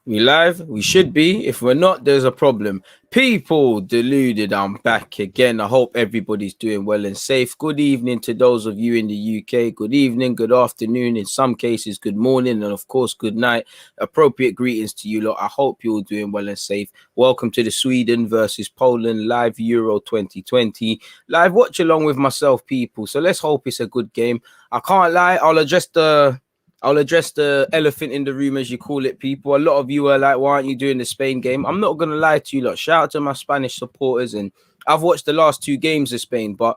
We live? We should be. If we're not, there's a problem. People, deluded, I'm back again. I hope everybody's doing well and safe. Good evening to those of you in the UK. Good evening, good afternoon, in some cases, good morning, and of course, good night. Appropriate greetings to you lot. I hope you're all doing well and safe. Welcome to the Sweden versus Poland live Euro 2020. Live watch along with myself, people. So let's hope it's a good game. I can't lie, I'll address the elephant in the room, as you call it, people. A lot of you are like, why aren't you doing the Spain game? I'm not going to lie to you lot. Shout out to my Spanish supporters. And I've watched the last two games of Spain, but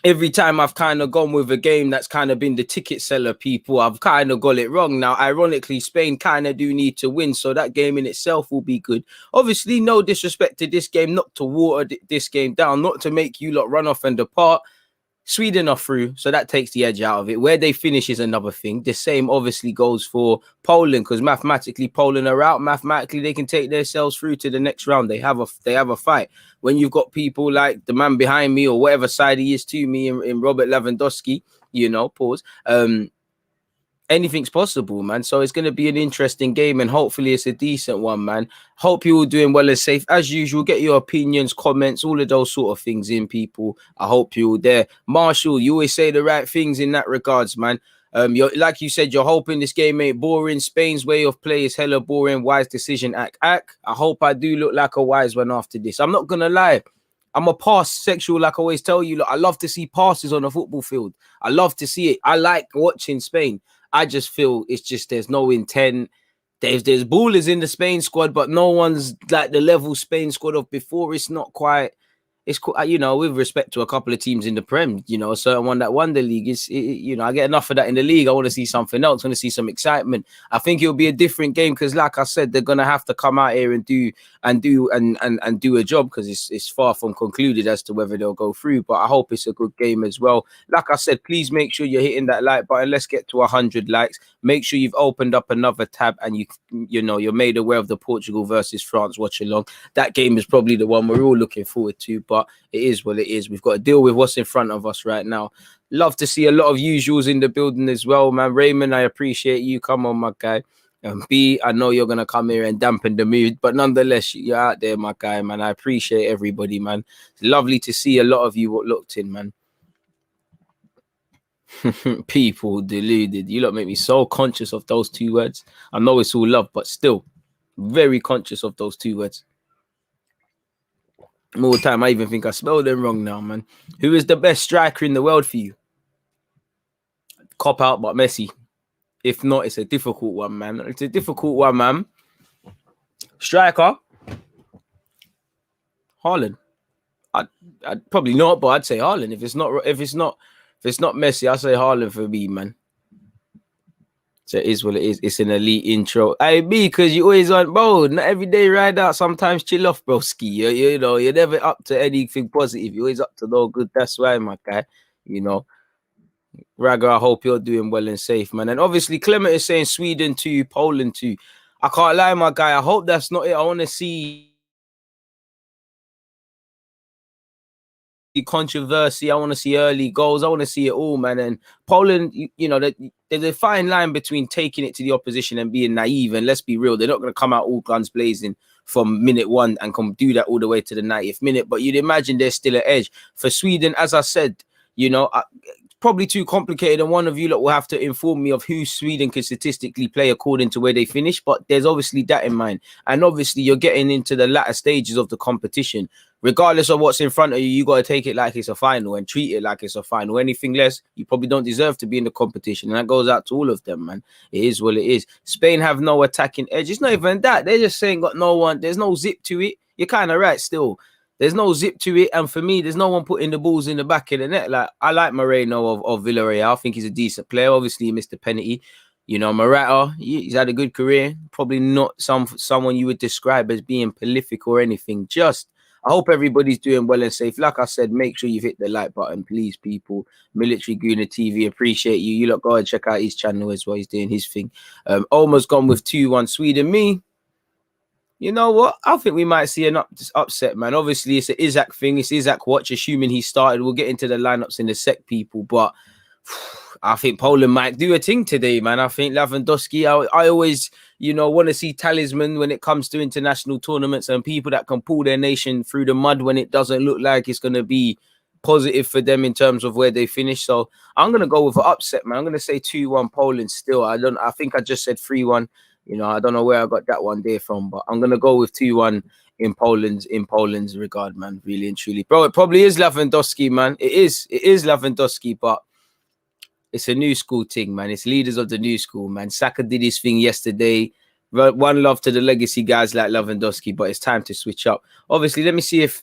every time I've kind of gone with a game that's kind of been the ticket seller, people, I've kind of got it wrong. Now, ironically, Spain kind of do need to win, so that game in itself will be good. Obviously, no disrespect to this game, not to water this game down, not to make you lot run off and depart. Sweden are through, so that takes the edge out of it. Where they finish is another thing. The same obviously goes for Poland, because mathematically Poland are out. Mathematically, they can take themselves through to the next round. They have a fight. When you've got people like the man behind me, or whatever side he is to me, in Robert Lewandowski, pause. Anything's possible, man. So it's going to be an interesting game, and hopefully it's a decent one, man. Hope you're all doing well and safe. As usual, get your opinions, comments, all of those sort of things in, people. I hope you're all there. Marshall, you always say the right things in that regards, man. You're, like you said, you're hoping this game ain't boring. Spain's way of play is hella boring. Wise decision, act. I hope I do look like a wise one after this. I'm not going to lie. I'm a pass sexual, like I always tell you. Look, I love to see passes on a football field. I love to see it. I like watching Spain. I just feel it's just there's no intent. There's ballers in the Spain squad, but no one's like the level Spain squad of before. It's not quite. It's with respect to a couple of teams in the Prem, a certain one that won the league. I get enough of that in the league. I want to see something else. I want to see some excitement. I think it'll be a different game because, like I said, they're gonna have to come out here and do a job, because it's far from concluded as to whether they'll go through. But I hope it's a good game as well. Like I said, please make sure you're hitting that like button. Let's get to 100 likes. Make sure you've opened up another tab and you're made aware of the Portugal versus France watch along. That game is probably the one we're all looking forward to, but it is what it is. We've got to deal with what's in front of us right now. Love to see a lot of usuals in the building as well, man. Raymond, I appreciate you. Come on, my guy. B, I know you're going to come here and dampen the mood, but nonetheless, you're out there, my guy, man. I appreciate everybody, man. It's lovely to see a lot of you looked in, man. People, deluded. You lot make me so conscious of those two words. I know it's all love, but still very conscious of those two words. More time, I even think I spelled them wrong now, man. Who is the best striker in the world for you? Cop out, but Messi. If not, it's a difficult one, man. It's a difficult one, man. Striker, Haaland. I'd probably not, but I'd say Haaland. If it's not Messi, I'll say Haaland for me, man. So it is what it is. It's an elite intro. I be because you always want, bro, not every day ride out. Sometimes chill off, bro. Ski. You're never up to anything positive. You're always up to no good. That's why, my guy. Raga, I hope you're doing well and safe, man. And obviously, Clement is saying Sweden 2, Poland 2. I can't lie, my guy. I hope that's not it. I want to see controversy. I want to see early goals. I want to see it all, man. And Poland, there's a fine line between taking it to the opposition and being naive. And let's be real, they're not going to come out all guns blazing from minute one and come do that all the way to the 90th minute. But you'd imagine there's still an edge. For Sweden, as I said, probably too complicated, and one of you lot will have to inform me of who Sweden can statistically play according to where they finish, but there's obviously that in mind. And obviously you're getting into the latter stages of the competition. Regardless of what's in front of you, you got to take it like it's a final and treat it like it's a final. Anything less, you probably don't deserve to be in the competition. And that goes out to all of them, man. It is what it is. Spain have no attacking edge. It's not even that. They're just saying got no one. There's no zip to it. You're kind of right still. There's no zip to it, and for me, there's no one putting the balls in the back of the net. Like, I like Moreno of Villarreal. I think he's a decent player. Obviously, he missed the penalty. Morata, he's had a good career. Probably not someone you would describe as being prolific or anything. Just, I hope everybody's doing well and safe. Like I said, make sure you've hit the like button, please, people. Military Gooner TV, appreciate you. You lot go and check out his channel as well. He's doing his thing. Almost gone with 2-1 Sweden. Me, you know what? I think we might see an upset, man. Obviously, it's an Isaac thing. It's Isaac watch, assuming he started. We'll get into the lineups in a sec, people. But I think Poland might do a thing today, man. I think Lewandowski, I always, want to see talisman when it comes to international tournaments and people that can pull their nation through the mud when it doesn't look like it's going to be positive for them in terms of where they finish. So I'm going to go with an upset, man. I'm going to say 2-1 Poland still. I think I just said 3-1. I don't know where I got that one there from, but I'm going to go with 2-1 in Poland's regard, man. Really and truly. Bro, it probably is Lewandowski, man. It is Lewandowski, but it's a new school thing, man. It's leaders of the new school, man. Saka did his thing yesterday. One love to the legacy guys like Lewandowski, but it's time to switch up. Obviously, let me see if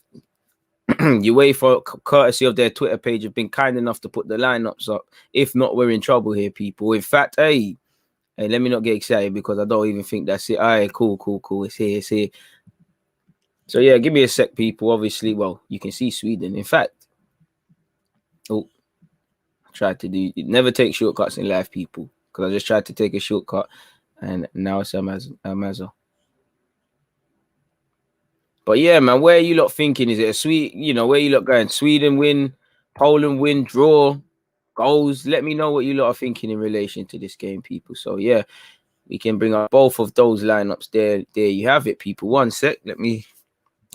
UEFA, courtesy of their Twitter page, have been kind enough to put the lineups up. If not, we're in trouble here, people. In fact, hey, let me not get excited because I don't even think that's it. All right, cool. It's here. So, yeah, give me a sec, people. Obviously, well, you can see Sweden. In fact, tried to do never take shortcuts in life, people, because I just tried to take a shortcut and now it's a Mazo. But yeah, man, where are you lot thinking? Is it a sweet, where you lot going? Sweden win, Poland win, draw, goals? Let me know what you lot are thinking in relation to this game, people. So yeah, we can bring up both of those lineups there. There you have it, people. One sec, let me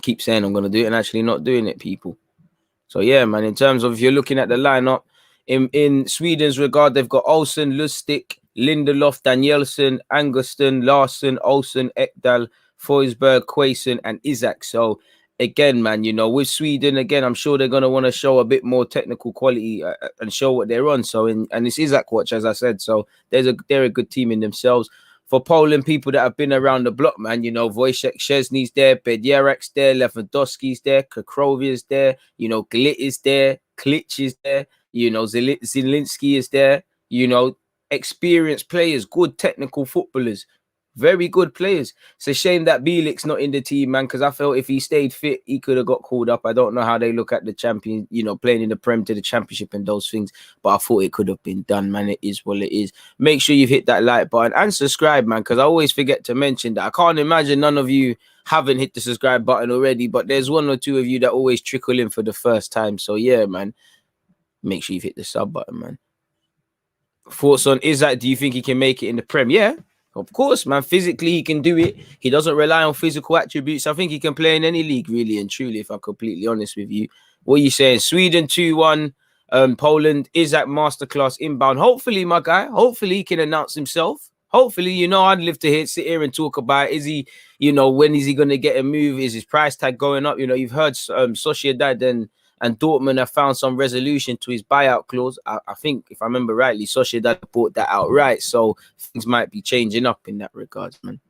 keep saying I'm going to do it and actually not doing it, people. So yeah, man, in terms of if you're looking at the lineup, in Sweden's regard, they've got Olsen, Lustig, Lindelof, Danielsson, Anguston, Larsson, Olsen, Ekdal, Forsberg, Quaison, and Isak. So again, man, with Sweden, again, I'm sure they're going to want to show a bit more technical quality and show what they're on. So, and it's Isak watch, as I said. So they're a good team in themselves. For Poland, people that have been around the block, man, Wojciech Szczesny's there, Bedjarek's there, Lewandowski's there, Kakrovia's there, Glit is there, Klitsch is there, Zielinski is there, experienced players, good technical footballers, very good players. It's a shame that Bielik's not in the team, man, because I felt if he stayed fit, he could have got called up. I don't know how they look at the champion, playing in the Prem to the Championship and those things, but I thought it could have been done, man. It is what it is. Make sure you've hit that like button and subscribe, man, because I always forget to mention that. I can't imagine none of you haven't hit the subscribe button already, but there's one or two of you that always trickle in for the first time. So yeah, man, make sure you've hit the sub button, man. Thoughts on Isak? Do you think he can make it in the Prem? Yeah, of course, man. Physically, he can do it. He doesn't rely on physical attributes. I think he can play in any league, really and truly, if I'm completely honest with you. What are you saying? Sweden 2-1, Poland, Isak masterclass inbound. Hopefully, my guy, hopefully he can announce himself. Hopefully, I'd live to sit here and talk about, is he, when is he going to get a move? Is his price tag going up? You've heard Sociedad and Dortmund have found some resolution to his buyout clause. I think, if I remember rightly, Sociedad bought that outright. So things might be changing up in that regard, man.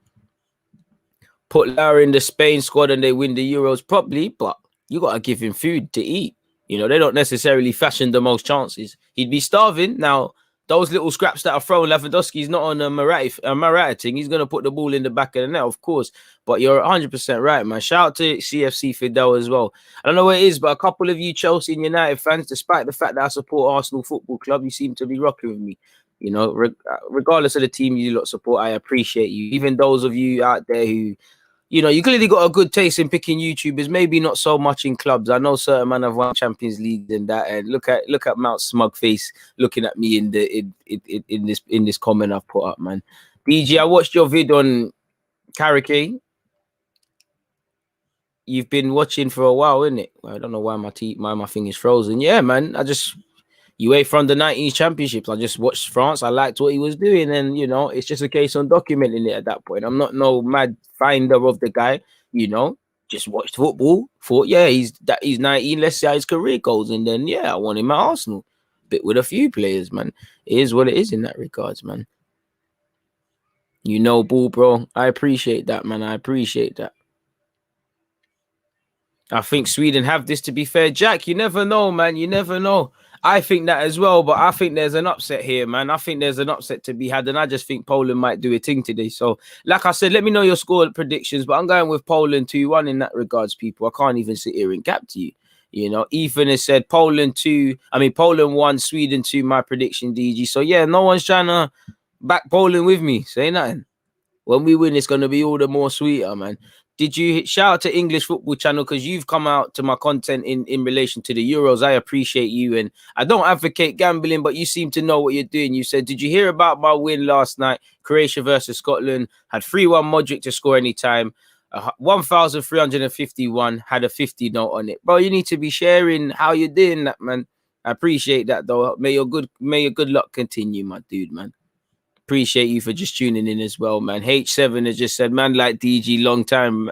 Put Lara in the Spain squad and they win the Euros, probably, but you got to give him food to eat. They don't necessarily fashion the most chances. He'd be starving. Now, those little scraps that are thrown, Lewandowski's not on a Marat thing. He's going to put the ball in the back of the net, of course. But you're 100% right, man. Shout out to CFC Fidel as well. I don't know what it is, but a couple of you Chelsea and United fans, despite the fact that I support Arsenal Football Club, you seem to be rocking with me. Regardless of the team you lot support, I appreciate you. Even those of you out there who, you clearly got a good taste in picking YouTubers, maybe not so much in clubs. I know certain men have won Champions League and that. And look at Mount Smugface looking at me in this comment I've put up, man. DG, I watched your vid on Karake. You've been watching for a while, isn't it? I don't know why my thing is frozen. Yeah, man. UEFA from the 19 championships. I just watched France. I liked what he was doing, and it's just a case on documenting it at that point. I'm not no mad finder of the guy. Just watched football. Thought, yeah, he's 19. Let's see how his career goes, and then I want him at Arsenal. Bit with a few players, man. It is what it is in that regards, man. Bull, bro. I appreciate that, man. I appreciate that. I think Sweden have this, to be fair. Jack, you never know, man. You never know. I think that as well, but I think there's an upset here, man. I think there's an upset to be had, and I just think Poland might do a thing today. So, like I said, let me know your score predictions, but I'm going with Poland 2-1 in that regards, people. I can't even sit here and cap to you. Ethan has said Poland 1, Sweden 2, my prediction, DG. So, yeah, no one's trying to back Poland with me. Say nothing. When we win, it's going to be all the more sweeter, man. did you shout out to English Football Channel, because you've come out to my content in relation to the Euros? I appreciate you, and I don't advocate gambling, but you seem to know what you're doing. You said, did you hear about my win last night? Croatia versus Scotland, had 3-1 Modric to score anytime. 1,351 had a 50 note on it. Bro, you need to be sharing how you're doing that, man. I appreciate that, though. May your good luck continue, my dude, man. Appreciate you for just tuning in as well, man. H7 has just said, man, like DG, long time,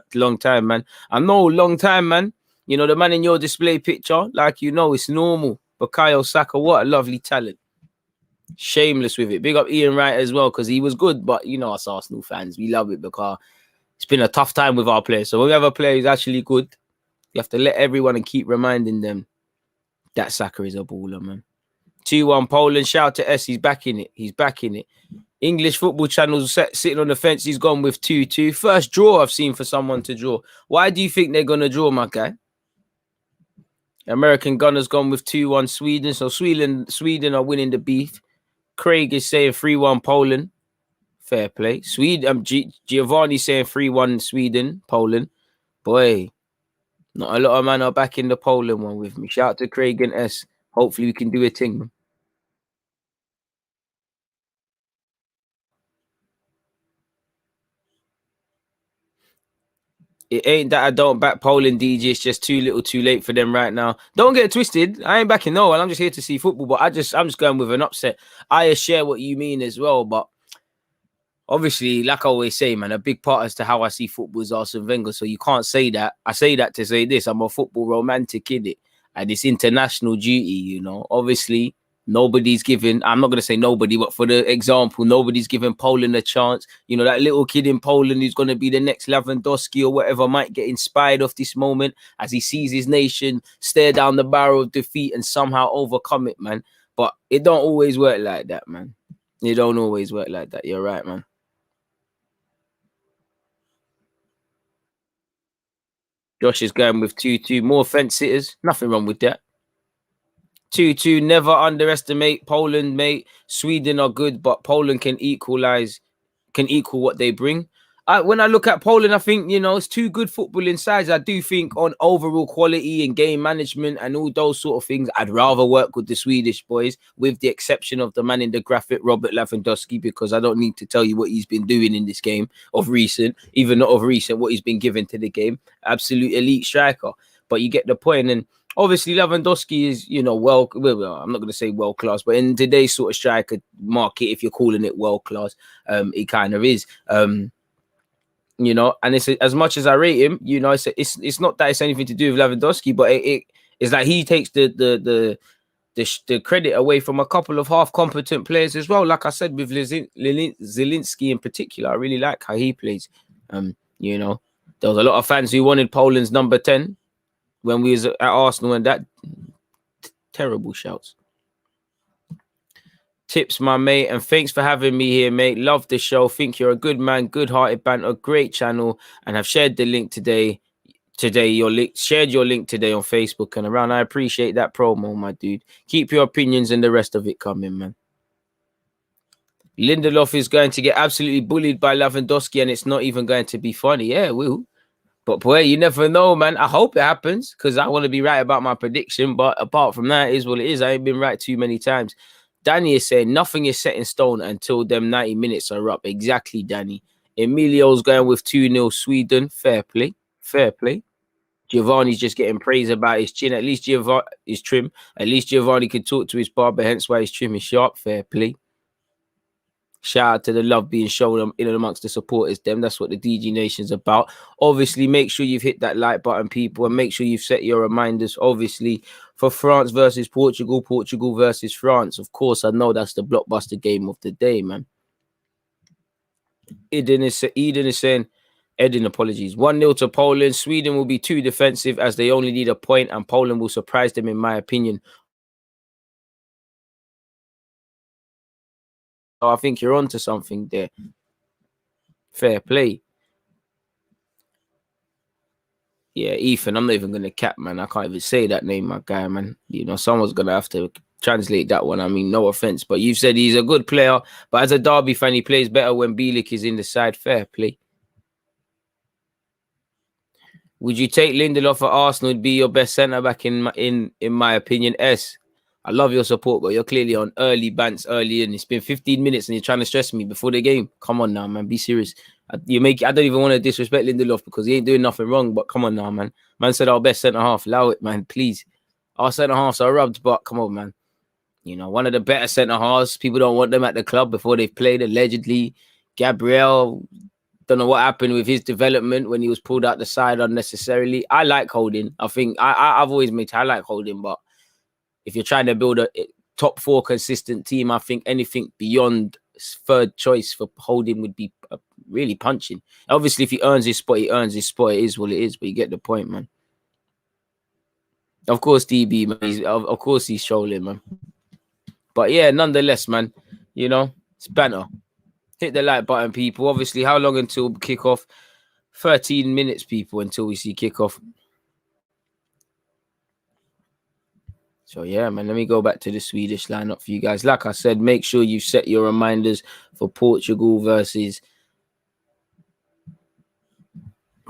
man. I know, long time, man. You know, the man in your display picture, like, you know, it's normal. Bukayo Saka, what a lovely talent. Shameless with it. Big up Ian Wright as well, because he was good. But, you know, us Arsenal fans, we love it because it's been a tough time with our players. So when we have a player who's actually good, you have to let everyone and keep reminding them that Saka is a baller, man. 2-1 Poland. Shout out to S. He's back in it. He's back in it. English Football Channel sitting on the fence. He's gone with 2-2. First draw I've seen for someone to draw. Why do you think they're going to draw, my guy? American Gunner's gone with 2-1 Sweden. So Sweden are winning the beef. Craig is saying 3-1 Poland. Fair play. Sweden. Giovanni saying 3-1 Sweden, Poland. Boy, not a lot of men are back in the Poland one with me. Shout out to Craig and S. Hopefully we can do a thing. It ain't that I don't back Poland, DG. It's just too little too late for them right now. Don't get it twisted. I ain't backing no one. I'm just here to see football. But I'm just going with an upset. I share what you mean as well. But obviously, like I always say, man, a big part as to how I see football is Arsene Wenger. So you can't say that. I say that to say this. I'm a football romantic, innit? And it's international duty, you know. Obviously, nobody's giving, I'm not going to say nobody, but for the example, nobody's giving Poland a chance. You know, that little kid in Poland who's going to be the next Lewandowski or whatever might get inspired off this moment as he sees his nation stare down the barrel of defeat and somehow overcome it, man. But it don't always work like that, man. It don't always work like that. You're right, man. Josh is going with 2-2. More fence sitters. Nothing wrong with that. 2-2. Never underestimate Poland, mate. Sweden are good, but Poland can equal what they bring. When I look at Poland, I think, you know, it's two good footballing sides. I do think on overall quality and game management and all those sort of things, I'd rather work with the Swedish boys, with the exception of the man in the graphic, Robert Lewandowski, because I don't need to tell you what he's been doing in this game of recent, even not of recent, what he's been given to the game. Absolute elite striker. But you get the point. And obviously, Lewandowski is, you know, well, I'm not going to say world class, but in today's sort of striker market, if you're calling it world class, it kind of is. You know, and it's as much as I rate him, you know, it's not that it's anything to do with Lewandowski, but it's like he takes the credit away from a couple of half competent players as well. Like I said, with Zielinski in particular, I really like how he plays. You know, there was a lot of fans who wanted Poland's number 10 when we was at Arsenal, and that terrible shouts. Tips, my mate, and thanks for having me here, mate. Love the show. Think you're a good man, good-hearted banter, great channel, and have shared the link today. Shared your link today on Facebook and around. I appreciate that promo, my dude. Keep your opinions and the rest of it coming, man. Lindelof is going to get absolutely bullied by Lewandowski, and it's not even going to be funny. Yeah, will. But boy, you never know, man. I hope it happens because I want to be right about my prediction. But apart from that, it is what it is. I ain't been right too many times. Danny is saying nothing is set in stone until them 90 minutes are up. Exactly, Danny. Emilio's going with 2-0 Sweden. Fair play. Fair play. Giovanni's just getting praise about his chin. At least Giovanni is trim. At least Giovanni can talk to his barber, hence why his trim is sharp. Fair play. Shout out to the love being shown in and amongst the supporters. Them, that's what the DG Nation's about. Obviously, make sure you've hit that like button, people, and make sure you've set your reminders. Obviously, for France versus Portugal, Portugal versus France. Of course, I know that's the blockbuster game of the day, man. Eden is saying, apologies. 1-0 to Poland. Sweden will be too defensive as they only need a point, and Poland will surprise them, in my opinion. So I think you're onto something there. Fair play. Yeah, Ethan, I'm not even going to cap, man. I can't even say that name, my guy, man. You know, someone's going to have to translate that one. I mean, no offense, but you've said he's a good player. But as a Derby fan, he plays better when Bielik is in the side. Fair play. Would you take Lindelof at Arsenal? Would be your best centre back in my opinion. S. I love your support, but you're clearly on early bants early in. It's been 15 minutes and you're trying to stress me before the game. Come on now, man. Be serious. I don't even want to disrespect Lindelof because he ain't doing nothing wrong, but come on now, man. Man said our best centre half. Allow it, man, please. Our centre halves are rubbed, but come on, man. You know, one of the better centre halves. People don't want them at the club before they've played, allegedly. Gabriel, don't know what happened with his development when he was pulled out the side unnecessarily. I like Holding. I think I've always made I like Holding, but if you're trying to build a top 4 consistent team, I think anything beyond third choice for Holding would be really punching. Obviously, if he earns his spot, he earns his spot. It is what it is, but you get the point, man. Of course, DB, man. Of course, he's trolling, man. But yeah, nonetheless, man, you know, it's banter. Hit the like button, people. Obviously, how long until kickoff? 13 minutes, people, until we see kickoff. So yeah, man, let me go back to the Swedish lineup for you guys. Like I said, make sure you set your reminders for Portugal versus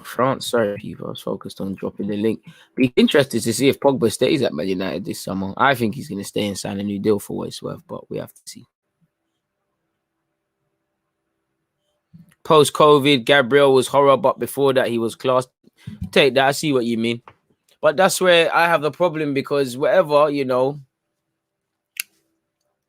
France. Sorry, people, I was focused on dropping the link. Be interested to see if Pogba stays at Man United this summer. I think he's going to stay and sign a new deal for what it's worth, but we have to see. Post-COVID, Gabriel was horror, but before that, he was class. Take that. I see what you mean. But that's where I have the problem because whatever, you know,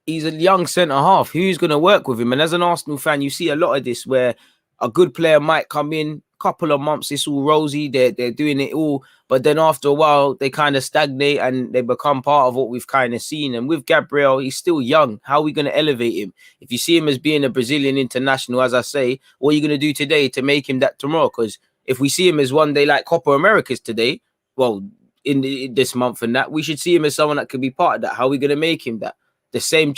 he's a young centre-half. Who's going to work with him? And as an Arsenal fan, you see a lot of this where a good player might come in, couple of months, it's all rosy, they're doing it all, but then after a while, they kind of stagnate and they become part of what we've kind of seen. And with Gabriel, he's still young. How are we going to elevate him? If you see him as being a Brazilian international, as I say, what are you going to do today to make him that tomorrow? Because if we see him as one day like Copa Americas today, well, in this month and that, we should see him as someone that could be part of that. How are we going to make him that? The same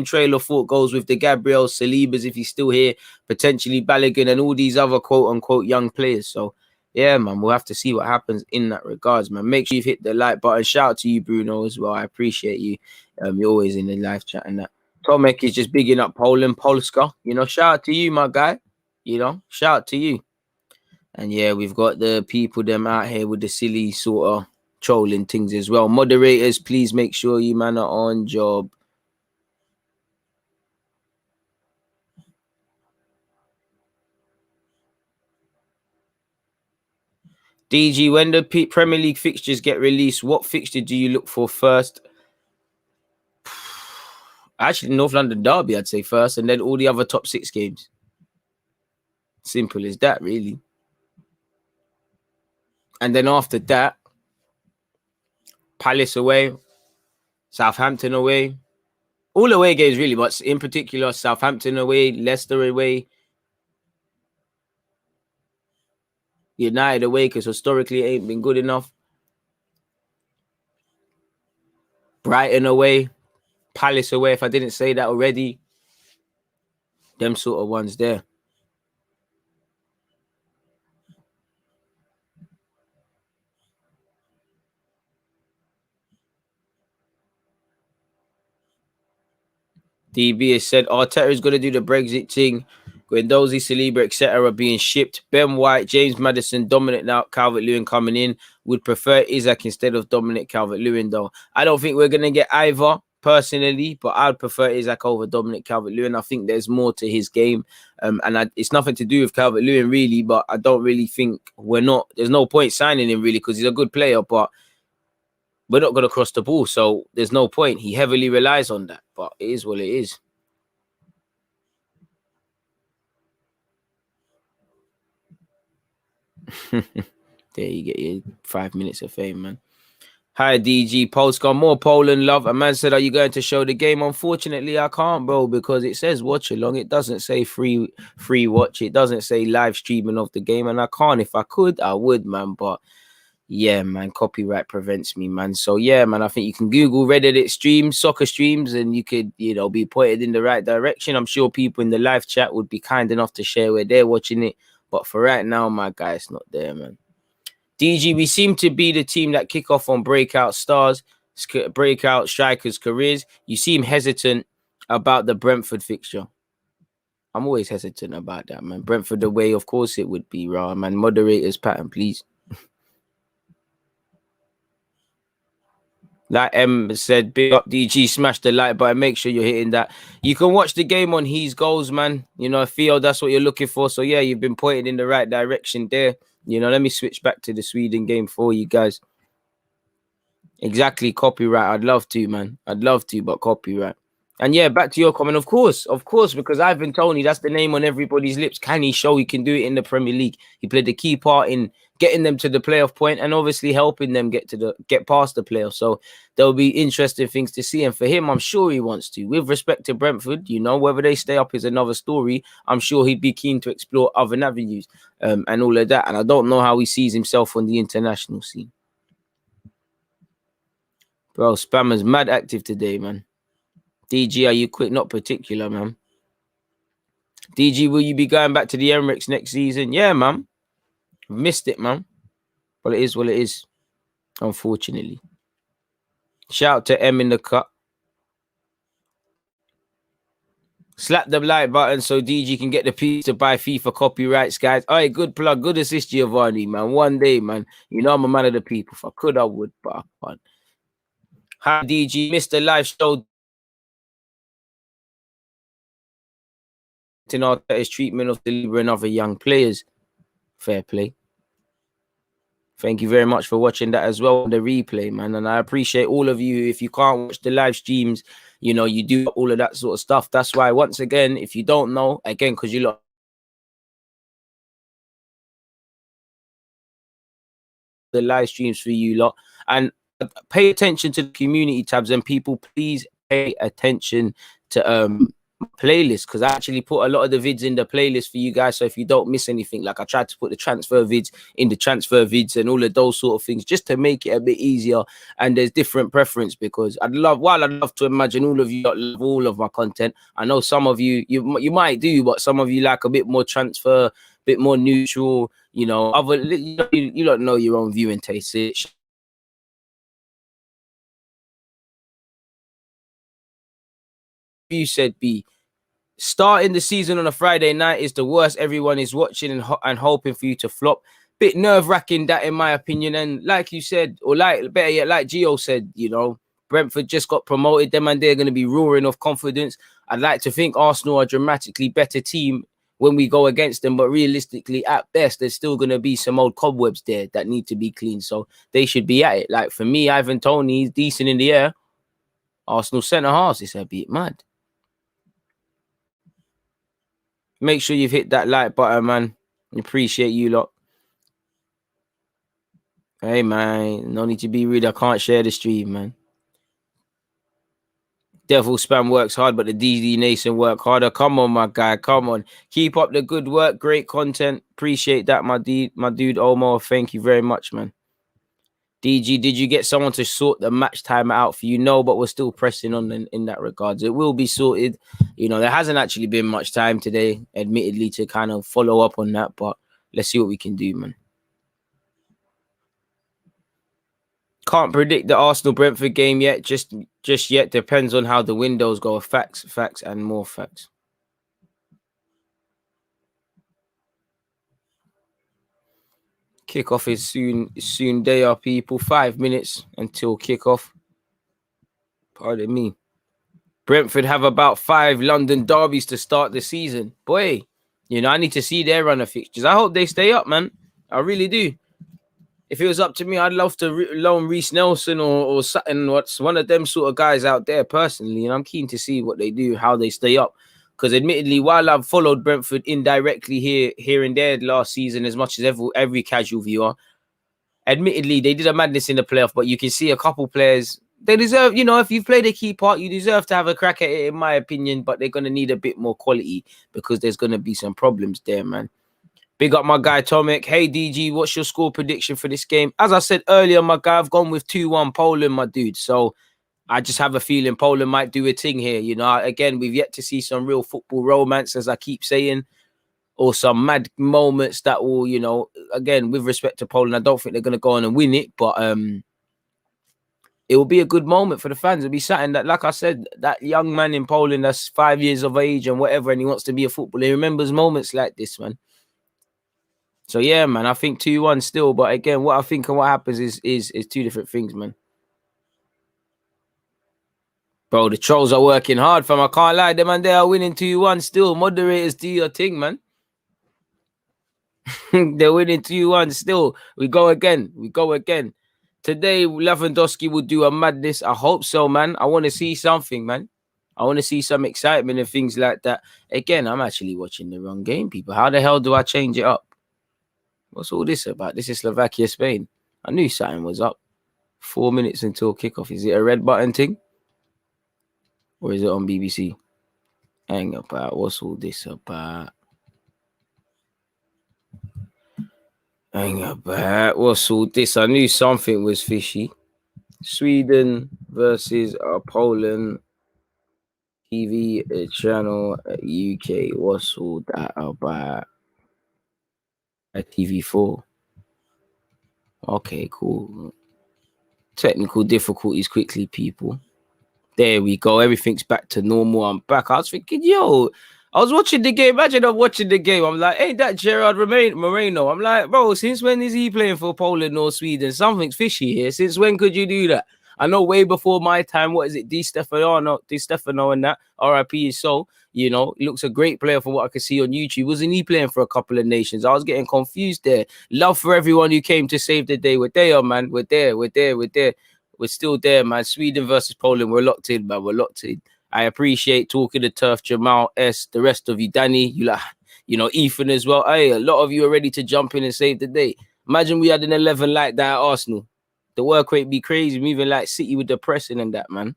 trail of thought goes with the Gabriel Salibas if he's still here, potentially Balogun and all these other quote-unquote young players. So, yeah, man, we'll have to see what happens in that regards, man. Make sure you've hit the like button. Shout out to you, Bruno, as well. I appreciate you. You're always in the live chat and that. Tomek is just bigging up Poland, Polska. You know, shout out to you, my guy. You know, shout out to you. And, yeah, we've got the people them out here with the silly sort of trolling things as well. Moderators, please make sure you, man, are on job. DG, when the Premier League fixtures get released, what fixture do you look for first? Actually, North London Derby, I'd say first, and then all the other top 6 games. Simple as that, really. And then after that, Palace away, Southampton away. All away games, really, but in particular, Southampton away, Leicester away, United away, because historically it ain't been good enough. Brighton away, Palace away, if I didn't say that already. Them sort of ones there. DB has said Arteta is going to do the Brexit thing. Guendouzi, Saliba, etc. are being shipped. Ben White, James Maddison, Dominic Calvert-Lewin coming in. Would prefer Isaac instead of Dominic Calvert-Lewin, though. I don't think we're going to get either, personally, but I'd prefer Isaac over Dominic Calvert-Lewin. I think there's more to his game. It's nothing to do with Calvert-Lewin, really, but I don't really think there's no point signing him, really, because he's a good player, but we're not going to cross the ball, so there's no point. He heavily relies on that, but it is what it is. There you get your 5 minutes of fame, man. Hi, DG. Postcard, more Poland love. A man said, are you going to show the game? Unfortunately, I can't, bro, because it says watch along. It doesn't say free watch. It doesn't say live streaming of the game, and I can't. If I could, I would, man, but yeah, man, copyright prevents me, man. So yeah, man, I think you can Google Reddit streams, soccer streams, and you could, be pointed in the right direction. I'm sure people in the live chat would be kind enough to share where they're watching it. But for right now, my guy, it's not there, man. DG, we seem to be the team that kick off on breakout strikers' careers. You seem hesitant about the Brentford fixture. I'm always hesitant about that, man. Brentford away, of course it would be, raw, man. Moderators pattern, please. Like M said, big up DG, smash the like button. Make sure you're hitting that. You can watch the game on His Goals, man. You know, Theo, that's what you're looking for. So yeah, you've been pointed in the right direction there. You know, let me switch back to the Sweden game for you guys. Exactly, copyright. I'd love to, man. I'd love to, but copyright. And yeah, back to your comment. Of course, because Ivan Toney, that's the name on everybody's lips. Can he show he can do it in the Premier League? He played the key part in getting them to the playoff point and obviously helping them get past the playoff. So there'll be interesting things to see. And for him, I'm sure he wants to. With respect to Brentford, you know, whether they stay up is another story. I'm sure he'd be keen to explore other avenues and all of that. And I don't know how he sees himself on the international scene. Bro, Spammer's mad active today, man. DG, are you quick? Not particular, man. DG, will you be going back to the Emirates next season? Yeah, man. Missed it, man. Well, it is what it is, unfortunately. Shout out to M in the cut. Slap the like button so DG can get the piece to buy FIFA copyrights, guys. All right, good plug. Good assist, Giovanni, man. One day, man. You know I'm a man of the people. If I could, I would, but I can't. Hi, DG. Missed the live show. His treatment of delivering other young players. Fair play. Thank you very much for watching that as well, the replay, man. And I appreciate all of you. If you can't watch the live streams, you know, you do all of that sort of stuff. That's why, once again, if you don't know, again, because you lot the live streams for you lot, and pay attention to the community tabs, and people, please pay attention to playlist, because I actually put a lot of the vids in the playlist for you guys, so if you don't miss anything, like I tried to put the transfer vids in the transfer vids and all of those sort of things, just to make it a bit easier. And there's different preference, because I'd love to imagine all of you love all of my content. I know some of you might do, but some of you like a bit more transfer, a bit more neutral, you know. Other you don't know your own viewing taste. You said B. Starting the season on a Friday night is the worst. Everyone is watching and hoping for you to flop. Bit nerve-wracking, that, in my opinion. And like you said, or like better yet, like Gio said, you know, Brentford just got promoted. Them and they're going to be roaring off confidence. I'd like to think Arsenal are a dramatically better team when we go against them, but realistically, at best, there's still going to be some old cobwebs there that need to be cleaned. So they should be at it. Like for me, Ivan Toney is decent in the air. Arsenal centre halves is a bit mad. Make sure you've hit that like button, man. Appreciate you lot. Hey, man. No need to be rude. I can't share the stream, man. Devil Spam works hard, but the DD Nation work harder. Come on, my guy. Come on. Keep up the good work. Great content. Appreciate that, my dude. My dude, Omar. Thank you very much, man. DG, did you get someone to sort the match time out for you? No, but we're still pressing on in that regards. It will be sorted. You know, there hasn't actually been much time today, admittedly, to kind of follow up on that, but let's see what we can do, man. Can't predict the Arsenal Brentford game yet. Just yet. Depends on how the windows go. Facts, and more facts. Kickoff is soon. They are people. 5 minutes until kickoff. Pardon me. Brentford have about 5 London derbies to start the season. Boy, you know, I need to see their run of fixtures. I hope they stay up, man. I really do. If it was up to me, I'd love to loan Reece Nelson or something. What's one of them sort of guys out there personally, and I'm keen to see what they do, how they stay up. Because admittedly, while I've followed Brentford indirectly here and there last season, as much as every casual viewer, admittedly they did a madness in the playoff. But you can see a couple players, they deserve. You know, if you've played a key part, you deserve to have a crack at it, in my opinion. But they're gonna need a bit more quality because there's gonna be some problems there, man. Big up my guy Tomek. Hey DG, what's your score prediction for this game? As I said earlier, my guy, I've gone with 2-1 Poland, my dude. So I just have a feeling Poland might do a thing here. You know, again, we've yet to see some real football romance, as I keep saying, or some mad moments that will, you know, again, with respect to Poland, I don't think they're going to go on and win it, but it will be a good moment for the fans. It'll be something that, like I said, that young man in Poland that's 5 years of age and whatever, and he wants to be a footballer. He remembers moments like this, man. So yeah, man, I think 2-1 still. But again, what I think and what happens is two different things, man. Bro, the trolls are working hard, fam. I can't lie. Them and they are winning 2-1 still. Moderators, do your thing, man. They're winning 2-1 still. We go again. Today, Lewandowski will do a madness. I hope so, man. I want to see something, man. I want to see some excitement and things like that. Again, I'm actually watching the wrong game, people. How the hell do I change it up? What's all this about? This is Slovakia, Spain. I knew something was up. 4 minutes until kickoff. Is it a red button thing? Or is it on BBC? Hang about. What's all this about? Hang about. What's all this? I knew something was fishy. Sweden versus Poland. TV channel UK. What's all that about? TV4. Okay, cool. Technical difficulties quickly, people. There we go. Everything's back to normal. I'm back. I was thinking, yo, I was watching the game. Imagine I'm watching the game. I'm like, ain't that Gerard Moreno? I'm like, bro, since when is he playing for Poland or Sweden? Something's fishy here. Since when could you do that? I know way before my time. What is it? Di Stefano and that. RIP his soul. You know, he looks a great player from what I could see on YouTube. Wasn't he playing for a couple of nations? I was getting confused there. Love for everyone who came to save the day. We're there, man. We're there. We're still there, man. Sweden versus Poland. We're locked in, man. We're locked in. I appreciate talking to Turf, Jamal, S, the rest of you, Danny, you like, you know, Ethan as well. Hey, a lot of you are ready to jump in and save the day. Imagine we had an 11 like that at Arsenal. The work rate be crazy. Moving like City with the pressing and that, man.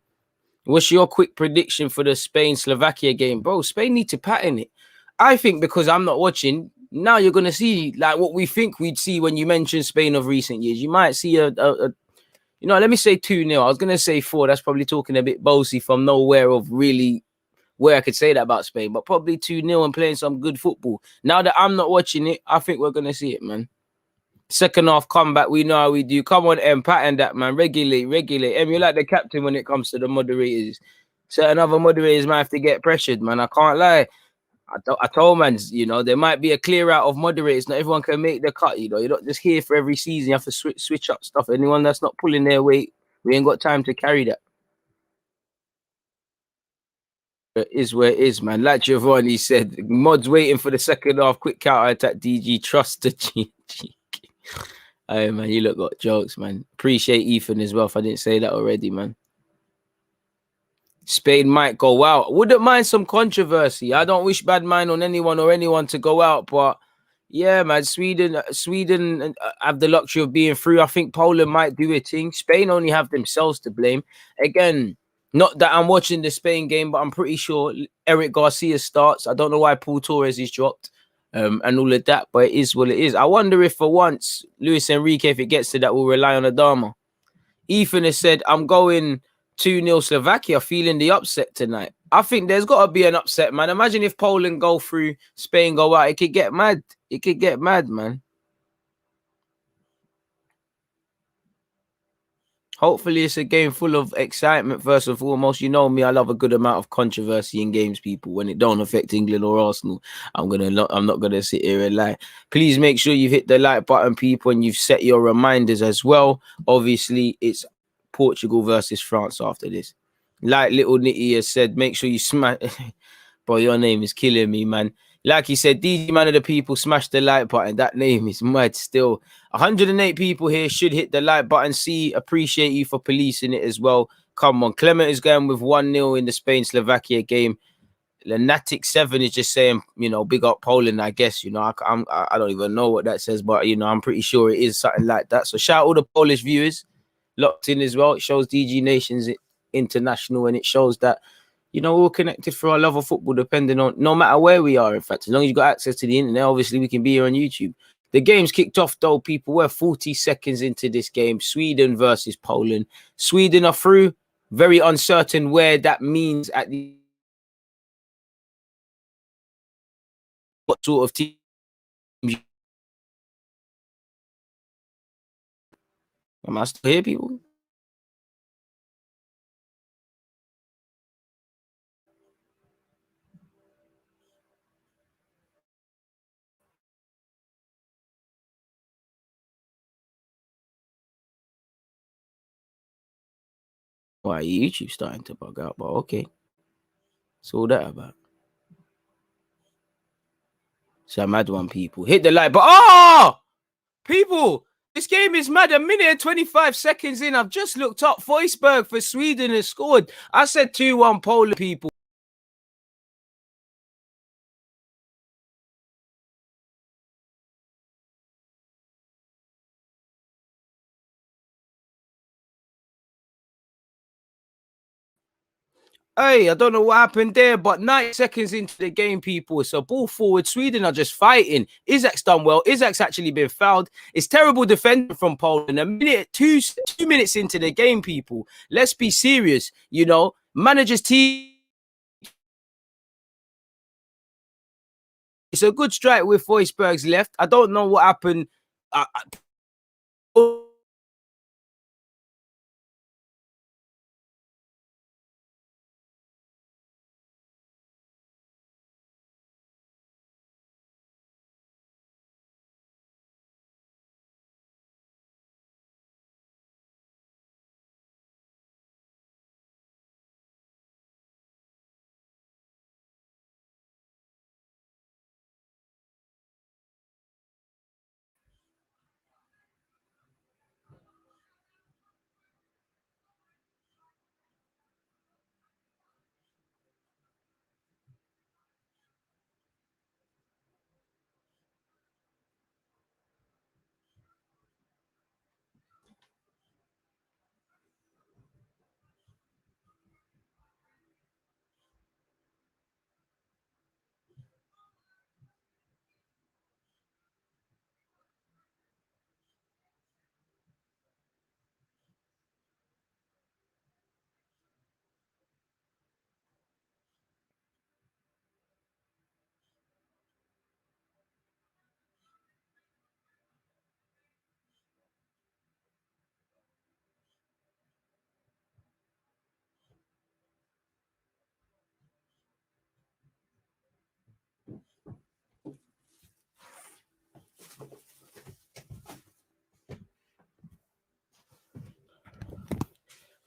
What's your quick prediction for the Spain-Slovakia game? Bro, Spain need to pattern it. I think because I'm not watching, now you're going to see like what we think we'd see when you mention Spain of recent years. You might see a you know, let me say 2-0. I was going to say 4. That's probably talking a bit bossy from nowhere of really where I could say that about Spain, but probably 2-0 and playing some good football. Now that I'm not watching it, I think we're going to see it, man. Second half comeback, we know how we do. Come on, M, pattern that, man. Regulate. M, you're like the captain when it comes to the moderators. Certain other moderators might have to get pressured, man. I can't lie. I told man, you know, there might be a clear out of moderators. Not everyone can make the cut, you know. You're not just here for every season. You have to switch up stuff. Anyone that's not pulling their weight, we ain't got time to carry that. It is where it is, man. Like Giovanni said, mods waiting for the second half. Quick counter attack, DG. Trust the GG. Hey, man, you look got jokes, man. Appreciate Ethan as well if I didn't say that already, man. Spain might go out. Wouldn't mind some controversy. I don't wish bad mind on anyone or anyone to go out, but yeah, man, Sweden have the luxury of being through. I think Poland might do a thing. Spain only have themselves to blame. Again, not that I'm watching the Spain game, but I'm pretty sure Eric Garcia starts. I don't know why Paul Torres is dropped and all of that, but it is what it is. I wonder if for once, Luis Enrique, if it gets to that, will rely on Adama. Ethan has said, I'm going 2-0 Slovakia, feeling the upset tonight. I think there's got to be an upset, man. Imagine if Poland go through, Spain go out. It could get mad. It could get mad, man. Hopefully, it's a game full of excitement. First and foremost, you know me, I love a good amount of controversy in games, people. When it don't affect England or Arsenal, I'm not gonna sit here and lie. Please make sure you've hit the like button, people, and you've set your reminders as well. Obviously, it's Portugal versus France after this. Like Little Nitty has said, make sure you smash. Bro, your name is killing me, man. Like he said, DJ Man of the People, smash the like button. That name is mad still. 108 people here should hit the like button. See, appreciate you for policing it as well. Come on. Clement is going with 1-0 in the Spain-Slovakia game. Lunatic 7 is just saying, you know, big up Poland, I guess. You know, I don't even know what that says, but, you know, I'm pretty sure it is something like that. So shout out all the Polish viewers locked in as well. It shows DG Nations International, and it shows that, you know, we're all connected for our love of football, depending on no matter where we are. In fact, as long as you've got access to the internet, obviously we can be here on YouTube. The game's kicked off, though, people. We're 40 seconds into this game. Sweden versus Poland. Sweden are through. Very uncertain where that means at the what sort of team. Am I still here, people? Why YouTube starting to bug out, but okay. It's all that about. So I'm mad one, people. Hit the like, but people, this game is mad. A minute and 25 seconds in. I've just looked up. Forsberg for Sweden has scored. I said 2-1 Poland, people. Hey, I don't know what happened there, but 90 seconds into the game, people, it's a ball forward. Sweden are just fighting. Isaac's done well. Isaac's actually been fouled. It's terrible defending from Poland. A minute, two minutes into the game, people. Let's be serious. You know, manager's team. It's a good strike with Forsberg's left. I don't know what happened.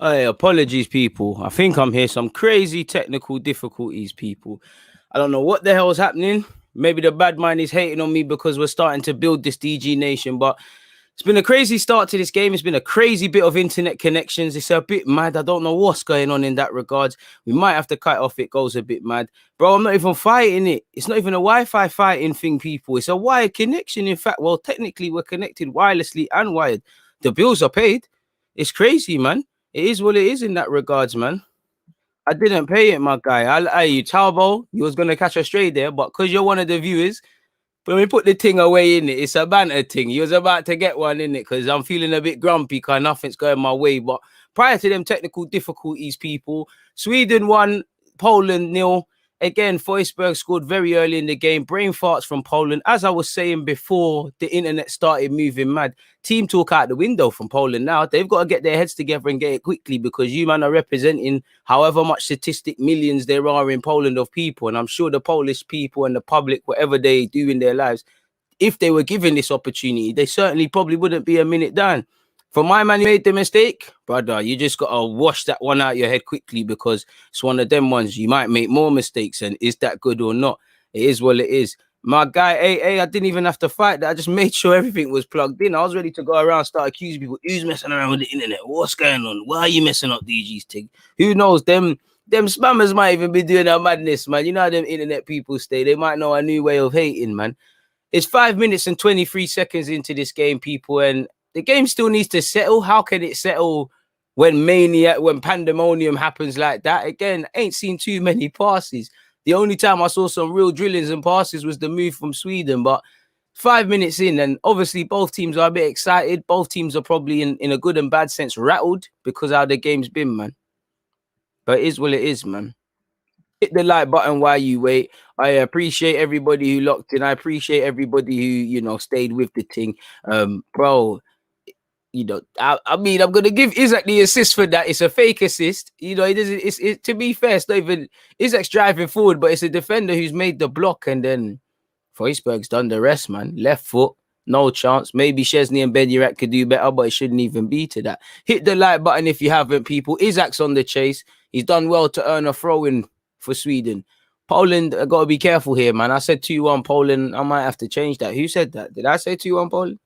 Hey, apologies, people. I think I'm here. Some crazy technical difficulties, people. I don't know what the hell is happening. Maybe the bad mind is hating on me because we're starting to build this DG nation, but it's been a crazy start to this game. It's been a crazy bit of internet connections. It's a bit mad. I don't know what's going on in that regards. We might have to cut it off. It goes a bit mad. Bro, I'm not even fighting it. It's not even a Wi-Fi fighting thing, people. It's a wired connection. In fact, well, technically, we're connected wirelessly and wired. The bills are paid. It's crazy, man. It is what it is in that regards, man. I didn't pay it, my guy. You Talbo, you was gonna catch a stray there, but because you're one of the viewers, when we put the thing away in it, it's a banter thing. You was about to get one in it because I'm feeling a bit grumpy because nothing's going my way. But prior to them technical difficulties, people, Sweden won, Poland 0. Again, Forsberg scored very early in the game. Brain farts from Poland. As I was saying before, the internet started moving mad. Team talk out the window from Poland now. They've got to get their heads together and get it quickly because you, man, are representing however much statistic millions there are in Poland of people. And I'm sure the Polish people and the public, whatever they do in their lives, if they were given this opportunity, they certainly probably wouldn't be a minute down. For my man, you made the mistake, brother. You just got to wash that one out of your head quickly because it's one of them ones you might make more mistakes. And is that good or not? It is what it is. My guy, I didn't even have to fight that. I just made sure everything was plugged in. I was ready to go around, start accusing people. Who's messing around with the internet? What's going on? Why are you messing up DG's thing? Who knows? Them spammers might even be doing a madness, man. You know how them internet people stay. They might know a new way of hating, man. It's 5 minutes and 23 seconds into this game, people, and the game still needs to settle. How can it settle when pandemonium happens like that? Again, ain't seen too many passes. The only time I saw some real drillings and passes was the move from Sweden, but 5 minutes in, and obviously both teams are a bit excited. Both teams are probably in a good and bad sense rattled because how the game's been, man. But it is what it is, man. Hit the like button while you wait. I appreciate everybody who locked in. I appreciate everybody who, stayed with the thing. Bro, I mean, I'm gonna give Isaac the assist for that. It's a fake assist. It doesn't. It's to be fair, it's not even Isaac's driving forward, but it's a defender who's made the block, and then Forsberg's done the rest, man. Left foot, No chance. Maybe Chesney and Ben Yedder could do better, but it shouldn't even be to that. Hit the like button if you haven't, people. Isaac's on the chase. He's done well to earn a throw-in for Sweden. Poland, I got to be careful here, man. I said 2-1 Poland. I might have to change that. Who said that? Did I say 2-1 Poland?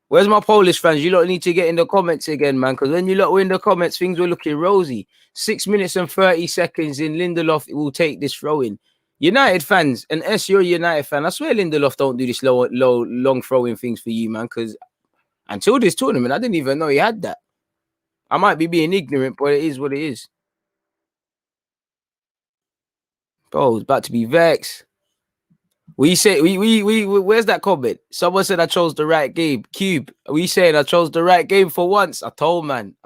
Where's my Polish fans? You lot need to get in the comments again, man, because when you lot were in the comments, things were looking rosy. 6 minutes and 30 seconds in. Lindelof will take this throw-in. United fans, and S, you're a United fan. I swear Lindelof don't do this long throwing things for you, man, because until this tournament, I didn't even know he had that. I might be being ignorant, but it is what it is. Bro, it's about to be vexed. We say where's that comment? Someone said I chose the right game. Cube, we saying I chose the right game for once. I told man.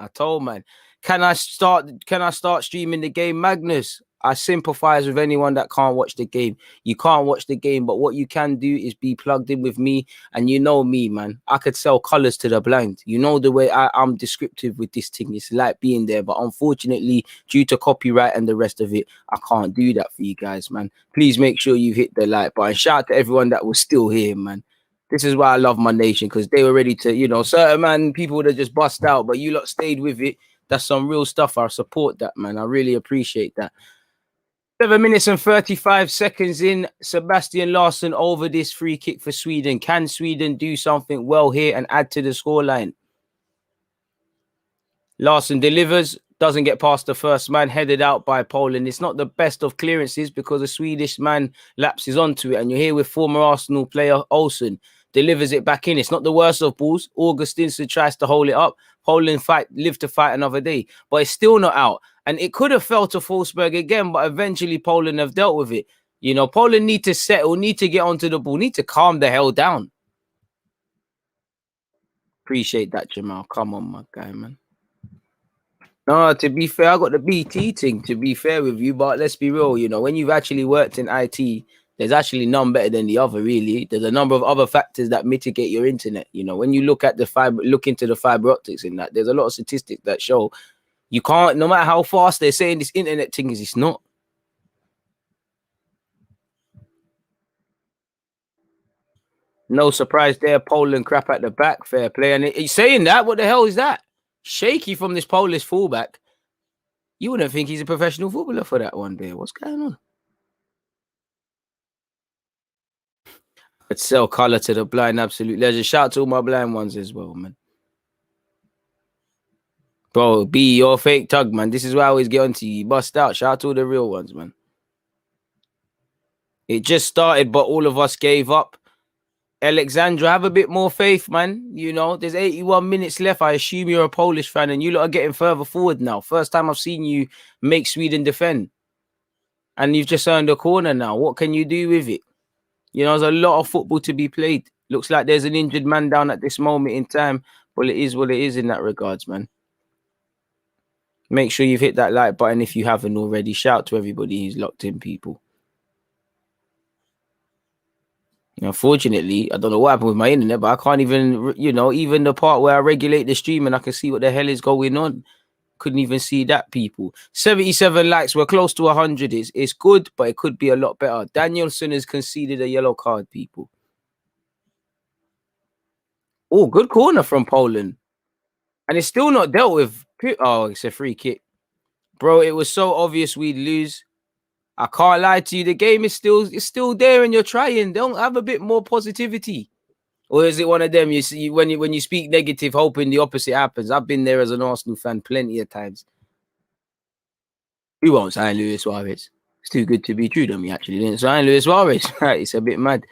Can I start streaming the game, Magnus? I sympathize with anyone that can't watch the game. You can't watch the game, but what you can do is be plugged in with me. And you know me, man. I could sell colors to the blind. You know the way I'm descriptive with this thing. It's like being there, but unfortunately, due to copyright and the rest of it, I can't do that for you guys, man. Please make sure you hit the like button. Shout out to everyone that was still here, man. This is why I love my nation, because they were ready to, certain man people would have just bust out, but you lot stayed with it. That's some real stuff. I support that, man. I really appreciate that. 7 minutes and 35 seconds in. Sebastian Larsson over this free kick for Sweden. Can Sweden do something well here and add to the scoreline? Larsson delivers, doesn't get past the first man, headed out by Poland. It's not the best of clearances because a Swedish man lapses onto it. And you're here with former Arsenal player Olsen. Delivers it back in. It's not the worst of balls. Augustinsson tries to hold it up. Poland live to fight another day. But it's still not out. And it could have fell to Forsberg again, but eventually Poland have dealt with it. Poland need to settle, need to get onto the ball, need to calm the hell down. Appreciate that, Jamal. Come on, my guy, man. No, to be fair, I got the BT thing, to be fair with you, but let's be real, when you've actually worked in IT, there's actually none better than the other, really. There's a number of other factors that mitigate your internet. When you look into the fiber optics in that, there's a lot of statistics that show you can't, no matter how fast they're saying this internet thing is, it's not. No surprise there. Poland crap at the back. Fair play. And he's saying that. What the hell is that? Shaky from this Polish fullback. You wouldn't think he's a professional footballer for that one there. What's going on? I'd sell colour to the blind, absolute legend. Shout out to all my blind ones as well, man. Bro, B, you're a fake tug, man. This is why I always get onto you. You bust out. Shout out to all the real ones, man. It just started, but all of us gave up. Alexandra, have a bit more faith, man. There's 81 minutes left. I assume you're a Polish fan and you lot are getting further forward now. First time I've seen you make Sweden defend. And you've just earned a corner now. What can you do with it? There's a lot of football to be played. Looks like there's an injured man down at this moment in time. Well, it is what it is in that regards, man. Make sure you've hit that like button if you haven't already. Shout to everybody who's locked in, people. Unfortunately, I don't know what happened with my internet, but I can't even, even the part where I regulate the stream and I can see what the hell is going on. Couldn't even see that, people. 77 likes. We're close to 100. It's good, but it could be a lot better. Danielson has conceded a yellow card, people. Oh, good corner from Poland. And it's still not dealt with. Oh, it's a free kick. Bro, it was so obvious we'd lose. I can't lie to you. The game is still there and you're trying. Don't have a bit more positivity. Or is it one of them you see when you speak negative, hoping the opposite happens? I've been there as an Arsenal fan plenty of times. We won't sign Luis Suarez. It's too good to be true. Then we actually didn't sign Luis Suarez. Right? It's a bit mad.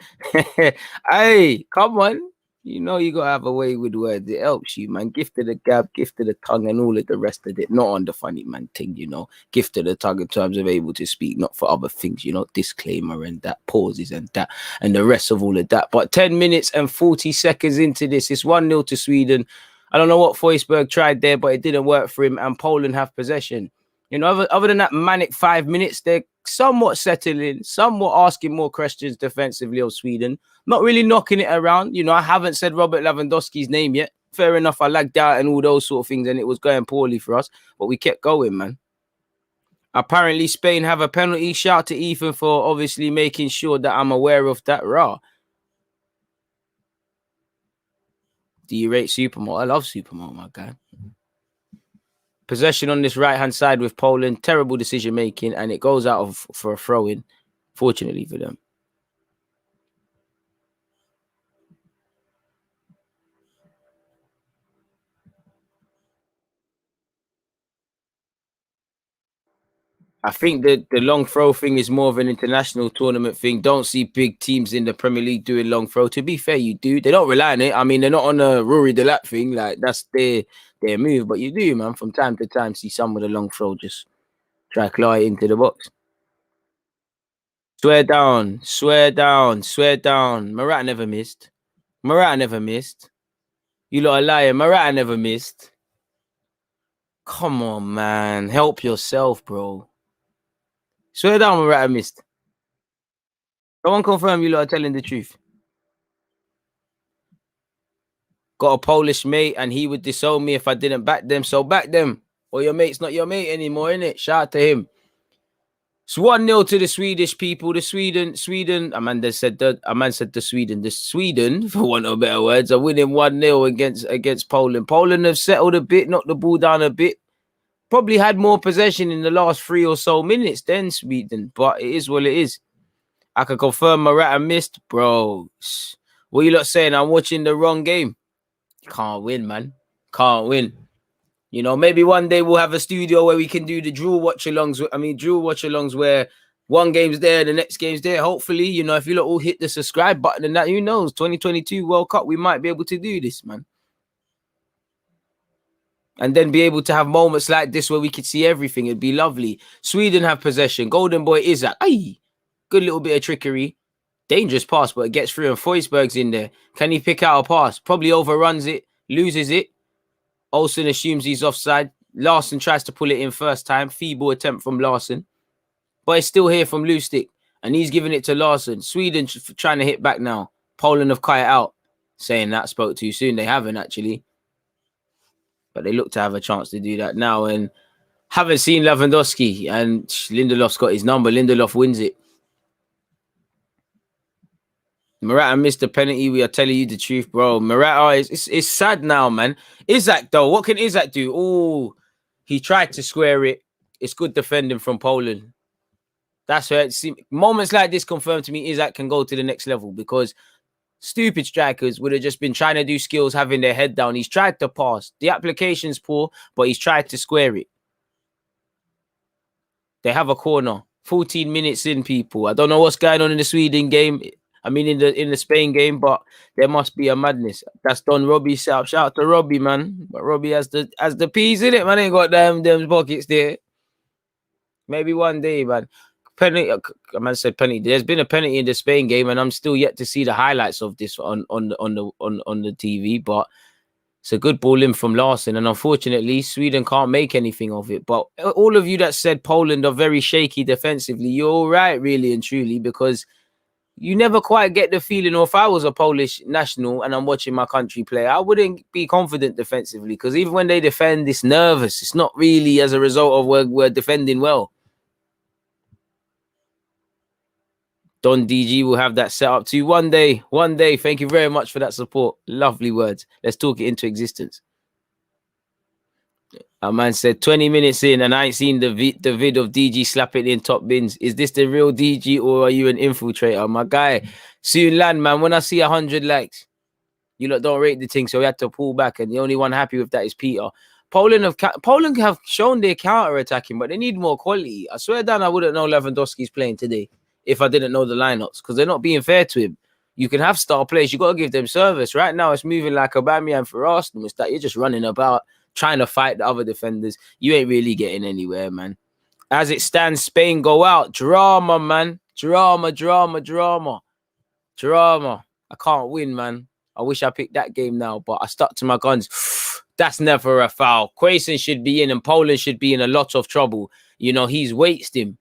Hey, come on. You gotta have a way with words. It helps you, man. Gift of the gab, gift of the tongue, and all of the rest of it. Not on the funny man thing, Gift of the tongue in terms of able to speak, not for other things, disclaimer and that, pauses and that, and the rest of all of that. But 10 minutes and 40 seconds into this, it's 1-0 to Sweden. I don't know what Forsberg tried there, but it didn't work for him, and Poland have possession. Other than that manic 5 minutes, they're somewhat settling, somewhat asking more questions defensively of Sweden. Not really knocking it around. I haven't said Robert Lewandowski's name yet. Fair enough, I lagged out and all those sort of things, and it was going poorly for us, but we kept going, man. Apparently, Spain have a penalty. Shout to Ethan for obviously making sure that I'm aware of that. Raw. Do you rate Supermo? I love Supermo, my guy. Possession on this right-hand side with Poland. Terrible decision making, and it goes out for a throw-in. Fortunately for them. I think that the long throw thing is more of an international tournament thing. Don't see big teams in the Premier League doing long throw. To be fair, you do. They don't rely on it. I mean, they're not on a Rory Delap thing. Like, that's their move. But you do, man. From time to time, see some with a long throw just try claw it into the box. Swear down. Swear down. Swear down. Morata never missed. Morata never missed. You lot are lying. Morata never missed. Come on, man. Help yourself, bro. Swear down, Morata missed. Someone confirm you lot are telling the truth. Got a Polish mate, and he would disown me if I didn't back them. So back them. Or your mate's not your mate anymore, innit? Shout out to him. It's 1-0 to the Swedish people. The Sweden. Amanda said the Sweden, for want of better words, are winning 1-0 against Poland. Poland have settled a bit, knocked the ball down a bit. Probably had more possession in the last 3 or so minutes than Sweden, but it is what it is. I can confirm Morata missed, bro. What you lot saying? I'm watching the wrong game. Can't win, man. Can't win. You know, maybe one day we'll have a studio where we can do the drill watch-alongs where one game's there, the next game's there. Hopefully, you know, if you lot all hit the subscribe button and that, who knows, 2022 World Cup, we might be able to do this, man. And then be able to have moments like this where we could see everything. It'd be lovely. Sweden have possession. Golden boy Isaac. Aye. Good little bit of trickery. Dangerous pass, but it gets through and Forsberg's in there. Can he pick out a pass? Probably overruns it, loses it. Olsen assumes he's offside. Larson tries to pull it in first time. Feeble attempt from Larson. But it's still here from Lustig. And he's giving it to Larson. Sweden trying to hit back now. Poland have cut it out. Saying that spoke too soon. They haven't actually. But they look to have a chance to do that now. And haven't seen Lewandowski. And Lindelof's got his number. Lindelof wins it. Morata missed the penalty. We are telling you the truth, bro. Morata it's sad now, man. Isaac, though, what can Isaac do? Oh, he tried to square it. It's good defending from Poland. That's where moments like this confirm to me Isaac can go to the next level because stupid strikers would have just been trying to do skills, having their head down. He's tried to pass. The application's poor, but he's tried to square it. They have a corner. 14 minutes in, people. I don't know what's going on in the Sweden game. I mean, in the Spain game, but there must be a madness. That's Don Robbie set up. Shout out to Robbie, man. But Robbie has the peas in it, man. Ain't got them pockets there. Maybe one day, man. Penalty. Man said penalty. There's been a penalty in the Spain game, and I'm still yet to see the highlights of this on the TV. But it's a good ball in from Larson, and unfortunately, Sweden can't make anything of it. But all of you that said Poland are very shaky defensively, you're all right, really and truly, because you never quite get the feeling, or if I was a Polish national and I'm watching my country play, I wouldn't be confident defensively because even when they defend, it's nervous. It's not really as a result of we're defending well. Don DG will have that set up too one day. One day. Thank you very much for that support. Lovely words. Let's talk it into existence. A man said 20 minutes in and I ain't seen the vid of DG slapping in top bins. Is this the real DG or are you an infiltrator? My guy, soon land, man. When I see 100 likes, you lot don't rate the thing, so we had to pull back. And the only one happy with that is Peter. Poland have shown their counter-attacking, but they need more quality. I swear down, I wouldn't know Lewandowski's playing today if I didn't know the lineups because they're not being fair to him. You can have star players. You got to give them service. Right now, it's moving like Aubameyang for Arsenal. It's that you're just running about, trying to fight the other defenders. You ain't really getting anywhere, man. As it stands, Spain go out. Drama, man. Drama. I can't win, man. I wish I picked that game now, but I stuck to my guns. That's never a foul. Quaison should be in and Poland should be in a lot of trouble. You know, he's wasted him.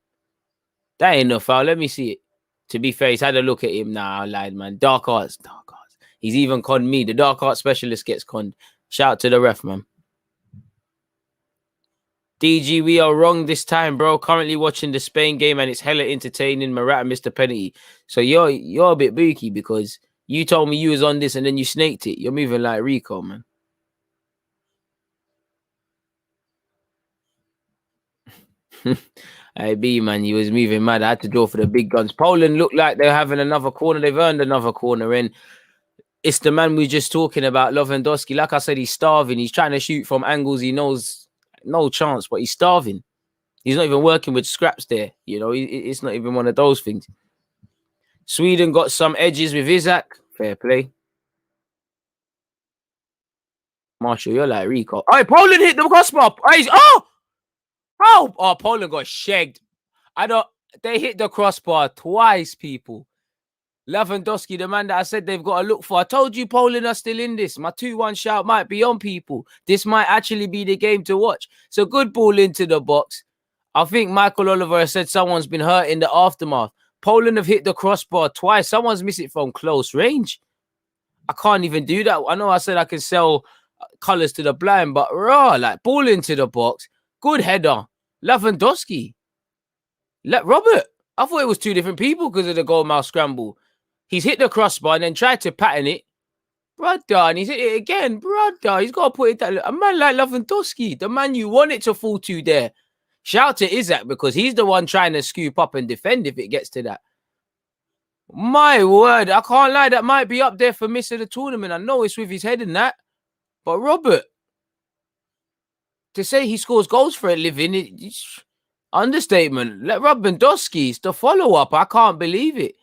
That ain't no foul. Let me see it. To be fair, he's had a look at him. Nah, I lied, man. Dark arts. He's even conned me. The dark arts specialist gets conned. Shout out to the ref, man. DG, we are wrong this time, bro. Currently watching the Spain game and it's hella entertaining. Morata missed a penalty. So you're a bit booky because You told me you was on this and then you snaked it. You're moving like Rico, man. I be, man, you was moving mad. I had to draw for the big guns. Poland looked like they're having another corner. They've earned another corner. And it's the man we were just talking about, Lewandowski. Like I said, he's starving. He's trying to shoot from angles he knows no chance, but he's starving. He's not even working with scraps there. You know, it's not even one of those things. Sweden got some edges with Isaac. Fair play. Marshall, you're like Rico. Oh, Poland hit the crossbar. Oh, Poland got shagged. They hit the crossbar twice, people. Lewandowski, the man that I said they've got to look for. I told you Poland are still in this. My 2-1 shout might be on, people. This might actually be the game to watch. So good ball into the box. I think Michael Oliver said someone's been hurt in the aftermath. Poland have hit the crossbar twice. Someone's missed it from close range. I can't even do that. I know I said I can sell colours to the blind, but like ball into the box. Good header. Lewandowski. Robert. I thought it was two different people because of the goal mouth scramble. He's hit the crossbar and then tried to pattern it. Brother, and he's hit it again. Brother, he's got to put it down. A man like Lewandowski, the man you want it to fall to there. Shout to Isaac because he's the one trying to scoop up and defend if it gets to that. My word, I can't lie. That might be up there for miss of the tournament. I know it's with his head and that. But Robert, to say he scores goals for a living, it's understatement. Let Lewandowski's the follow-up. I can't believe it.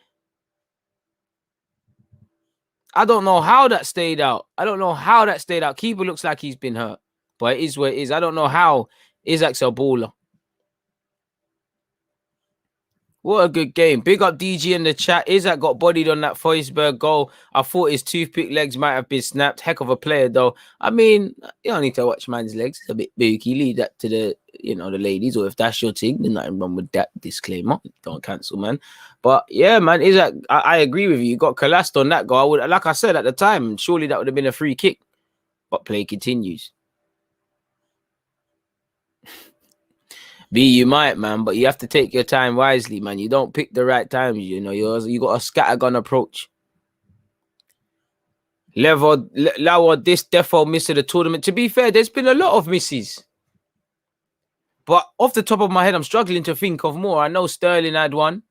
I don't know how that stayed out. Keeper looks like he's been hurt. But it is what it is. I don't know how Isaac's a baller. What a good game. Big up DG in the chat. Isaac got bodied on that Forsberg goal. I thought his toothpick legs might have been snapped. Heck of a player, though. I mean, you don't need to watch man's legs. It's a bit booky. Leave that to the ladies. Or if that's your thing, there's nothing wrong with that disclaimer. Don't cancel, man. But yeah, man, Isaac, I agree with you. You got collapsed on that goal. Like I said at the time, surely that would have been a free kick. But play continues. You might, man, but you have to take your time wisely, man. You don't pick the right times, you got a scattergun approach. Lauer, this defo missed the tournament. To be fair, there's been a lot of misses. But off the top of my head, I'm struggling to think of more. I know Sterling had one.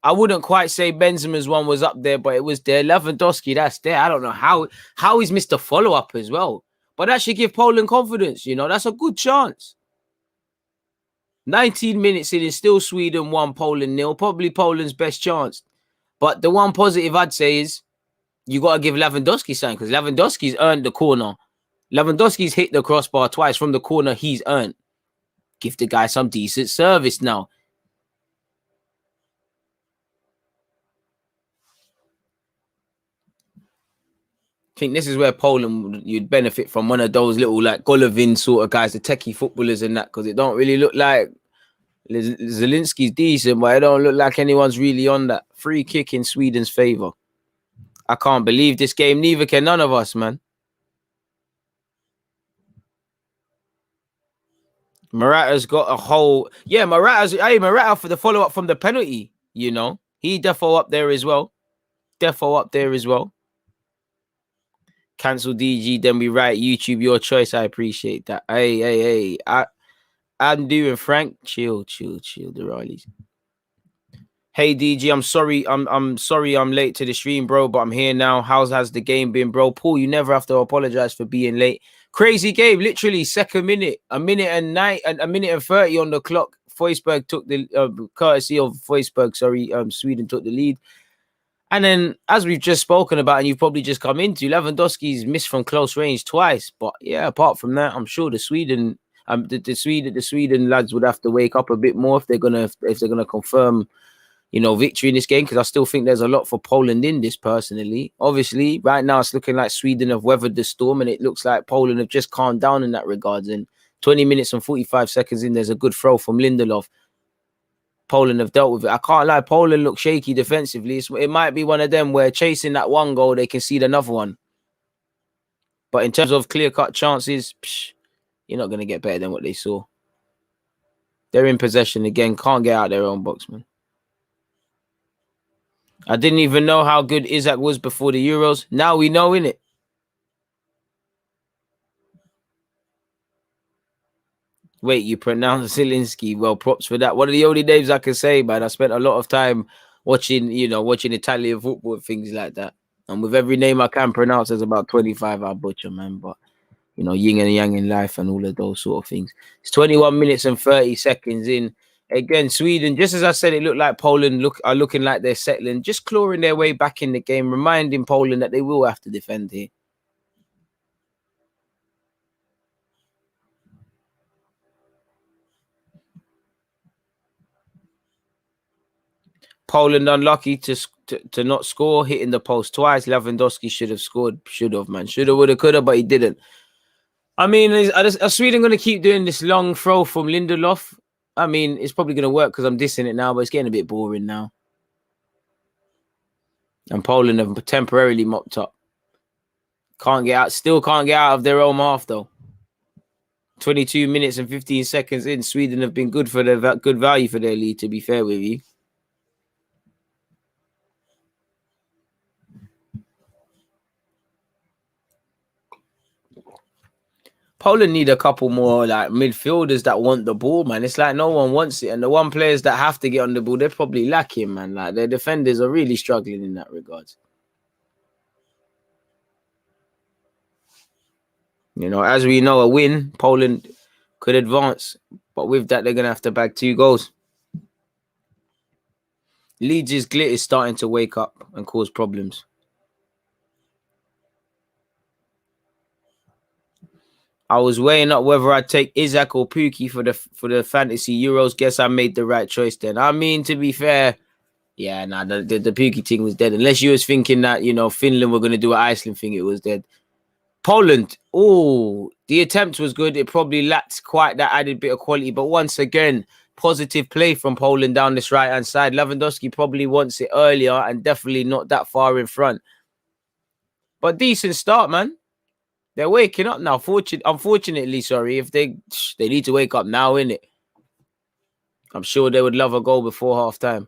I wouldn't quite say Benzema's one was up there, but it was there. Lewandowski, that's there. I don't know how he's missed a follow-up as well. But that should give Poland confidence, That's a good chance. 19 minutes in, is still Sweden 1, Poland 0. Probably Poland's best chance. But the one positive I'd say is you got to give Lewandowski something because Lewandowski's earned the corner. Lewandowski's hit the crossbar twice from the corner he's earned. Give the guy some decent service now. I think this is where Poland, you'd benefit from one of those little like Golovin sort of guys, the techie footballers and that, because it don't really look like Zelensky's decent, but it don't look like anyone's really on that. Free kick in Sweden's favour. I can't believe this game. Neither can none of us, man. Morata's got a whole... Yeah, Morata for the follow-up from the penalty, He defo up there as well. Cancel DG, then we write YouTube, your choice. I appreciate that. Hey. I'm doing Frank. Chill, the Rileys. Hey DG, I'm sorry. I'm sorry I'm late to the stream, bro, but I'm here now. Has the game been, bro? Paul, you never have to apologize for being late. Crazy game, literally second minute, a minute and 30 on the clock. Forsberg took the courtesy of Forsberg, Sweden took the lead. And then, as we've just spoken about, and you've probably just come into, Lewandowski's missed from close range twice. But yeah, apart from that, I'm sure the Sweden lads would have to wake up a bit more if they're gonna confirm, victory in this game. Because I still think there's a lot for Poland in this. Personally, obviously, right now it's looking like Sweden have weathered the storm, and it looks like Poland have just calmed down in that regards. And 20 minutes and 45 seconds in, there's a good throw from Lindelof. Poland have dealt with it. I can't lie, Poland look shaky defensively. It might be one of them where chasing that one goal, they concede another one. But in terms of clear-cut chances, you're not going to get better than what they saw. They're in possession again. Can't get out their own box, man. I didn't even know how good Isaac was before the Euros. Now we know, innit? Wait, you pronounce Zelensky. Well, props for that. One of the only names I can say, man. I spent a lot of time watching Italian football, things like that. And with every name I can pronounce, there's about 25 I butcher, man. But, yin and yang in life and all of those sort of things. It's 21 minutes and 30 seconds in. Again, Sweden, just as I said, it looked like Poland are looking like they're settling, just clawing their way back in the game, reminding Poland that they will have to defend here. Poland unlucky to not score, hitting the post twice. Lewandowski should have scored. Should have, man. Should have, would have, could have, but he didn't. I mean, are Sweden going to keep doing this long throw from Lindelof? I mean, it's probably going to work because I'm dissing it now, but it's getting a bit boring now. And Poland have temporarily mopped up. Still can't get out of their own half, though. 22 minutes and 15 seconds in. Sweden have been good value for their lead, to be fair with you. Poland need a couple more like midfielders that want the ball, man. It's like no one wants it. And the one players that have to get on the ball, they're probably lacking, man. Like their defenders are really struggling in that regard. As we know, a win, Poland could advance. But with that, they're going to have to bag 2 goals. Leeds' glit is starting to wake up and cause problems. I was weighing up whether I'd take Isaac or Pukki for the fantasy Euros. Guess I made the right choice then. I mean, to be fair, yeah, the Pukki thing was dead. Unless you was thinking that, Finland were going to do an Iceland thing, it was dead. Poland, the attempt was good. It probably lacked quite that added bit of quality. But once again, positive play from Poland down this right-hand side. Lewandowski probably wants it earlier and definitely not that far in front. But decent start, man. They're waking up now. Unfortunately, if they need to wake up now, innit? I'm sure they would love a goal before half time.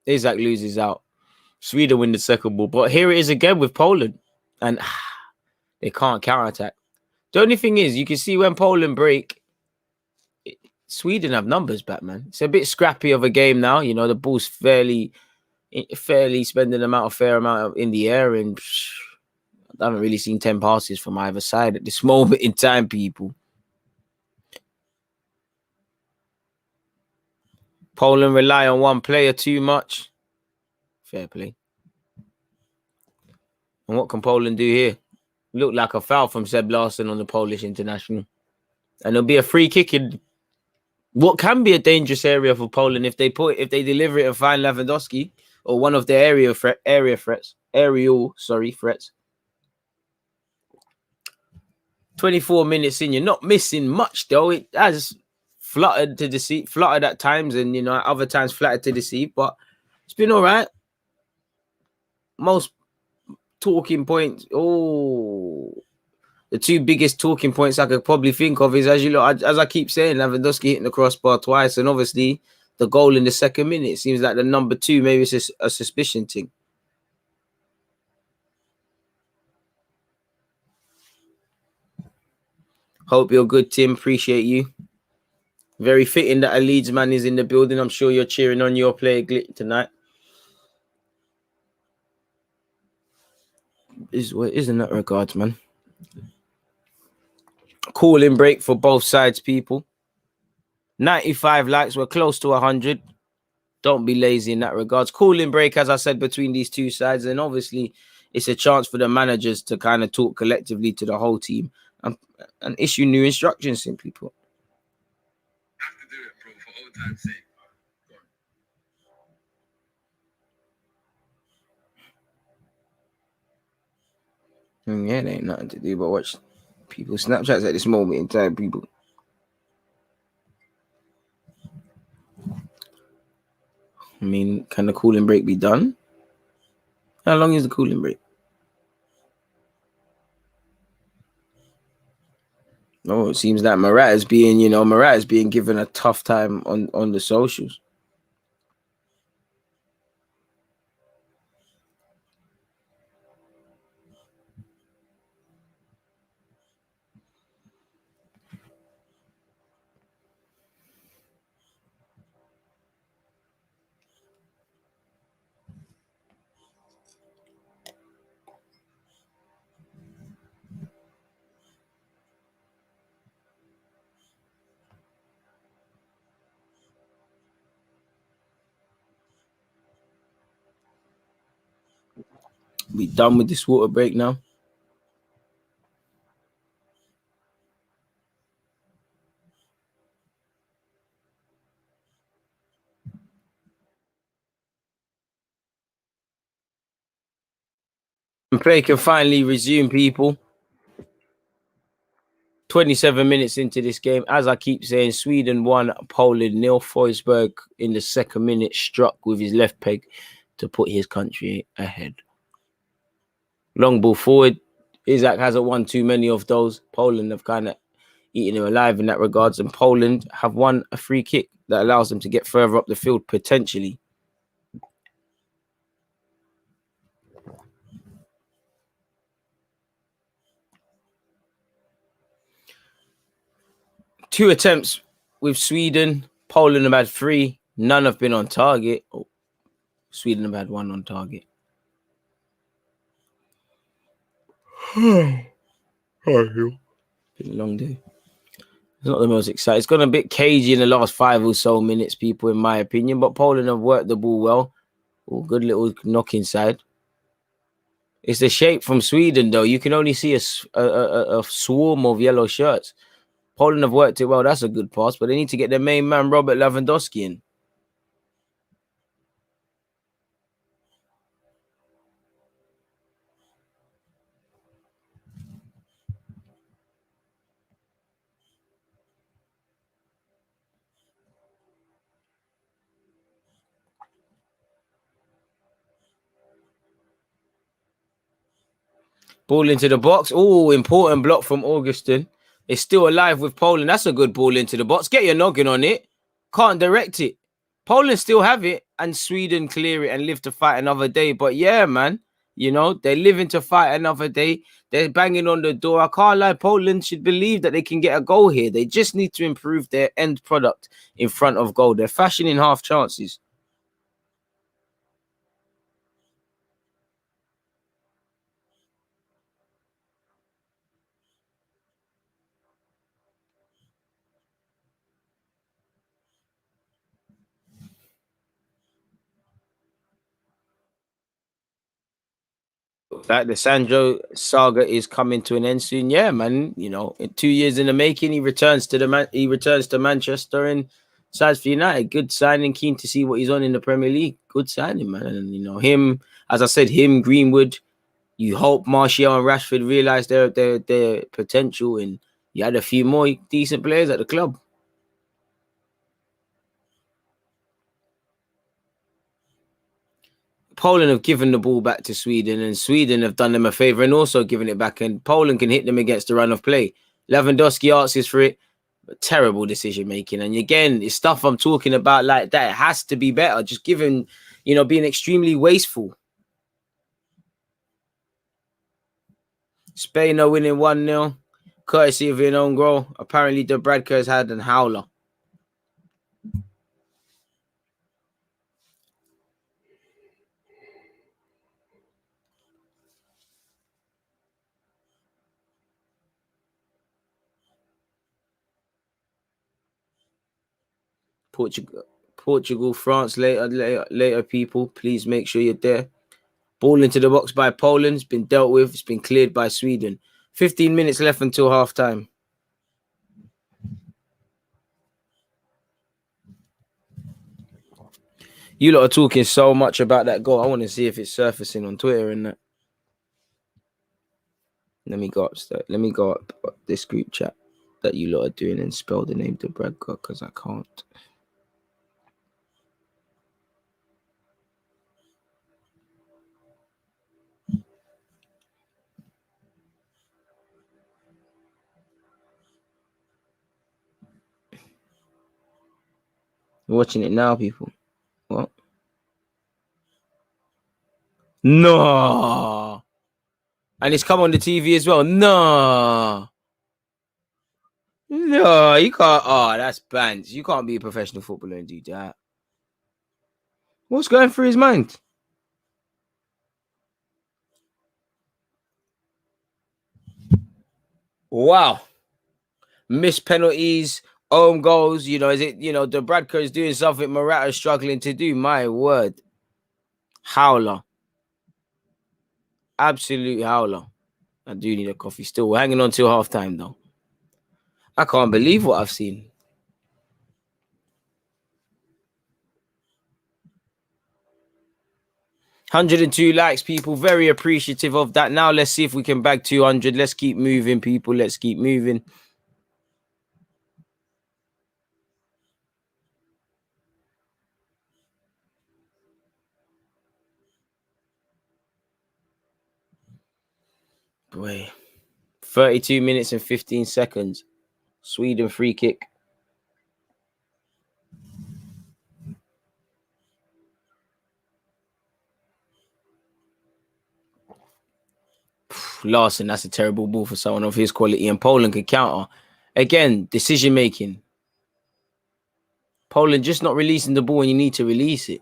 Isaac loses out. Sweden win the second ball. But here it is again with Poland. And they can't counterattack. The only thing is, you can see when Poland break, Sweden have numbers back, man. It's a bit scrappy of a game now. The ball's fairly spending a fair amount in the air. And I haven't really seen 10 passes from either side at this moment in time, people. Poland rely on one player too much. Fair play. And what can Poland do here? Looked like a foul from Seb Larsson on the Polish international. And there'll be a free kick in what can be a dangerous area for Poland if they deliver it and find Lewandowski or one of their aerial threats. 24 minutes in, you're not missing much though. It has fluttered at times, and other times flattered to deceive, but it's been all right. Most talking points. The 2 biggest talking points I could probably think of is, as I keep saying, Lewandowski hitting the crossbar twice, and obviously the goal in the second minute. It seems like the number 2, maybe it's a suspicion thing. Hope you're good, Tim. Appreciate you. Very fitting that a Leeds man is in the building. I'm sure you're cheering on your player Glit tonight. Isn't that regards, man? Calling break for both sides, people. 95 likes. We're close to 100. Don't be lazy in that regards. Calling break, as I said, between these 2 sides. And obviously, it's a chance for the managers to kind of talk collectively to the whole team and issue new instructions, simply put. Have to do it, bro, for old time's sake. Yeah, there ain't nothing to do but watch people Snapchats at this moment in time, people. I mean, can the cooling break be done? How long is the cooling break? Oh, it seems that Marat is being given a tough time on the socials. We done with this water break now. And play can finally resume, people. 27 minutes into this game. As I keep saying, Sweden 1, Poland 0. Forsberg in the second minute struck with his left peg to put his country ahead. Long ball forward. Isaac hasn't won too many of those. Poland have kind of eaten him alive in that regards. And Poland have won a free kick that allows them to get further up the field potentially. Two attempts with Sweden. Poland have had 3. None have been on target. Oh, Sweden have had 1 on target. Been a long day. It's not the most exciting. It's gone a bit cagey in the last 5 or so minutes, people, in my opinion. But Poland have worked the ball well. Oh, good little knock inside. It's the shape from Sweden, though. You can only see a swarm of yellow shirts. Poland have worked it well. That's a good pass. But they need to get their main man, Robert Lewandowski, in. Ball into the box. Oh, important block from Augustin. It's still alive with Poland. That's a good ball into the box. Get your noggin on it. Can't direct it. Poland still have it, and Sweden clear it and live to fight another day. But yeah, man, you know, they're living to fight another day. They're banging on the door. I can't lie. Poland should believe that they can get a goal here. They just need to improve their end product in front of goal. They're fashioning half chances. Like the Sandro saga is coming to an end soon. Yeah, man. You know, in 2 years in the making, he returns to Manchester and signs for United. Good signing. Keen to see what he's on in the Premier League. Good signing, man. And you know him, as I said, him Greenwood. You hope Martial and Rashford realize their potential, and you had a few more decent players at the club. Poland have given the ball back to Sweden, and Sweden have done them a favor and also given it back. And Poland can hit them against the run of play. Lewandowski asks for it. Terrible decision making. And again, it's stuff I'm talking about like that. It has to be better. Just given, you know, being extremely wasteful. Spain are winning 1-0, courtesy of an own goal. Apparently, the Bradkers had an howler. Portugal, France later, people. Please make sure you're there. Ball into the box by Poland. It's been dealt with. It's been cleared by Sweden. 15 minutes left until half time. You lot are talking so much about that goal. I want to see if it's surfacing on Twitter and that. Let me go up this group chat that you lot are doing and spell the name to Bradford because I can't. You're watching it now, people. What? No. And it's come on the TV as well. No. No, you can't. Oh, that's banned. You can't be a professional footballer and do that. What's going through his mind? Wow. Missed penalties, own goals. You know, is it, you know, the Bradker is doing something Morata's struggling to do. My word. Howler. Absolute howler. I do need a coffee still. We're hanging on till halftime though. I can't believe what I've seen. $102 likes, people. Very appreciative of that. Now let's see if we can bag 200. Let's keep moving, people. Let's keep moving. Boy, 32 minutes and 15 seconds. Sweden free kick. Larson, that's a terrible ball for someone of his quality. And Poland could counter. Again, decision making. Poland just not releasing the ball when you need to release it.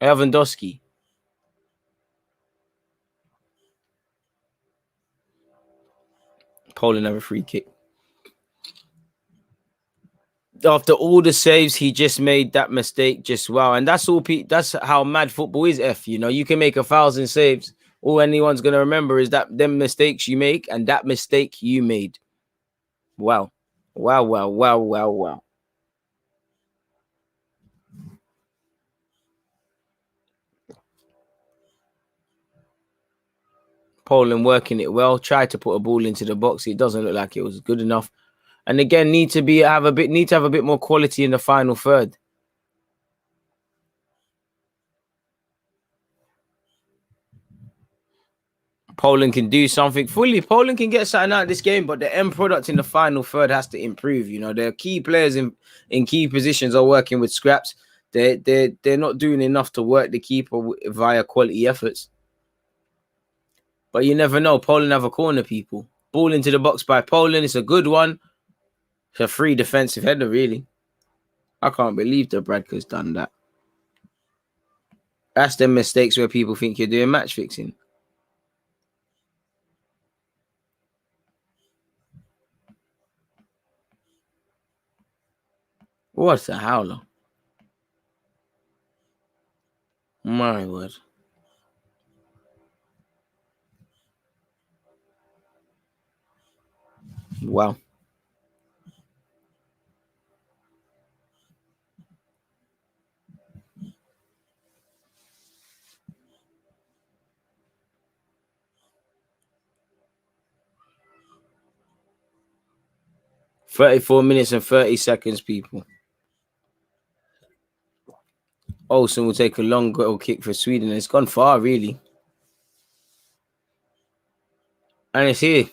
Lewandowski. Poland have a free kick. After all the saves, he just made that mistake. Just wow. And that's all. That's how mad football is, F. You know, you can make 1,000 saves. All anyone's going to remember is that them mistakes you make and that mistake you made. Wow. Wow, wow, wow, wow, wow. Poland working it well. Tried to put a ball into the box. It doesn't look like it was good enough. And again, need to have a bit more quality in the final third. Poland can do something fully. Poland can get something out of this game, but the end product in the final third has to improve. You know, their key players in key positions are working with scraps. They're not doing enough to work the keeper via quality efforts. But you never know. Poland have a corner, people. Ball into the box by Poland. It's a good one. It's a free defensive header, really. I can't believe that Bradker's done that. That's the mistakes where people think you're doing match fixing. What a howler. My word. Wow. $34 minutes and 30 seconds, people. Olsen will take a long goal kick for Sweden. It's gone far, really. And it's here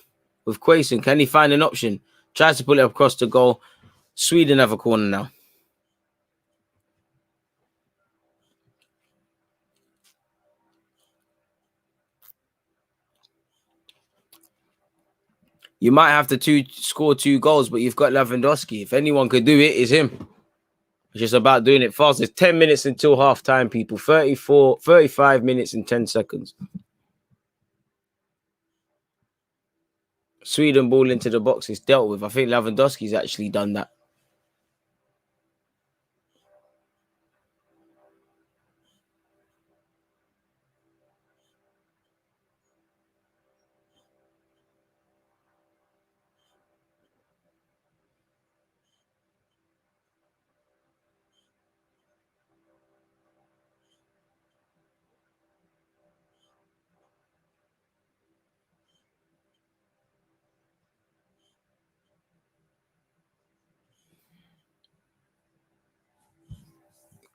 with Quaison. Can he find an option? Tries to pull it across the goal. Sweden have a corner now. You might have to score 2 goals, but you've got Lewandowski. If anyone could do it, it's him. It's just about doing it fast. It's 10 minutes until half time, people. 35 minutes and 10 seconds. Sweden ball into the box is dealt with. I think Lewandowski's actually done that.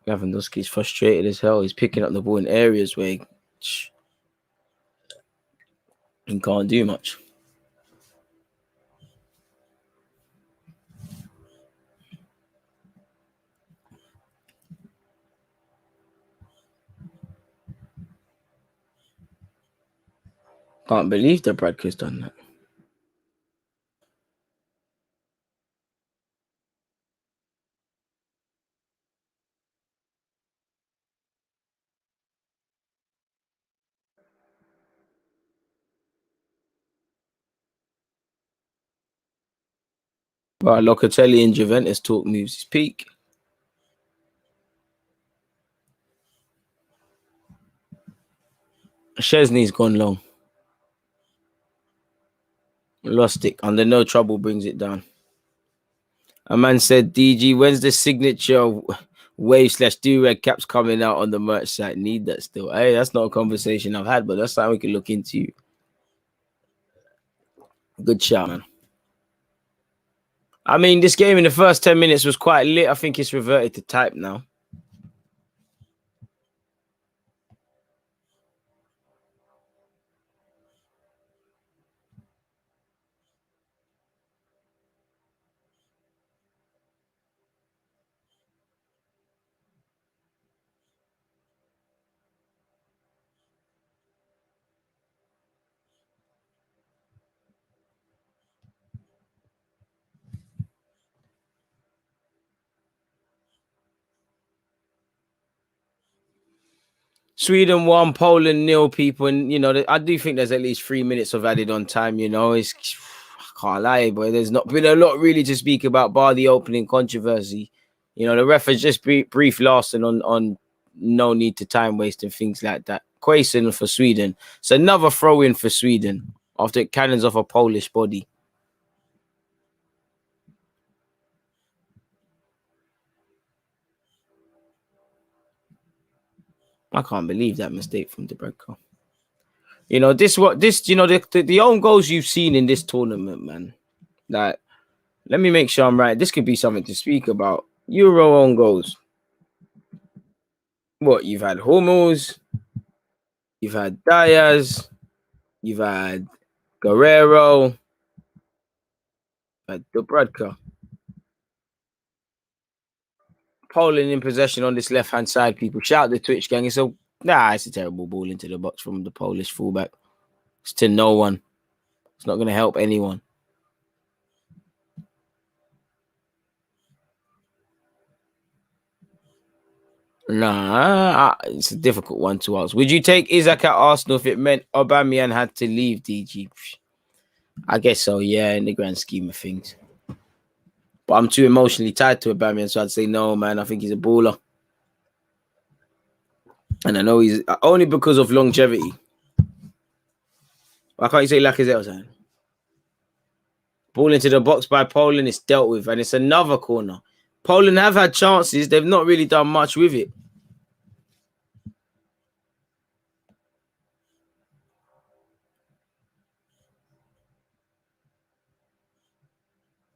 Lewandowski's frustrated as hell. He's picking up the ball in areas where he can't do much. Can't believe that Bradker's done that. Right, Locatelli and Juventus talk moves his peak. Chesney's gone long. Lost it. Under no trouble brings it down. A man said, DG, when's the signature wave/do-rag caps coming out on the merch site? Need that still. Hey, that's not a conversation I've had, but that's something we can look into. Good shout, man. I mean, this game in the first 10 minutes was quite lit. I think it's reverted to type now. Sweden 1, Poland 0, people. And, you know, I do think there's at least 3 minutes of added on time, you know. I can't lie, but there's not been a lot really to speak about, bar the opening controversy. You know, the ref has just brief Larson on no need to time waste and things like that. Quaison for Sweden. It's another throw in for Sweden after it cannons off a Polish body. I can't believe that mistake from Debrecko. You know, the own goals you've seen in this tournament, man. Like, let me make sure I'm right. This could be something to speak about. Euro own goals. What, you've had Hummels, you've had Diaz, you've had Guerrero, you've had Dubravka. Poland in possession on this left-hand side, people. Shout the Twitch gang. It's a terrible ball into the box from the Polish fullback. It's to no one. It's not going to help anyone. Nah, it's a difficult one to ask. Would you take Isaac at Arsenal if it meant Aubameyang had to leave, DG? I guess so, yeah, in the grand scheme of things. But I'm too emotionally tied to Aubameyang, so I'd say no, man. I think he's a baller. And I know he's only because of longevity. Why can't you say Lacazette or something? Ball into the box by Poland, it's dealt with, and it's another corner. Poland have had chances. They've not really done much with it.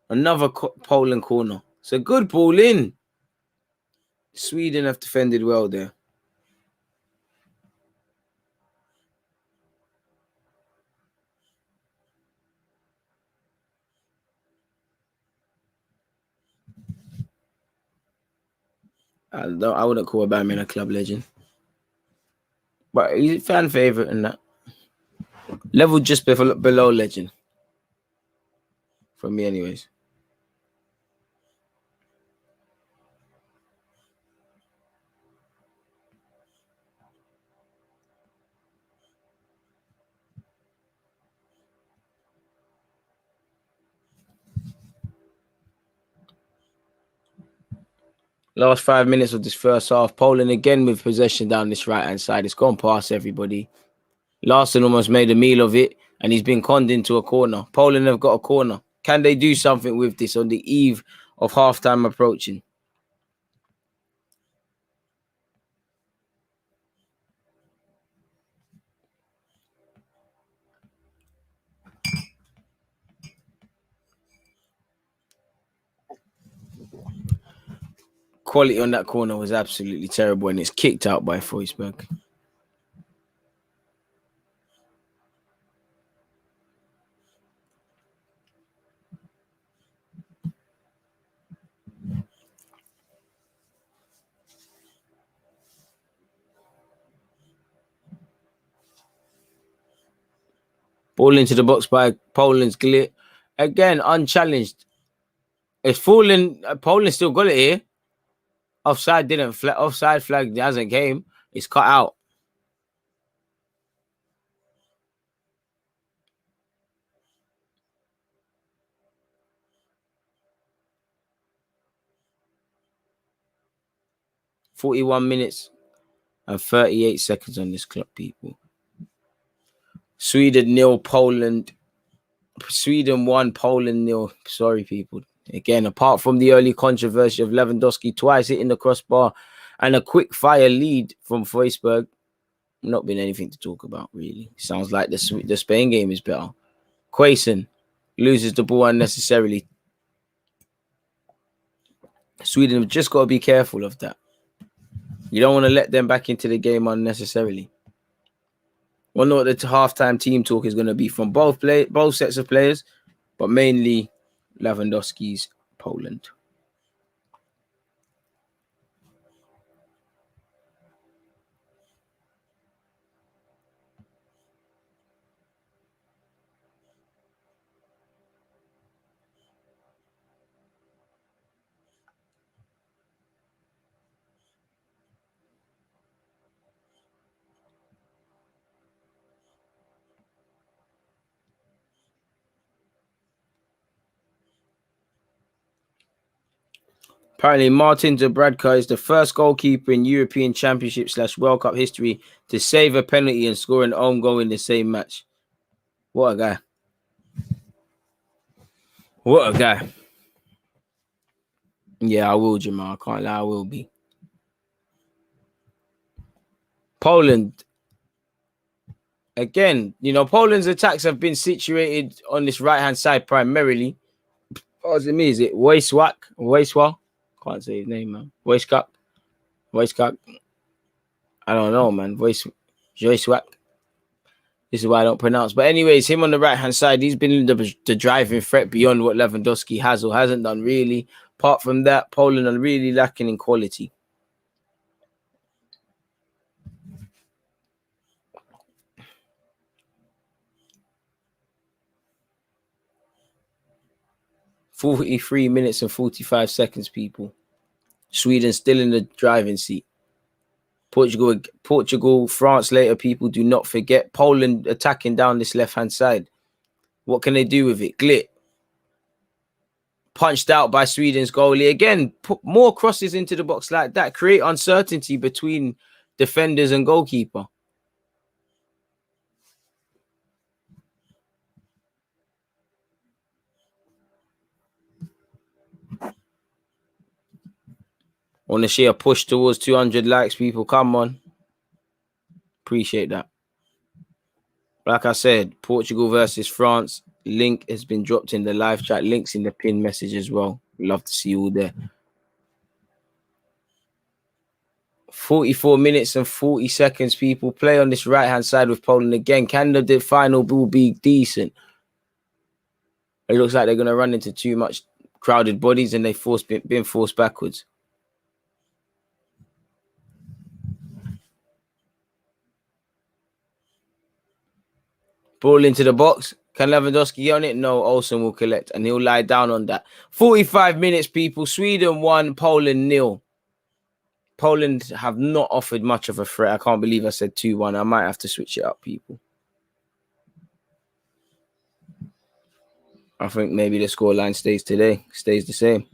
Another Poland corner. It's a good ball in. Sweden have defended well there. I wouldn't call Aubameyang a club legend, but he's a fan favorite and that level just below legend for me, anyways. Last 5 minutes of this first half, Poland again with possession down this right-hand side. It's gone past everybody. Larson almost made a meal of it, and he's been conned into a corner. Poland have got a corner. Can they do something with this on the eve of halftime approaching? Quality on that corner was absolutely terrible, and it's kicked out by Forsberg. Ball into the box by Poland's Glit. Again, unchallenged. It's fallen. Poland still got it here. Offside didn't. Offside flag hasn't came. It's cut out. .41 minutes and 38 seconds on this clock, people. Sweden 0, Poland. Sweden 1, Poland 0. Sorry, people. Again, apart from the early controversy of Lewandowski twice hitting the crossbar and a quick fire lead from Forsberg, not been anything to talk about, really. Sounds like the Spain game is better. Quaison loses the ball unnecessarily. Sweden have just got to be careful of that. You don't want to let them back into the game unnecessarily. We'll know what the halftime team talk is going to be from both sets of players, but mainly Lewandowski's Poland. Apparently, Martin Dubravka is the first goalkeeper in European Championship / World Cup history to save a penalty and score an own goal in the same match. What a guy. What a guy. Yeah, I will, Jamal. I can't lie, I will be. Poland. Again, Poland's attacks have been situated on this right-hand side primarily. What is it? Wojswak? Can't say his name, man. Wojskak. I don't know, man. Wojswak. This is why I don't pronounce. But anyways, him on the right-hand side, he's been the driving threat beyond what Lewandowski has or hasn't done, really. Apart from that, Poland are really lacking in quality. "43 minutes and 45 seconds, people. Sweden still in the driving seat. Portugal, France later, people. Do not forget Poland attacking down this left-hand side. What can they do with it? Glit. Punched out by Sweden's goalie. Again, put more crosses into the box like that. Create uncertainty between defenders and goalkeeper. Want to see a push towards 200 likes, people. Come on. Appreciate that. Like I said, Portugal versus France. Link has been dropped in the live chat. Links in the pin message as well. Love to see you all there. 44 minutes and 40 seconds, people. Play on this right-hand side with Poland again. Can the final ball be decent? It looks like they're going to run into too much crowded bodies and they've been forced backwards. Ball into the box. Can Lewandowski get on it? No, Olsen will collect and he'll lie down on that. 45 minutes, people. Sweden 1, Poland 0. Poland have not offered much of a threat. I can't believe I said 2-1. I might have to switch it up, people. I think maybe the scoreline stays the same.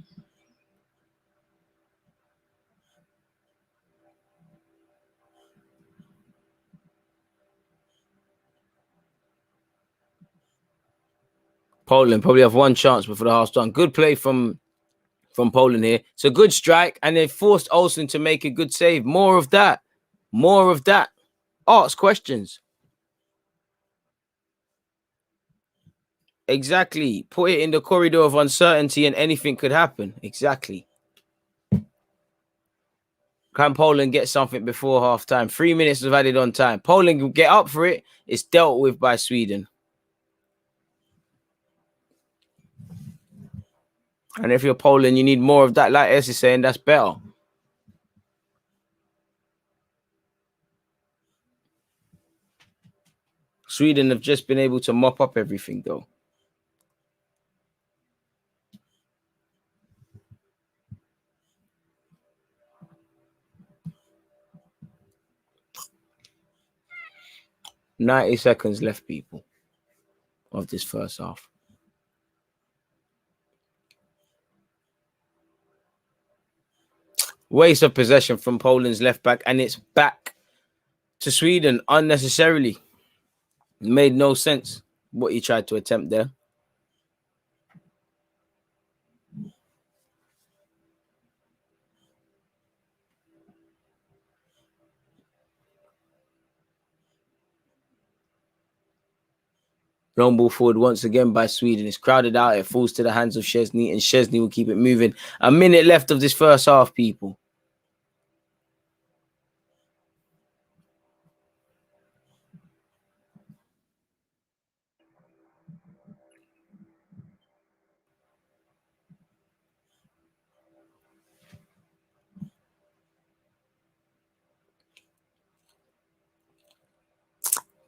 Poland probably have one chance before the half's done. Good play from Poland here. It's a good strike, and they forced Olsen to make a good save. More of that. Ask questions. Exactly. Put it in the corridor of uncertainty and anything could happen. Exactly. Can Poland get something before half-time? 3 minutes of added on time. Poland will get up for it. It's dealt with by Sweden. And if you're Poland, you need more of that. Like S is saying, that's better. Sweden have just been able to mop up everything, though. "90 seconds left, people, of this first half. Waste of possession from Poland's left back, and it's back to Sweden unnecessarily. It made no sense what he tried to attempt there. Long ball forward once again by Sweden. It's crowded out. It falls to the hands of Szczesny, and Szczesny will keep it moving. A minute left of this first half, people.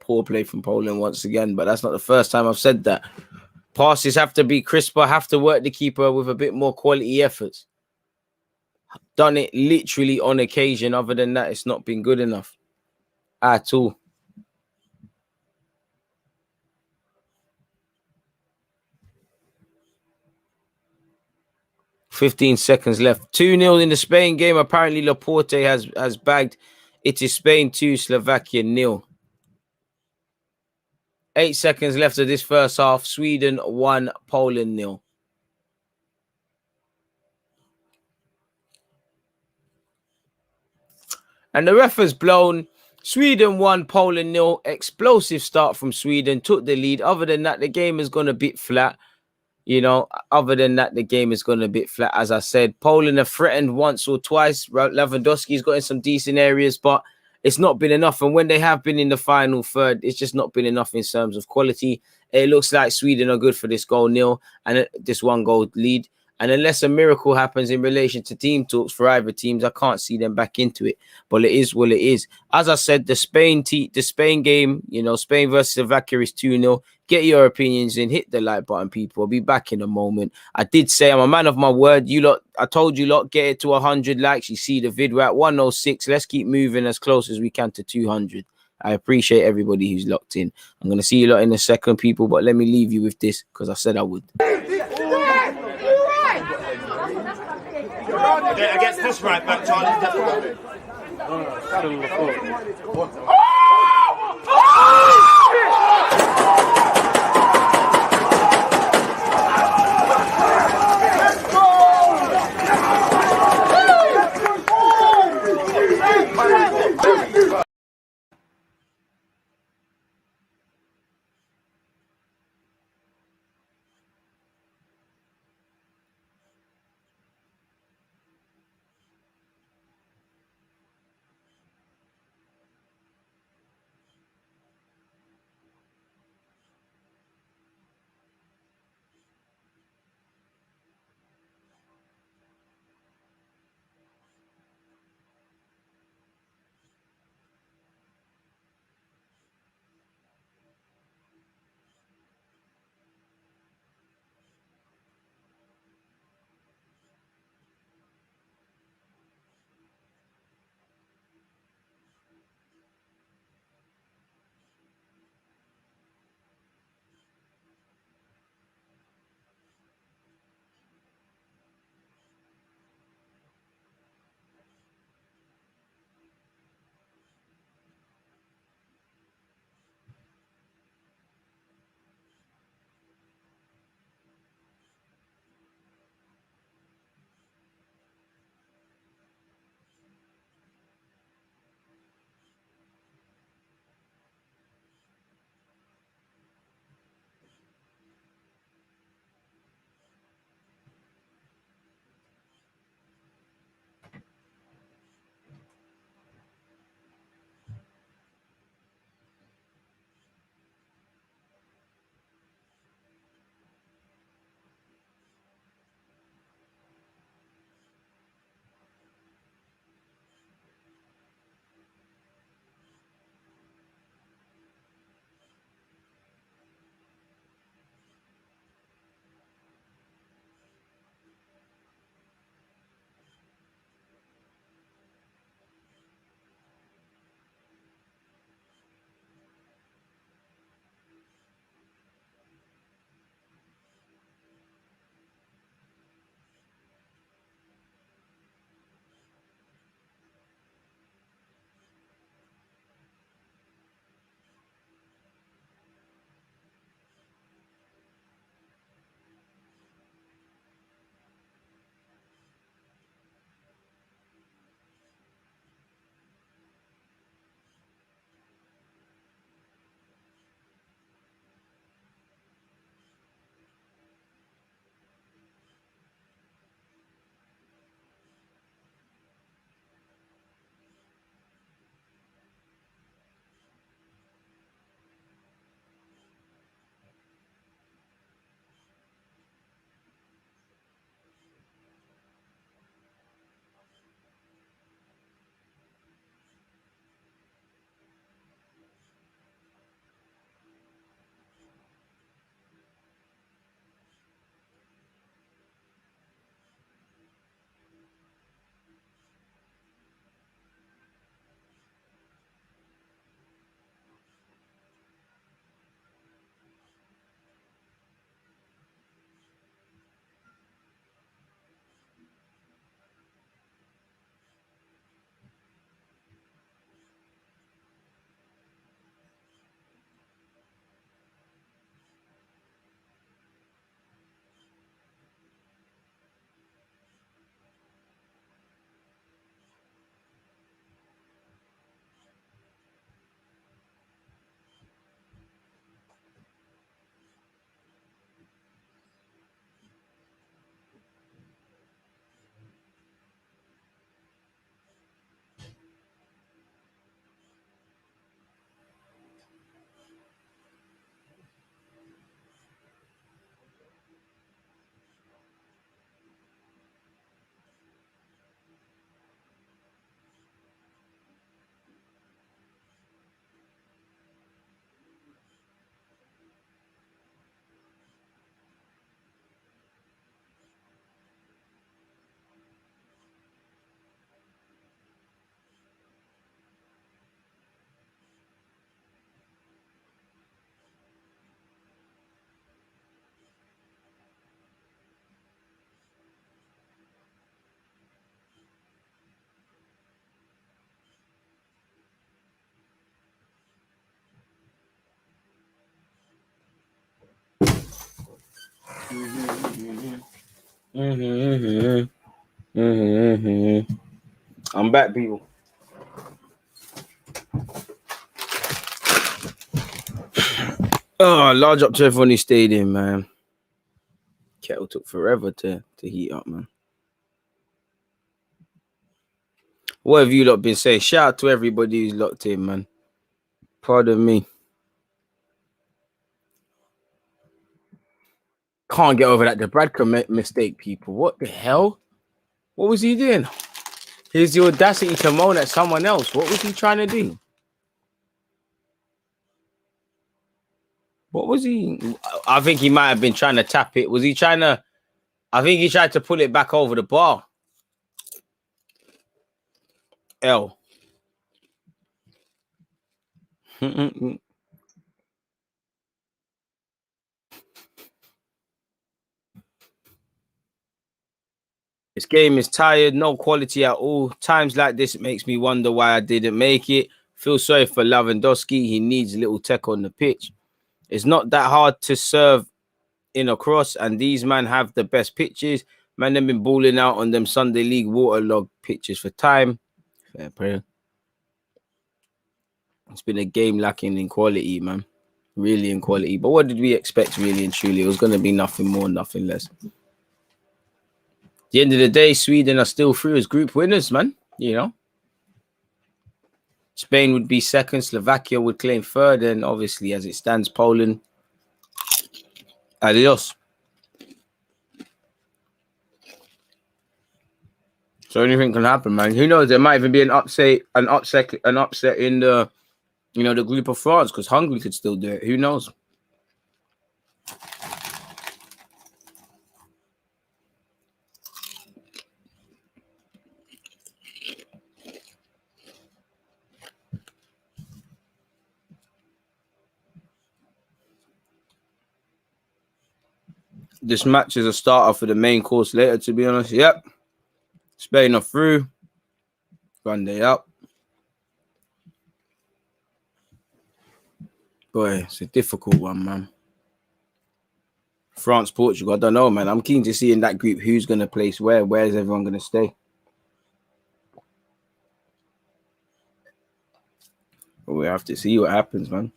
Poor play from Poland once again, but that's not the first time I've said that. Passes have to be crisper, have to work the keeper with a bit more quality efforts. Done it literally on occasion. Other than that, it's not been good enough at all. 15 seconds left. 2-0 in the Spain game. Apparently, Laporte has bagged. It is Spain 2, Slovakia 0. 8 seconds left of this first half. Sweden 1, Poland 0. And the ref has blown. Sweden 1, Poland 0. Explosive start from Sweden. Took the lead. Other than that, the game has gone a bit flat. You know, other than that, the game has gone a bit flat. As I said, Poland have threatened once or twice. Lewandowski's got in some decent areas, but it's not been enough. And when they have been in the final third, it's just not been enough in terms of quality. It looks like Sweden are good for this goal nil and this 1-goal lead. And unless a miracle happens in relation to team talks for either teams, I can't see them back into it. But it is what it is. As I said, the Spain game, you know, Spain versus Slovakia is 2-0. Get your opinions in. Hit the like button, people. I'll be back in a moment. I did say I'm a man of my word. You lot, I told you lot, get it to 100 likes. You see the vid, we're at 106. Let's keep moving as close as we can to 200. I appreciate everybody who's locked in. I'm going to see you lot in a second, people, but let me leave you with this because I said I would. Against this right back, Charlie. I'm back, people. Oh, large up to everyone who stayed in, man. Kettle took forever to heat up, man. What have you lot been saying? Shout out to everybody who's locked in, man. Pardon me. Can't get over that the Bradker mistake, people. What the hell? What was he doing? Here's the audacity to moan at someone else. What was he trying to do? What was he? I think he might have been trying to tap it. Was he trying to? I think he tried to pull it back over the bar. L. This game is tired, no quality at all. Times like this, it makes me wonder why I didn't make it. Feel sorry for Lewandowski. He needs a little tech on the pitch. It's not that hard to serve in a cross, and these men have the best pitches. Man, they've been balling out on them Sunday League waterlogged pitches for time. Fair play. It's been a game lacking in quality, man. Really in quality. But what did we expect, really and truly? It was going to be nothing more, nothing less. At the end of the day, Sweden are still through as group winners, man. You know. Spain would be second. Slovakia would claim third. And obviously, as it stands, Poland. Adios. So anything can happen, man. Who knows? There might even be an upset in the, the group of France, because Hungary could still do it. Who knows? This match is a starter for the main course later, to be honest. Yep. Spain are through. Run day up. Boy, it's a difficult one, man. France, Portugal. I don't know, man. I'm keen to see in that group who's going to place where. Where's everyone going to stay? But we have to see what happens, man.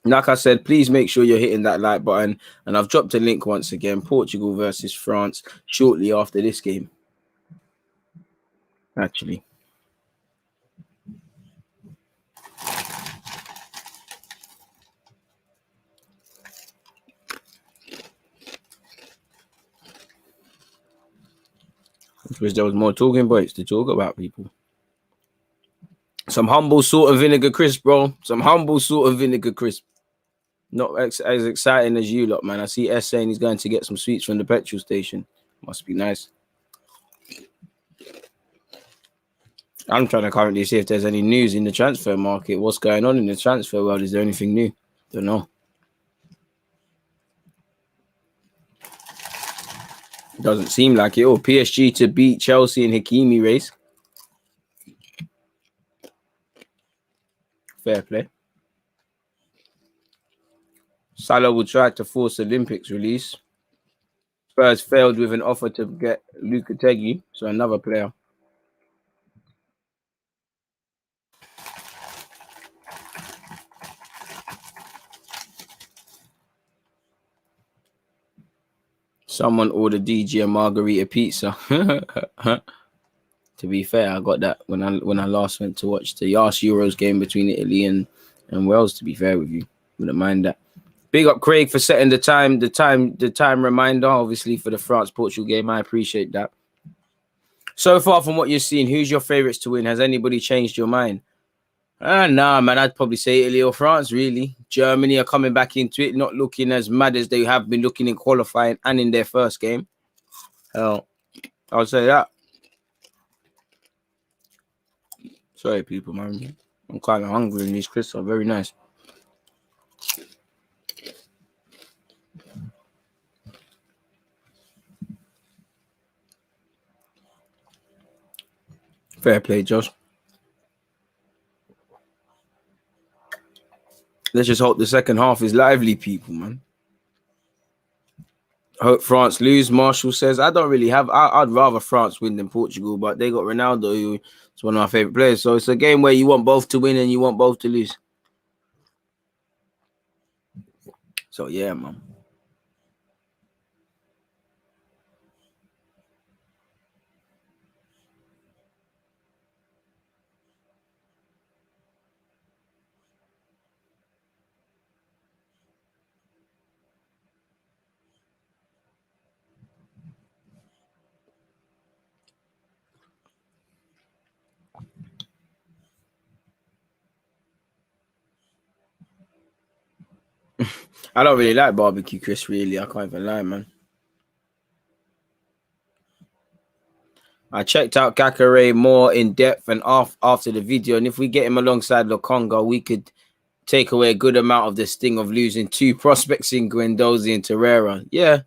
Like I said, please make sure you're hitting that like button. And I've dropped a link once again. Portugal versus France shortly after this game. Actually. Because there was more talking points to talk about, people. Some humble sort of vinegar crisp, bro. Some humble sort of vinegar crisp. Not as exciting as you lot, man. I see S saying he's going to get some sweets from the petrol station. Must be nice. I'm trying to currently see if there's any news in the transfer market. What's going on in the transfer world? Is there anything new? Don't know. Doesn't seem like it. Or PSG to beat Chelsea in Hakimi race. Fair play. Salah will try to force Olympics release. Spurs failed with an offer to get Lukategui, so another player. Someone ordered DG a margarita pizza. To be fair, I got that when I last went to watch the last Euros game between Italy and Wales. To be fair with you, wouldn't mind that. Big up Craig for setting the time reminder, obviously, for the France-Portugal game. I appreciate that. So far from what you're seeing, who's your favourites to win? Has anybody changed your mind? Nah, man, I'd probably say Italy or France, really. Germany are coming back into it, not looking as mad as they have been looking in qualifying and in their first game. Hell, I'll say that. Sorry, people, man. I'm kind of hungry and these crisps are very nice. Fair play, Josh. Let's just hope the second half is lively, people, man. Hope France lose. Marshall says, I don't really have. I'd rather France win than Portugal, but they got Ronaldo, who is one of my favorite players. So it's a game where you want both to win and you want both to lose. So yeah, man. I don't really like barbecue Chris, really. I can't even lie, man. I checked out Kakare more in depth and after the video, and if we get him alongside Lokonga, we could take away a good amount of the sting of losing two prospects in Guendouzi and Torreira. Yeah.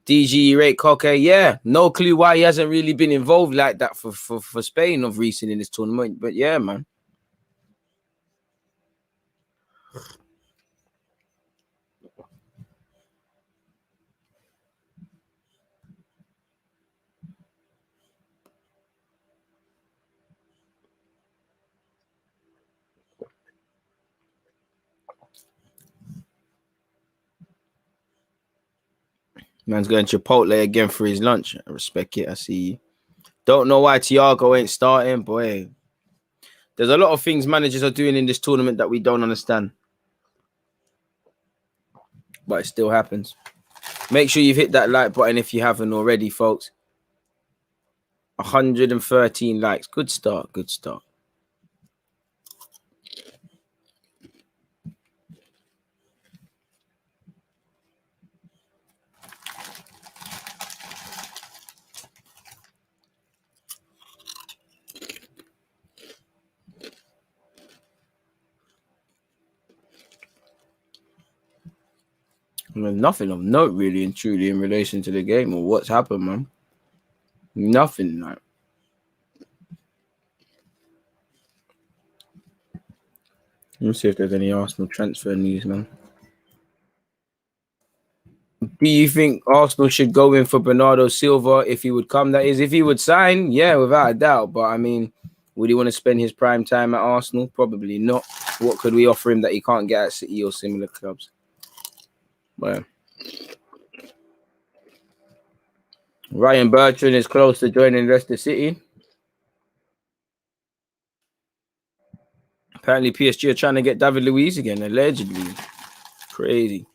DG rate Koke, yeah. No clue why he hasn't really been involved like that for Spain of recent in this tournament. But yeah, man. Man's going Chipotle again for his lunch. I respect it. I see you. Don't know why Thiago ain't starting, boy. There's a lot of things managers are doing in this tournament that we don't understand. But it still happens. Make sure you've hit that like button if you haven't already, folks. 113 likes. Good start. Good start. There's nothing of note really and truly in relation to the game or what's happened, man. Nothing like. Let me see if there's any Arsenal transfer news, man. Do you think Arsenal should go in for Bernardo Silva if he would come? That is, if he would sign, yeah, without a doubt. But I mean, would he want to spend his prime time at Arsenal? Probably not. What could we offer him that he can't get at City or similar clubs? Well, Ryan Bertrand is close to joining Leicester City. Apparently, PSG are trying to get David Luiz again, allegedly. Crazy.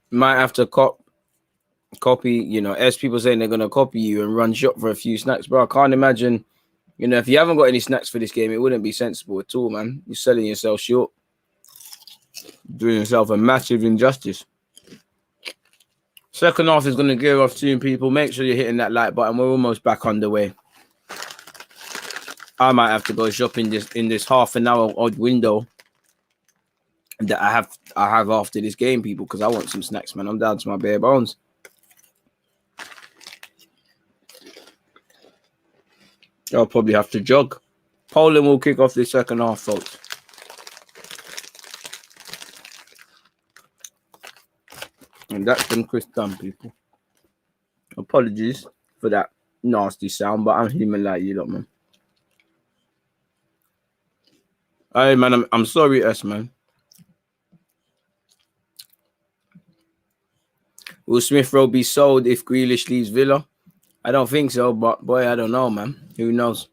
Might have to copy, you know, as people saying they're going to copy you and run shop for a few snacks, bro. I can't imagine, you know, if you haven't got any snacks for this game, it wouldn't be sensible at all, man. You're selling yourself short, doing yourself a massive injustice. Second half is going to gear off soon, people. Make sure you're hitting that like button. We're almost back underway. I might have to go shopping in this half an hour odd window that I have after this game, people, because I want some snacks, man. I'm down to my bare bones. I'll probably have to jog. Poland will kick off the second half, folks. And that's been Chris done, people. Apologies for that nasty sound, but I'm human like you lot, man. Hey, man, I'm sorry, S, man. Will Smith Rowe be sold if Grealish leaves Villa? I don't think so, but boy, I don't know, man. Who knows?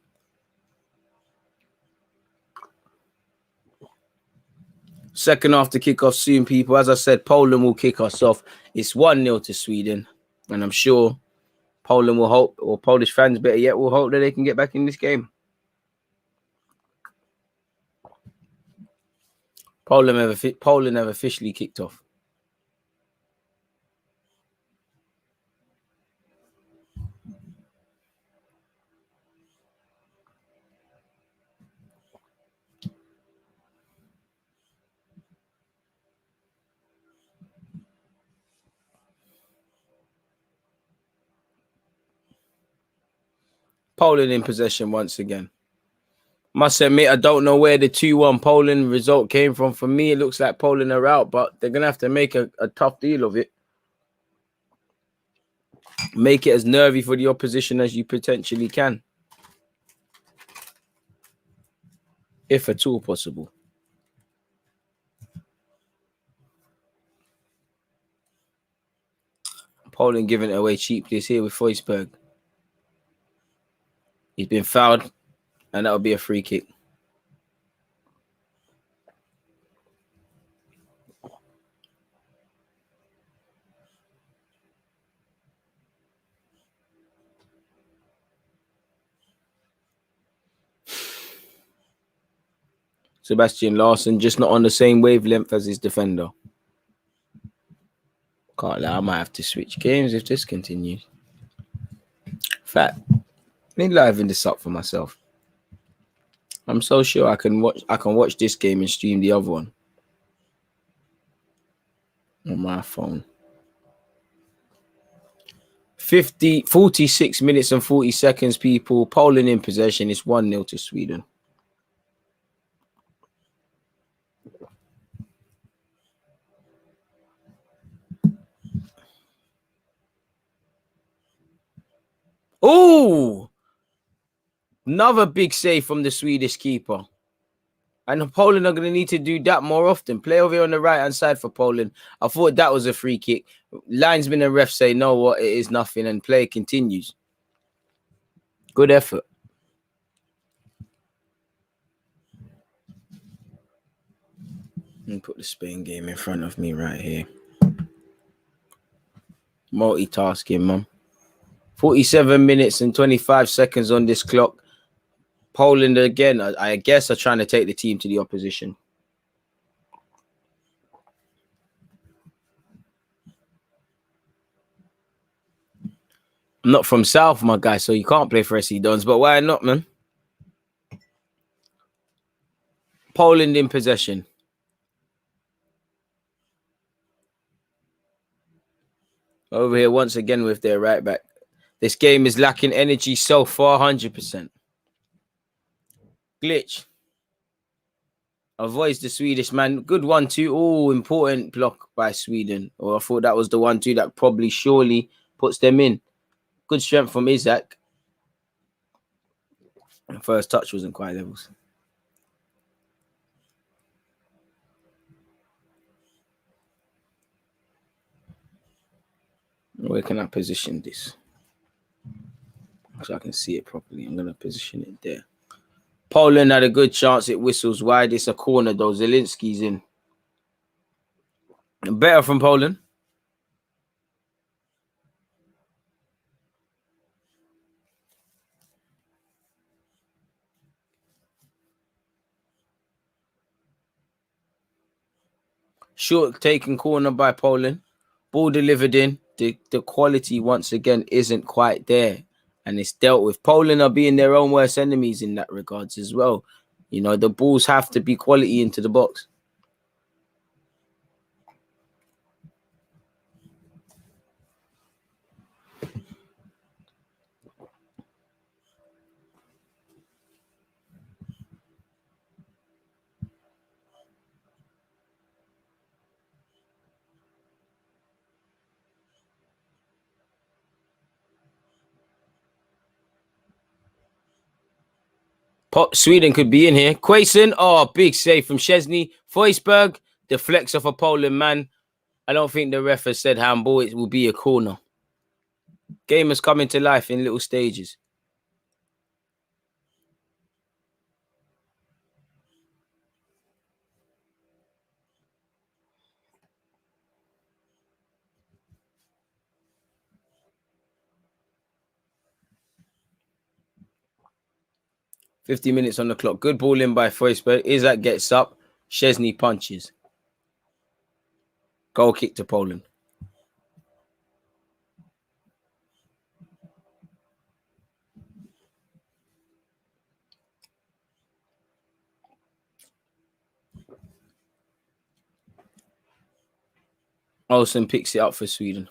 Second half to kick off soon, people. As I said, Poland will kick us off. It's 1-0 to Sweden. And I'm sure Poland will hope, or Polish fans better yet, will hope that they can get back in this game. Poland have officially kicked off. Poland in possession once again. Must admit, I don't know where the 2-1 Poland result came from. For me, it looks like Poland are out, but they're going to have to make a tough deal of it. Make it as nervy for the opposition as you potentially can. If at all possible. Poland giving it away cheaply is here with Forsberg. He's been fouled, and that'll be a free kick. Sebastian Larsson just not on the same wavelength as his defender. Can't lie, I might have to switch games if this continues. Fact, me liven this up for myself. I'm so sure I can watch this game and stream the other one on my phone. 46 minutes and 40 seconds, people. Poland in possession. It's 1-0 to Sweden. Oh! Another big save from the Swedish keeper. And Poland are going to need to do that more often. Play over here on the right-hand side for Poland. I thought that was a free kick. Linesman and ref say, no, what? It is nothing. And play continues. Good effort. Let me put the Spain game in front of me right here. Multitasking, man. 47 minutes and 25 seconds on this clock. Poland again, I guess, are trying to take the team to the opposition. I'm not from South, my guy, so you can't play for SC Dons, but why not, man? Poland in possession. Over here once again with their right back. This game is lacking energy so far, 100%. Glitch. Avoids the Swedish man. Good 1-2. Oh, important block by Sweden. Or I thought that was the 1-2 that probably surely puts them in. Good strength from Isaac. First touch wasn't quite levels. Where can I position this? So I can see it properly. I'm going to position it there. Poland had a good chance. It whistles wide. It's a corner, though. Zelinski's in. Better from Poland. Short taken corner by Poland. Ball delivered in. The quality, once again, isn't quite there. And it's dealt with. Poland are being their own worst enemies in that regards as well. You know, the balls have to be quality into the box. Sweden could be in here. Quaison, oh, big save from Szczesny. Forsberg deflects off a Poland man. I don't think the ref has said handball. It will be a corner. Game is coming to life in little stages. $50 minutes on the clock. Good ball in by Forsberg. Isaac gets up. Chesney punches. Goal kick to Poland. Olsen picks it up for Sweden.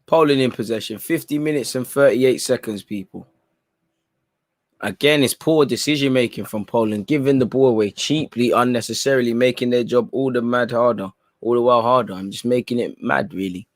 Poland in possession. 50 minutes and 38 seconds, people. Again, it's poor decision-making from Poland, giving the ball away cheaply, unnecessarily, making their job all the while harder. I'm just making it mad, really.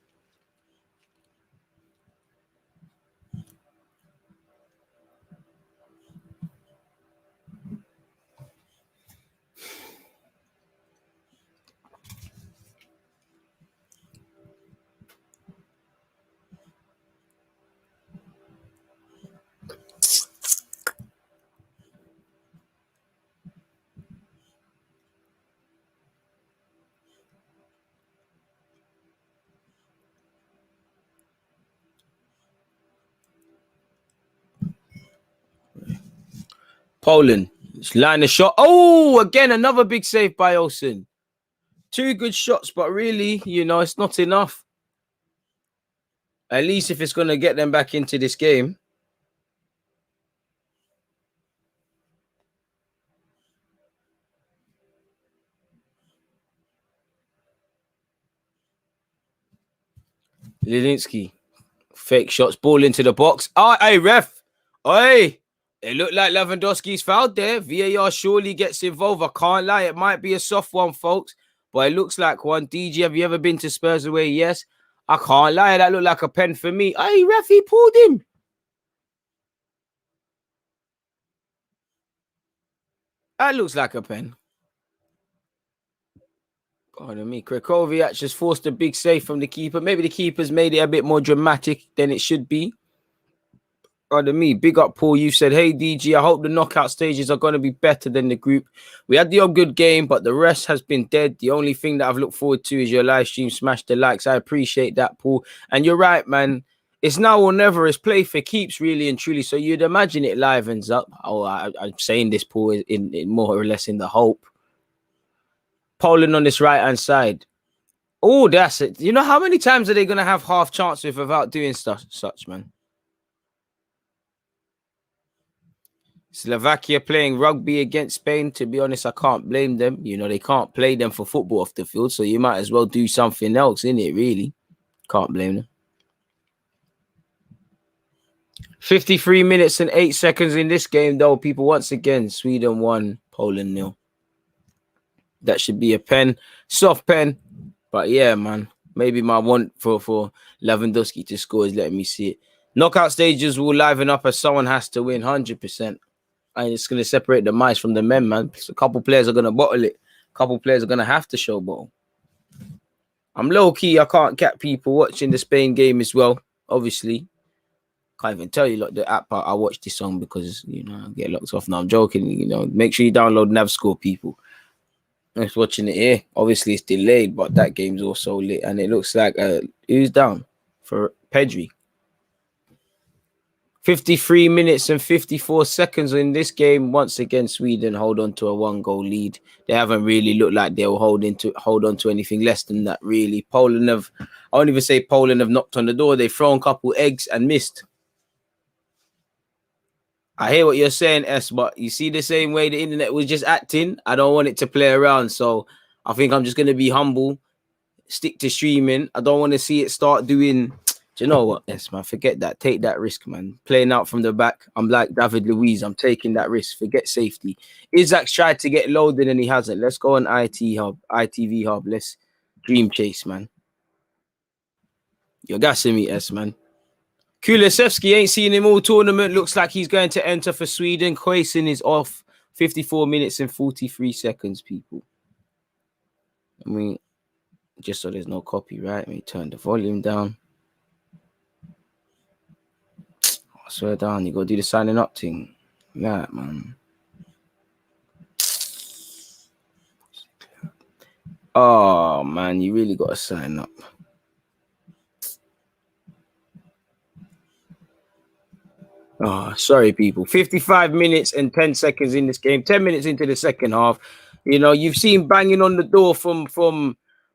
Poland, line the shot. Oh, again, another big save by Olsen. 2 good shots, but really, it's not enough. At least if it's going to get them back into this game. Lilinski, fake shots, ball into the box. Oh, hey, ref. Oi. It looked like Lewandowski's fouled there. VAR surely gets involved. I can't lie. It might be a soft one, folks, but it looks like one. DG, have you ever been to Spurs away? Yes. I can't lie. That looked like a pen for me. Hey, ref, he pulled him. That looks like a pen. Pardon me. Krakowiak just forced a big save from the keeper. Maybe the keeper's made it a bit more dramatic than it should be. Pardon me. Big up, Paul. You said, hey, DG, I hope the knockout stages are going to be better than the group. We had the odd good game, but the rest has been dead. The only thing that I've looked forward to is your live stream. Smash the likes. I appreciate that, Paul. And you're right, man. It's now or never. It's play for keeps, really and truly. So you'd imagine it livens up. Oh, I'm saying this, Paul, in more or less in the hope. Poland on this right-hand side. Oh, that's it. You know how many times are they going to have half chances without doing such, man? Slovakia playing rugby against Spain. To be honest, I can't blame them. They can't play them for football off the field, so you might as well do something else, innit, really? Can't blame them. 53 minutes and 8 seconds in this game, though, people. Once again, Sweden 1, Poland 0. That should be a pen. Soft pen. But yeah, man. Maybe my want for Lewandowski to score is letting me see it. Knockout stages will liven up as someone has to win 100%. And it's going to separate the mice from the men, man. So a couple players are going to bottle it. A couple players are going to have to show bottle. I'm low-key. I can't cap people watching the Spain game as well, obviously. Can't even tell you, like, the app I watched this on because, I get locked off now. I'm joking, Make sure you download NavScore, people. I was watching it here. Obviously, it's delayed, but that game's also lit. And it looks like who's down for Pedri. 53 minutes and 54 seconds in this game. Once again, Sweden hold on to a 1-goal lead. They haven't really looked like they'll hold on to anything less than that, really. I won't even say Poland have knocked on the door. They've thrown a couple eggs and missed. I hear what you're saying, S, but you see the same way the internet was just acting. I don't want it to play around, so I think I'm just going to be humble, stick to streaming. I don't want to see it start doing... Do you know what, S, man? Forget that. Take that risk, man. Playing out from the back. I'm like David Luiz. I'm taking that risk. Forget safety. Isaac's tried to get loaded and he hasn't. Let's go on ITV Hub. Let's dream chase, man. You're gassing me, S, man. Kulusevski ain't seen him all tournament. Looks like he's going to enter for Sweden. Quaison is off. 54 minutes and 43 seconds, people. I mean, just so there's no copyright, let me turn the volume down. I swear down, you got to do the signing up thing. Yeah, man. Oh man, you really got to sign up. Oh, sorry, people. 55 minutes and 10 seconds in this game. 10 minutes into the second half. You know, you've seen banging on the door from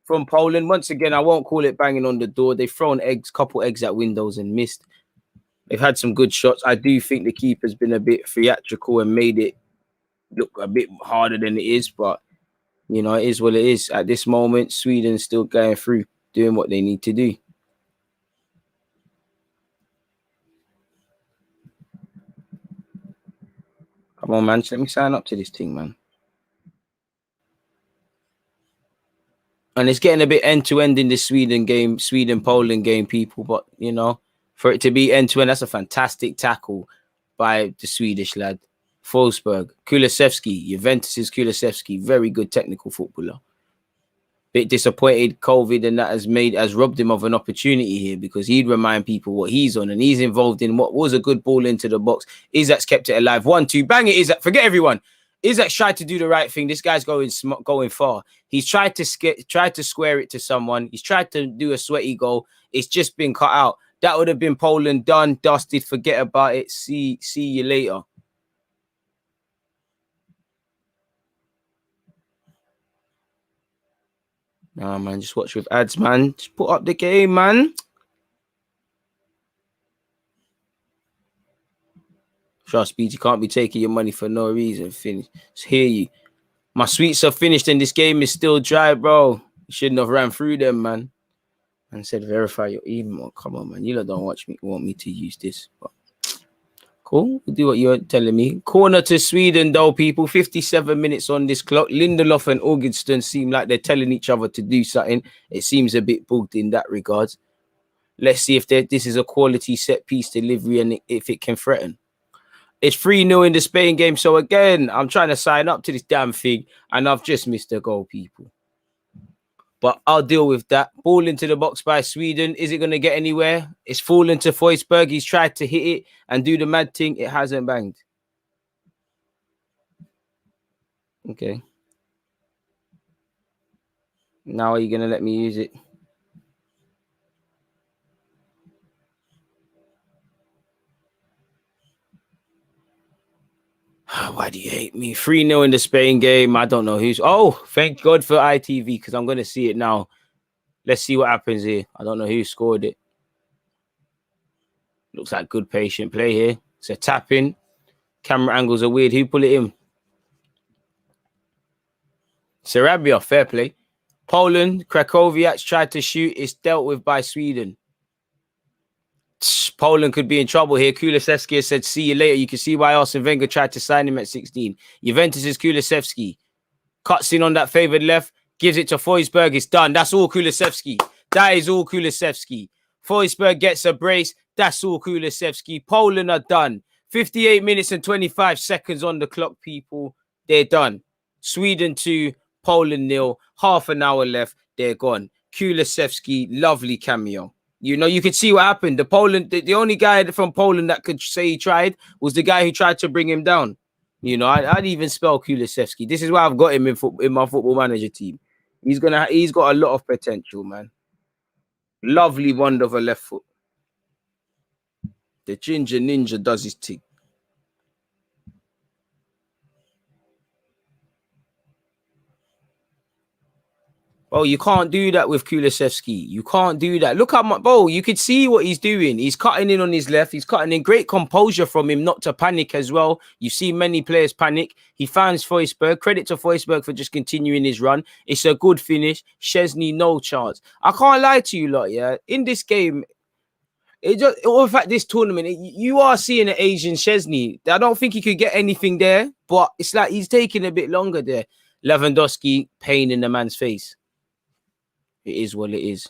Poland. Once again, I won't call it banging on the door. They've thrown couple eggs at windows and missed. They've had some good shots. I do think the keeper's been a bit theatrical and made it look a bit harder than it is, but you know, it is what it is. At this moment, Sweden's still going through, doing what they need to do. Come on, man. Just let me sign up to this thing, man. And it's getting a bit end-to-end in this Sweden-Poland game, people. But, you know, for it to be end-to-end, that's a fantastic tackle by the Swedish lad. Forsberg, Kulusevski, Juventus's Kulusevski, very good technical footballer. Bit disappointed COVID and that has robbed him of an opportunity here, because he'd remind people what he's on, and he's involved in what was a good ball into the box. Isak's kept it alive. 1-2, bang it, Isak. Forget everyone. Isak's tried to do the right thing. This guy's going far. He's tried to square it to someone. He's tried to do a sweaty goal. It's just been cut out. That would have been Poland, done, dusted. Forget about it. See you later. Nah, man, just watch with ads, man. Just put up the game, man. Trust me, you can't be taking your money for no reason. Finish. Just hear you. My sweets are finished and this game is still dry, bro. You shouldn't have ran through them, man. And said verify your email. Come on, man. You don't want me to use this. But cool. We'll do what you're telling me. Corner to Sweden, though, people. 57 minutes on this clock. Lindelof and Augustin seem like they're telling each other to do something. It seems a bit bugged in that regard. Let's see if this is a quality set-piece delivery and if it can threaten. It's 3-0 in the Spain game. So, again, I'm trying to sign up to this damn thing, and I've just missed a goal, people. But I'll deal with that. Ball into the box by Sweden. Is it going to get anywhere? It's fallen to Forsberg. He's tried to hit it and do the mad thing. It hasn't banged. Okay. Now are you going to let me use it? Why do you hate me? 3-0 in the Spain game. I don't know who's... Oh, thank God for ITV, because I'm going to see it now. Let's see what happens here. I don't know who scored it. Looks like good patient play here. It's a tap-in. Camera angles are weird. Who pull it in? Sarabia, fair play. Poland, Krakowiak tried to shoot. It's dealt with by Sweden. Poland could be in trouble here. Kulusevski said, see you later. You can see why Arsene Wenger tried to sign him at 16. Juventus's Kulusevski cuts in on that favoured left, gives it to Forsberg. It's done. That's all Kulusevski. That is all Kulusevski. Forsberg gets a brace. That's all Kulusevski. Poland are done. 58 minutes and 25 seconds on the clock, people. They're done. Sweden 2, Poland 0. Half an hour left. They're gone. Kulusevski, lovely cameo. You know, you could see what happened. The only guy from Poland that could say he tried was the guy who tried to bring him down. You know, I'd even spell Kulusevski. This is why I've got him in my football manager team. He's got a lot of potential, man. Lovely wonder of a left foot. The ginger ninja does his thing. Oh, you can't do that with Kulusevski. You can't do that. Look at you could see what he's doing. He's cutting in on his left. He's cutting in. Great composure from him not to panic as well. You see many players panic. He finds Forsberg. Credit to Forsberg for just continuing his run. It's a good finish. Szczesny, no chance. I can't lie to you lot, yeah. In this game, in fact, this tournament, you are seeing an Asian Szczesny. I don't think he could get anything there, but it's like he's taking a bit longer there. Lewandowski, pain in the man's face. It is what it is.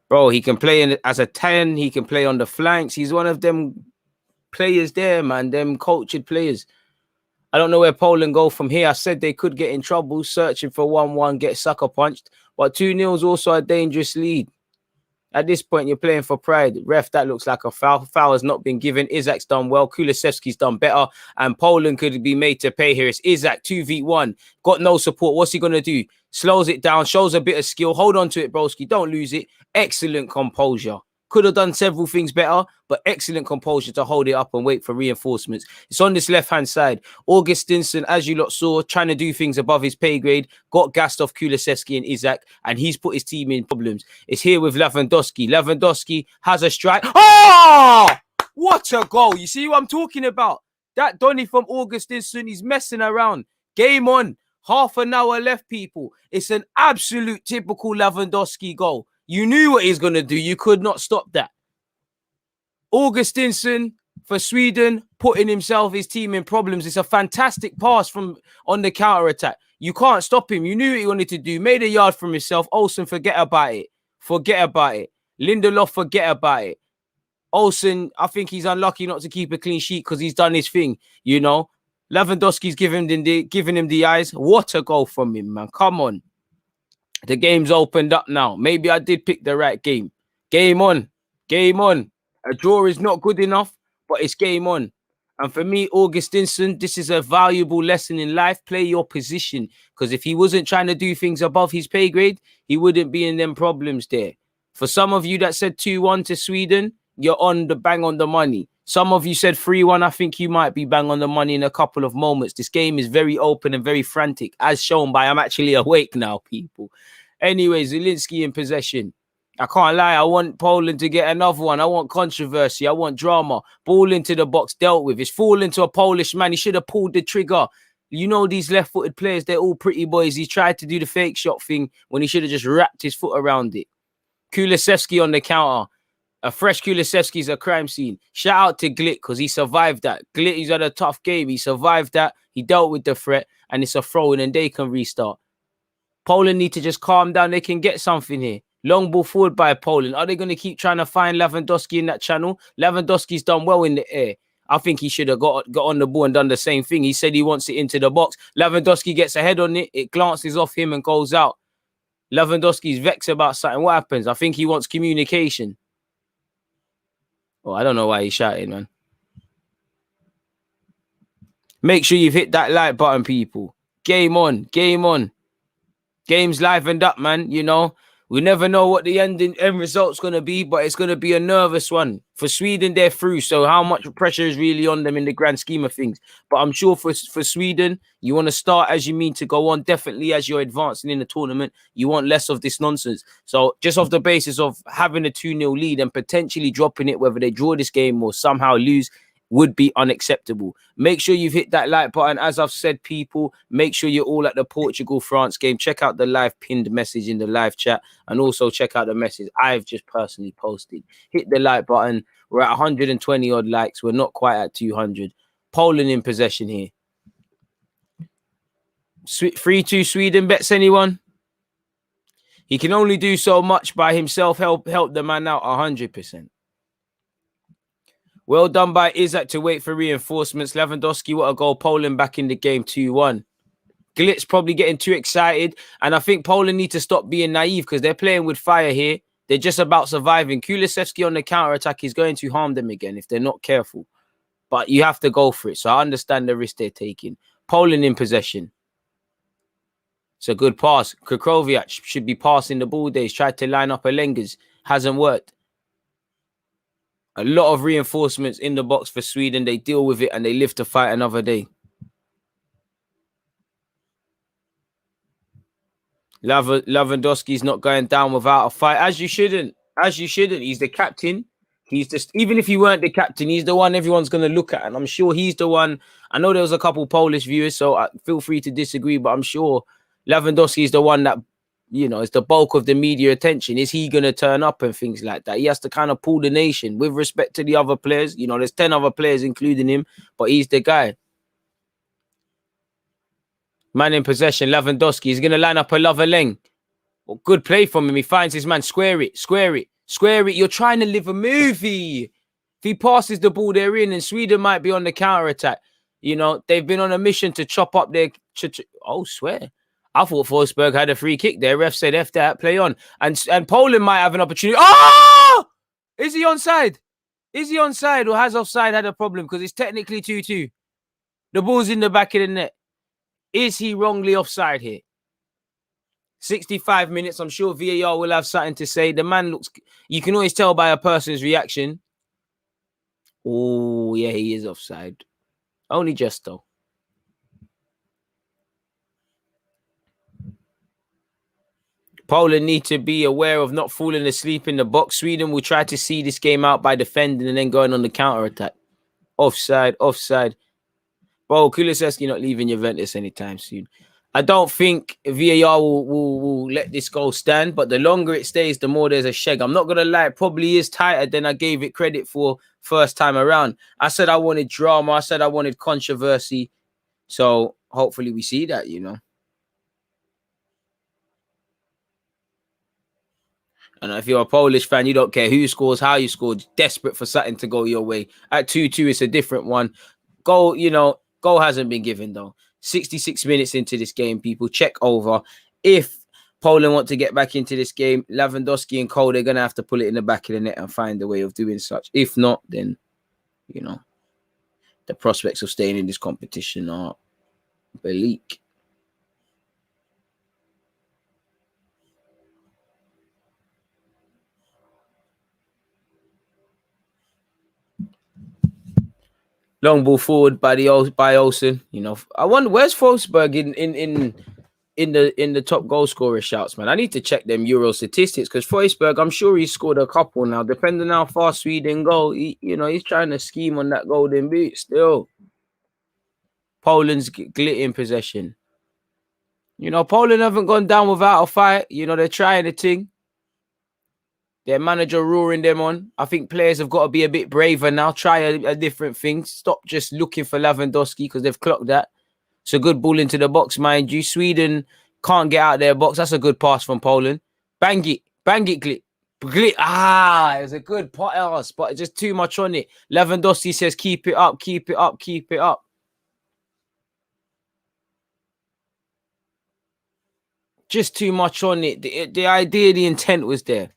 Bro, he can play as a 10. He can play on the flanks. He's one of them players there, man. Them cultured players. I don't know where Poland go from here. I said they could get in trouble, searching for 1-1, get sucker punched. But 2-0 is also a dangerous lead. At this point, you're playing for pride. Ref, that looks like a foul. Foul has not been given. Isak's done well. Kulusevski's done better. And Poland could be made to pay here. It's Isak 2v1. Got no support. What's he going to do? Slows it down. Shows a bit of skill. Hold on to it, broski. Don't lose it. Excellent composure. Could have done several things better, but excellent composure to hold it up and wait for reinforcements. It's on this left-hand side. Augustinson, as you lot saw, trying to do things above his pay grade, got gassed off Kulusevski and Isak, and he's put his team in problems. It's here with Lewandowski. Lewandowski has a strike. Oh! What a goal. You see what I'm talking about? That Donny from Augustinson, he's messing around. Game on. Half an hour left, people. It's an absolute typical Lewandowski goal. You knew what he's going to do. You could not stop that. Augustinson for Sweden, putting his team in problems. It's a fantastic pass from on the counter-attack. You can't stop him. You knew what he wanted to do. Made a yard from himself. Olsen, forget about it. Forget about it. Lindelof, forget about it. Olsen, I think he's unlucky not to keep a clean sheet because he's done his thing, you know. Lewandowski's giving him the eyes. What a goal from him, man. Come on. The game's opened up now. Maybe I did pick the right game. Game on. Game on. A draw is not good enough, but it's game on. And for me, Augustinson, this is a valuable lesson in life. Play your position. Because if he wasn't trying to do things above his pay grade, he wouldn't be in them problems there. For some of you that said 2-1 to Sweden, you're on the bang on the money. Some of you said 3-1. I think you might be bang on the money in a couple of moments. This game is very open and very frantic, as shown by I'm actually awake now, people. Anyway, Zielinski in possession. I can't lie. I want Poland to get another one. I want controversy. I want drama. Ball into the box, dealt with. It's falling to a Polish man. He should have pulled the trigger. You know these left-footed players, they're all pretty boys. He tried to do the fake shot thing when he should have just wrapped his foot around it. Kulusevski on the counter. A fresh Kulusevski is a crime scene. Shout out to Glit because he survived that. Glit, he's had a tough game. He survived that. He dealt with the threat and it's a throw-in and they can restart. Poland need to just calm down. They can get something here. Long ball forward by Poland. Are they going to keep trying to find Lewandowski in that channel? Lewandowski's done well in the air. I think he should have got on the ball and done the same thing. He said he wants it into the box. Lewandowski gets a head on it. It glances off him and goes out. Lewandowski's vexed about something. What happens? I think he wants communication. Oh, I don't know why he's shouting, man. Make sure you've hit that like button, people. Game on. Game on. Game's livened up, man. You know, we never know what the end result's going to be, but it's going to be a nervous one. For Sweden, they're through. So how much pressure is really on them in the grand scheme of things? But I'm sure for Sweden, you want to start as you mean to go on. Definitely as you're advancing in the tournament, you want less of this nonsense. So just off the basis of having a 2-0 lead and potentially dropping it, whether they draw this game or somehow lose, would be unacceptable. Make sure you've hit that like button. As I've said, people, make sure you're all at the Portugal-France game. Check out the live pinned message in the live chat and also check out the message I've just personally posted. Hit the like button. We're at 120 odd likes. We're not quite at 200. Poland in possession here. 3-2 Sweden bets, anyone? He can only do so much by himself. Help the man out 100%. Well done by Isak to wait for reinforcements. Lewandowski, what a goal. Poland back in the game 2-1. Glitz probably getting too excited. And I think Poland need to stop being naive because they're playing with fire here. They're just about surviving. Kulusevski on the counter-attack is going to harm them again if they're not careful. But you have to go for it. So I understand the risk they're taking. Poland in possession. It's a good pass. Kukrovic should be passing the ball there. He's tried to line up Alengas. Hasn't worked. A lot of reinforcements in the box for Sweden. They deal with it and they live to fight another day. Lewandowski's not going down without a fight. As you shouldn't. As you shouldn't. He's the captain. He's just, even if he weren't the captain, he's the one everyone's going to look at. And I'm sure he's the one. I know there was a couple Polish viewers, so feel free to disagree. But I'm sure Lewandowski is the one that, you know, it's the bulk of the media attention. Is he going to turn up and things like that? He has to kind of pull the nation with respect to the other players. You know, there's 10 other players, including him, but he's the guy. Man in possession, Lewandowski. He's going to line up a Loverleng. Well, good play from him. He finds his man. Square it, square it, square it. You're trying to live a movie. If he passes the ball, they're in, and Sweden might be on the counter-attack. You know, they've been on a mission to chop up their... Oh, swear. I thought Forsberg had a free kick there. Ref said, F that, play on. And Poland might have an opportunity. Oh! Is he onside? Is he onside or has offside had a problem? Because it's technically 2-2. The ball's in the back of the net. Is he wrongly offside here? 65 minutes. I'm sure VAR will have something to say. The man looks... You can always tell by a person's reaction. Oh, yeah, he is offside. Only just, though. Poland need to be aware of not falling asleep in the box. Sweden will try to see this game out by defending and then going on the counter-attack. Offside, offside. Bro, Kulusevski not leaving Juventus anytime soon. I don't think VAR will let this goal stand, but the longer it stays, the more there's a sheg. I'm not going to lie, it probably is tighter than I gave it credit for first time around. I said I wanted drama. I said I wanted controversy. So hopefully we see that, you know. And if you're a Polish fan, you don't care who scores, how you scored, desperate for something to go your way. At 2-2, it's a different one. Goal, you know, goal hasn't been given, though. 66 minutes into this game, people. Check over. If Poland want to get back into this game, Lewandowski and Cole, they're going to have to pull it in the back of the net and find a way of doing such. If not, then, you know, the prospects of staying in this competition are bleak. Long ball forward by Olsen. You know, I wonder where's Forsberg in the top goal scorer shouts, man. I need to check them Euro statistics because Forsberg, I'm sure he scored a couple now. Depending on how far Sweden go, he's trying to scheme on that golden boot still. Poland's glitting possession. You know, Poland haven't gone down without a fight. You know, they're trying a thing. Their manager roaring them on. I think players have got to be a bit braver now. Try a different thing. Stop just looking for Lewandowski because they've clocked that. It's a good ball into the box, mind you. Sweden can't get out their box. That's a good pass from Poland. Bang it, Glit. It was a good pass, but just too much on it. Lewandowski says, keep it up, keep it up, keep it up. Just too much on it. The idea, the intent was there.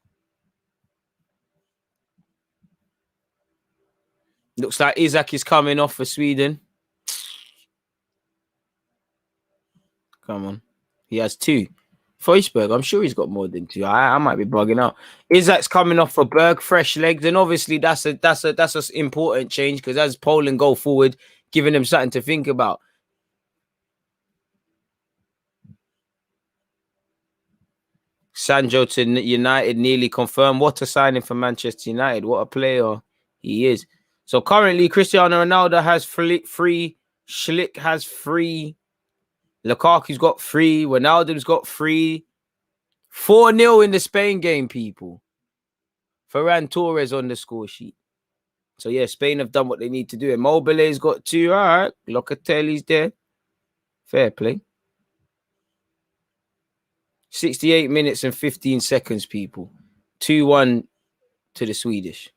Looks like Isak is coming off for Sweden. Come on. He has 2. Forsberg, I'm sure he's got more than 2. I might be bugging out. Isak's coming off for Berg, fresh legs. And obviously that's an important change because as Poland go forward, giving them something to think about. Sancho to United nearly confirmed. What a signing for Manchester United. What a player he is. So currently, Cristiano Ronaldo has 3. Schlick has 3. Lukaku's got 3. Ronaldo's got 3. 4-0 in the Spain game, people. Ferran Torres on the score sheet. So, yeah, Spain have done what they need to do. Immobile's got 2. All right. Locatelli's there. Fair play. 68 minutes and 15 seconds, people. 2-1 to the Swedish.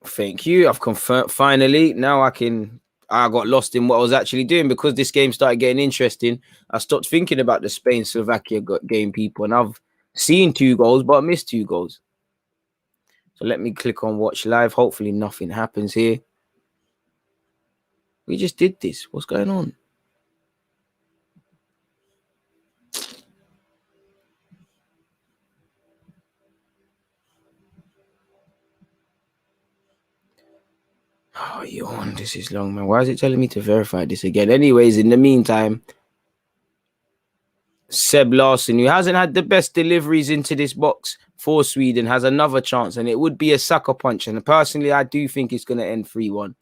Thank you. I've confirmed finally. Now I got lost in what I was actually doing because this game started getting interesting. I stopped thinking about the Spain-Slovakia game, people, and I've seen 2 goals, but I missed 2 goals. So let me click on watch live. Hopefully nothing happens here. We just did this. What's going on? Oh, yawn. This is long, man. Why is it telling me to verify this again? Anyways, in the meantime, Seb Larsson, who hasn't had the best deliveries into this box for Sweden, has another chance, and it would be a sucker punch. And personally, I do think it's going to end 3-1.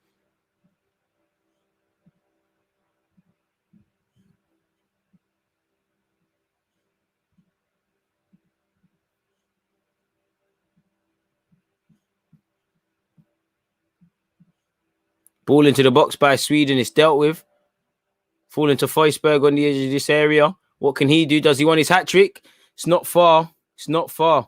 Ball into the box by Sweden is dealt with. Fall into Forsberg on the edge of this area. What can he do? Does he want his hat trick? It's not far. It's not far.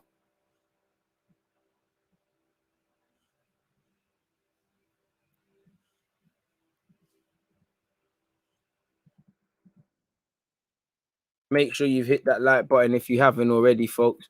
Make sure you've hit that like button if you haven't already, folks.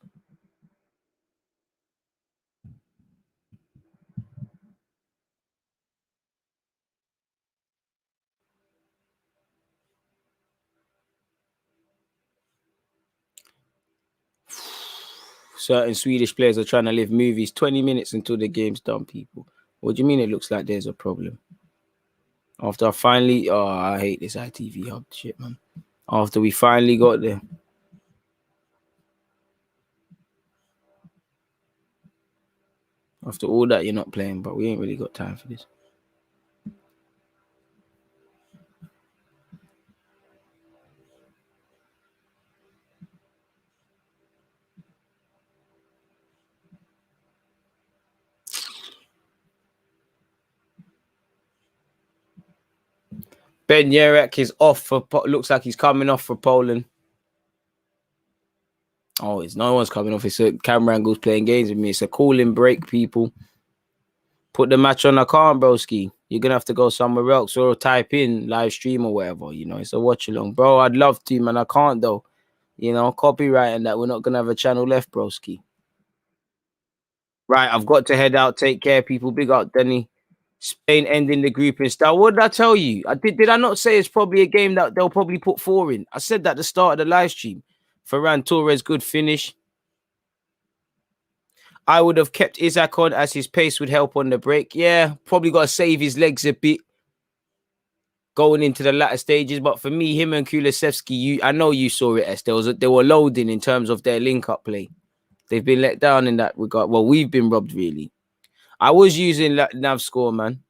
Certain Swedish players are trying to live movies 20 minutes until the game's done, people. What do you mean it looks like there's a problem? After I finally, I hate this ITV hub shit, man. After we finally got there. After all that, you're not playing, but we ain't really got time for this. Ben Yerek is off for, looks like he's coming off for Poland. Oh, it's no one's coming off. It's a camera angle's playing games with me. It's a cooling break, people. Put the match on. I can't, broski. You're gonna have to go somewhere else or type in live stream or whatever. You know, it's a watch along, bro. I'd love to, man. I can't though. You know, copyright and that. We're not gonna have a channel left, broski. Right, I've got to head out. Take care, people. Big up, Denny. Spain ending the group in style. What did I tell you? Did I not say it's probably a game that they'll probably put 4 in? I said that at the start of the live stream. Ferran Torres, good finish. I would have kept Isaac on as his pace would help on the break. Yeah, probably got to save his legs a bit going into the latter stages. But for me, him and Kulusevski, I know you saw it, Estelle. They were loading in terms of their link-up play. They've been let down in that regard. Well, we've been robbed, really. I was using Nav score, man.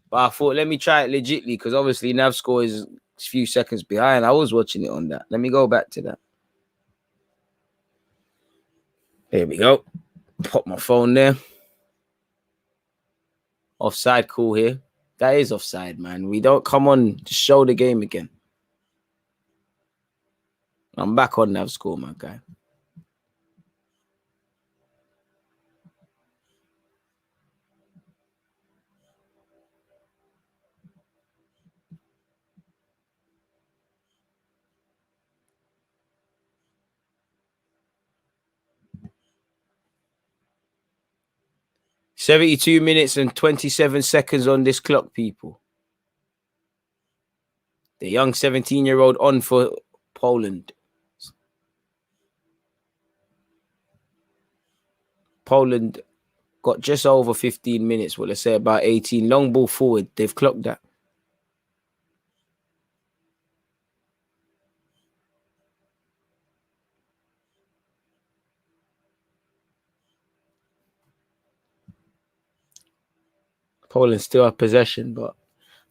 But I thought, let me try it legitly because obviously Nav score is a few seconds behind. I was watching it on that. Let me go back to that. There we go. Pop my phone there. Offside call here. That is offside, man. We don't come on to show the game again. I'm back on Nav score, my guy. $72 minutes and 27 seconds on this clock, people. The young 17-year-old on for Poland. Poland got just over 15 minutes. Well, let's say about 18. Long ball forward. They've clocked that. Poland still have possession, but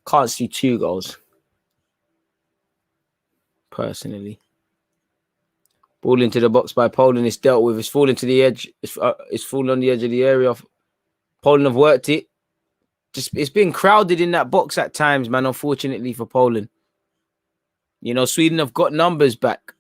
can't see 2 goals. Personally. Ball into the box by Poland. It's dealt with. It's falling to the edge. It's fallen on the edge of the area. Poland have worked it. It's been crowded in that box at times, man, unfortunately for Poland. You know, Sweden have got numbers back.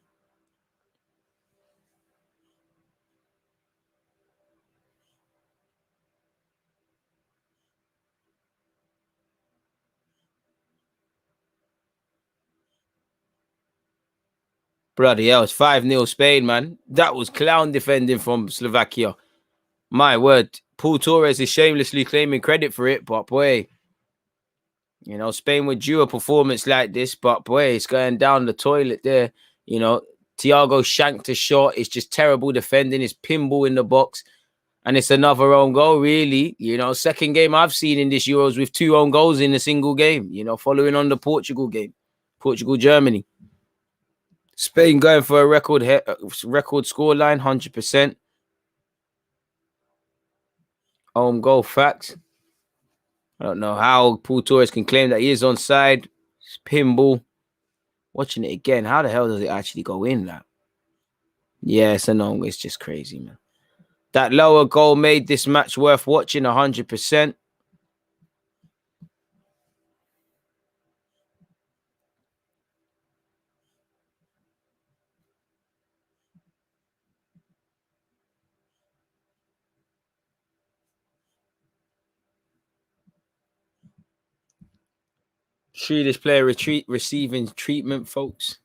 Bloody hell, it's 5-0 Spain, man. That was clown defending from Slovakia. My word. Paul Torres is shamelessly claiming credit for it, but boy, you know, Spain would due a performance like this, but boy, it's going down the toilet there. You know, Thiago shanked a shot. It's just terrible defending. It's pinball in the box. And it's another own goal, really. You know, second game I've seen in this Euros with 2 own goals in a single game, you know, following on the Portugal game. Portugal-Germany. Spain going for a record scoreline, 100%. Own goal facts. I don't know how Paul Torres can claim that he is onside. Pinball. Watching it again, how the hell does it actually go in that? Yeah, it's it's just crazy, man. That lower goal made this match worth watching 100%. Swedish player receiving treatment, folks.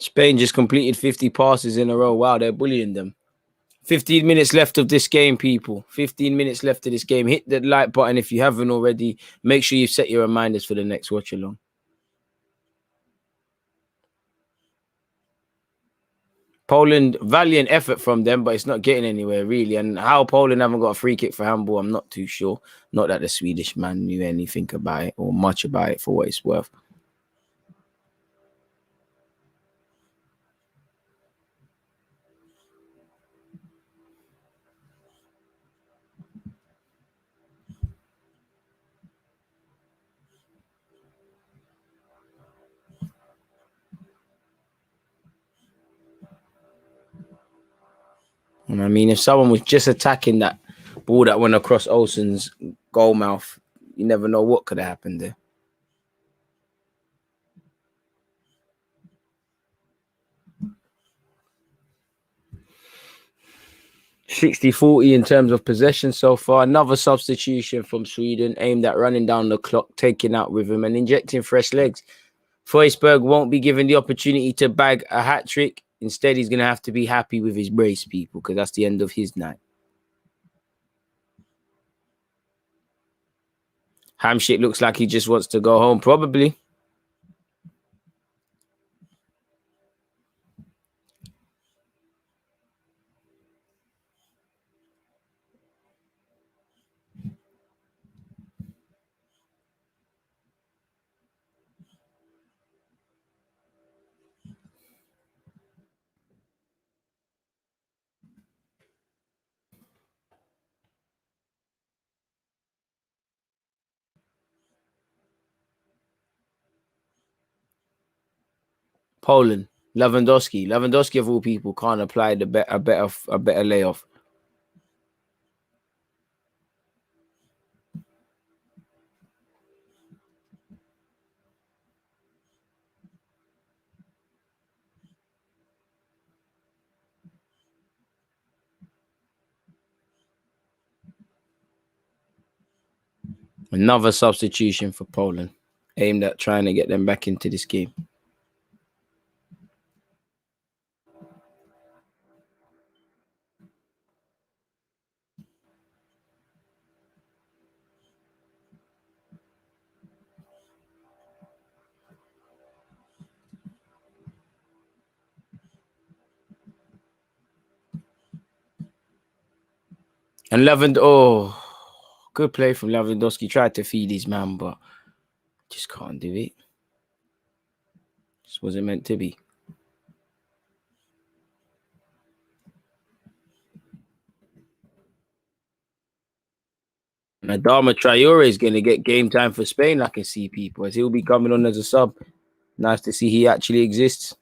Spain just completed 50 passes in a row. Wow, they're bullying them. 15 minutes left of this game, people. 15 minutes left of this game. Hit the like button if you haven't already. Make sure you set your reminders for the next watch along. Poland, valiant effort from them, but it's not getting anywhere really. And how Poland haven't got a free kick for handball, I'm not too sure. Not that the Swedish man knew anything about it or much about it for what it's worth. And I mean, if someone was just attacking that ball that went across Olsen's goal mouth, you never know what could have happened there. $60-40 in terms of possession so far. Another substitution from Sweden aimed at running down the clock, taking out rhythm and injecting fresh legs. Forsberg won't be given the opportunity to bag a hat-trick. Instead, he's going to have to be happy with his brace, people, because that's the end of his night. Hamshik looks like he just wants to go home, probably. Poland, Lewandowski. Lewandowski, of all people, can't apply a better layoff. Another substitution for Poland, aimed at trying to get them back into this game. And good play from Lewandowski. Tried to feed his man, but just can't do it. Just wasn't meant to be. Adama Traore is going to get game time for Spain. I can see people as he'll be coming on as a sub. Nice to see he actually exists.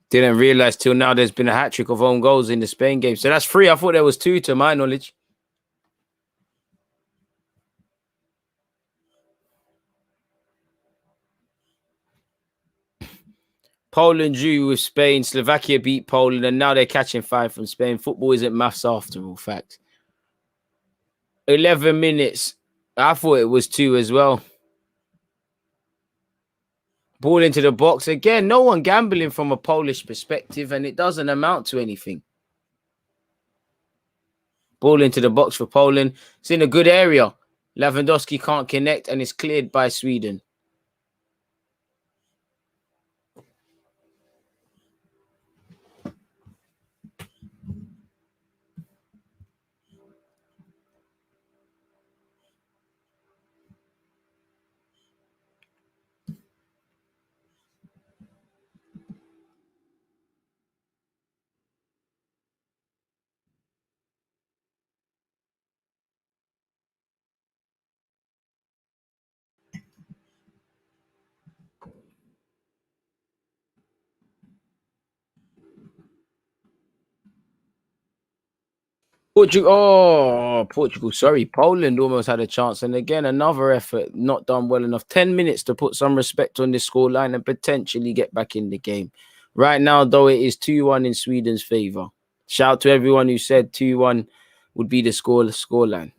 Didn't realize till now there's been a hat-trick of own goals in the Spain game. So that's 3. I thought there was 2 to my knowledge. Poland drew with Spain. Slovakia beat Poland, and now they're catching 5 from Spain. Football isn't maths after all, fact. 11 minutes. I thought it was 2 as well. Ball into the box. Again, no one gambling from a Polish perspective, and it doesn't amount to anything. Ball into the box for Poland. It's in a good area. Lewandowski can't connect, and it's cleared by Sweden. Portugal. Sorry, Poland almost had a chance. And again, another effort not done well enough. 10 minutes to put some respect on this scoreline and potentially get back in the game. Right now, though, it is 2-1 in Sweden's favor. Shout to everyone who said 2-1 would be the scoreline.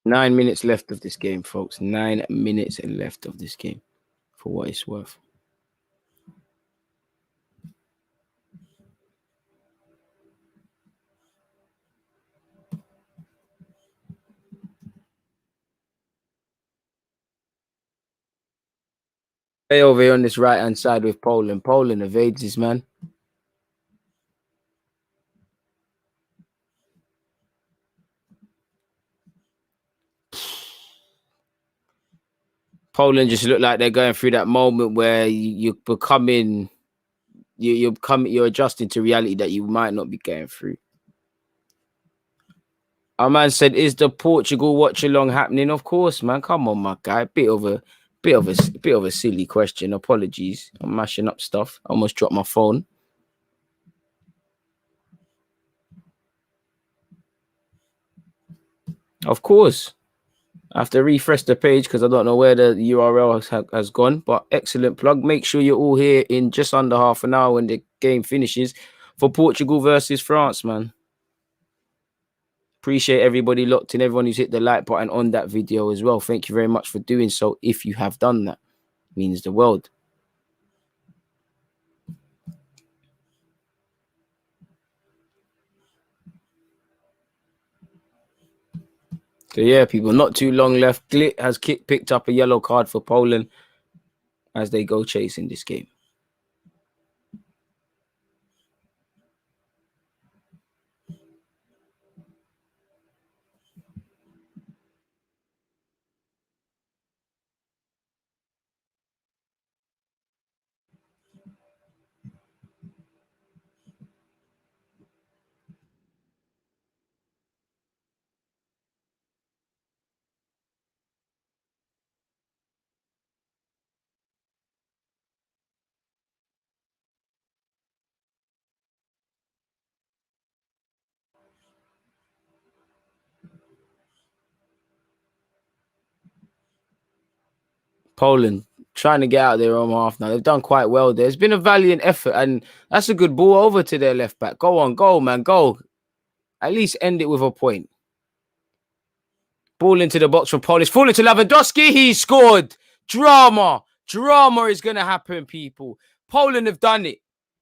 9 minutes left of this game, folks. 9 minutes left of this game, for what it's worth. Hey, over here on this right-hand side with Poland. Poland evades his man. Poland just look like they're going through that moment where you're adjusting to reality that you might not be going through. Our man said, "Is the Portugal watch along happening?" Of course, man. Come on, my guy. Bit of a silly question. Apologies. I'm mashing up stuff. I almost dropped my phone. Of course. I have to refresh the page because I don't know where the URL has gone. But excellent plug. Make sure you're all here in just under half an hour when the game finishes for Portugal versus France, man. Appreciate everybody locked in, everyone who's hit the like button on that video as well. Thank you very much for doing so. If you have done that, it means the world. So yeah, people, not too long left. Glit has picked up a yellow card for Poland as they go chasing this game. Poland trying to get out of their own half now. They've done quite well there. It's been a valiant effort, and that's a good ball over to their left back. Go on, go, man, go. At least end it with a point. Ball into the box from Polish. Falling to Lewandowski. He scored. Drama. Drama is going to happen, people. Poland have done it.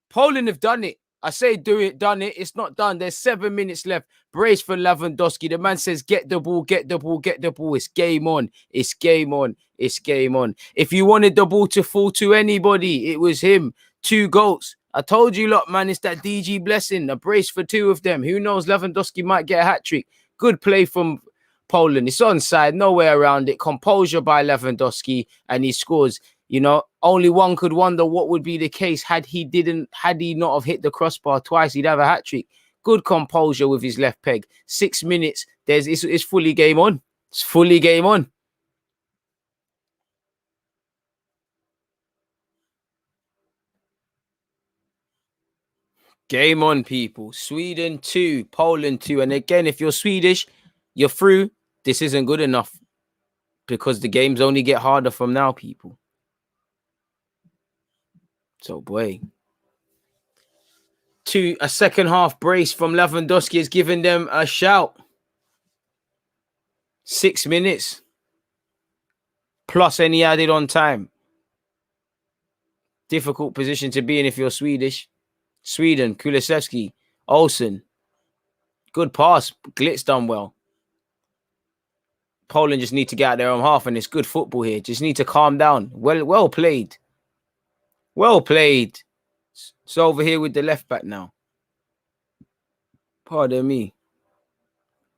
Poland have done it. I say do it, done it. It's not done. There's 7 minutes left. Brace for Lewandowski. The man says, get the ball, get the ball, get the ball. It's game on. It's game on. It's game on. If you wanted the ball to fall to anybody, it was him. 2 goals. I told you, lot, man, it's that DG blessing. A brace for 2 of them. Who knows? Lewandowski might get a hat-trick. Good play from Poland. It's onside, no way around it. Composure by Lewandowski, and he scores. You know, only one could wonder what would be the case had he not have hit the crossbar twice. He'd have a hat trick. Good composure with his left peg. 6 minutes. It's fully game on. It's fully game on. Game on, people. Sweden 2, Poland 2. And again, if you're Swedish, you're through. This isn't good enough because the games only get harder from now, people. So, boy. A second half brace from Lewandowski has given them a shout. 6 minutes. Plus any added on time. Difficult position to be in if you're Swedish. Sweden, Kulusevski, Olsen. Good pass. Glitz done well. Poland just need to get out their own half, and it's good football here. Just need to calm down. Well played. Well played. So over here with the left back now. Pardon me.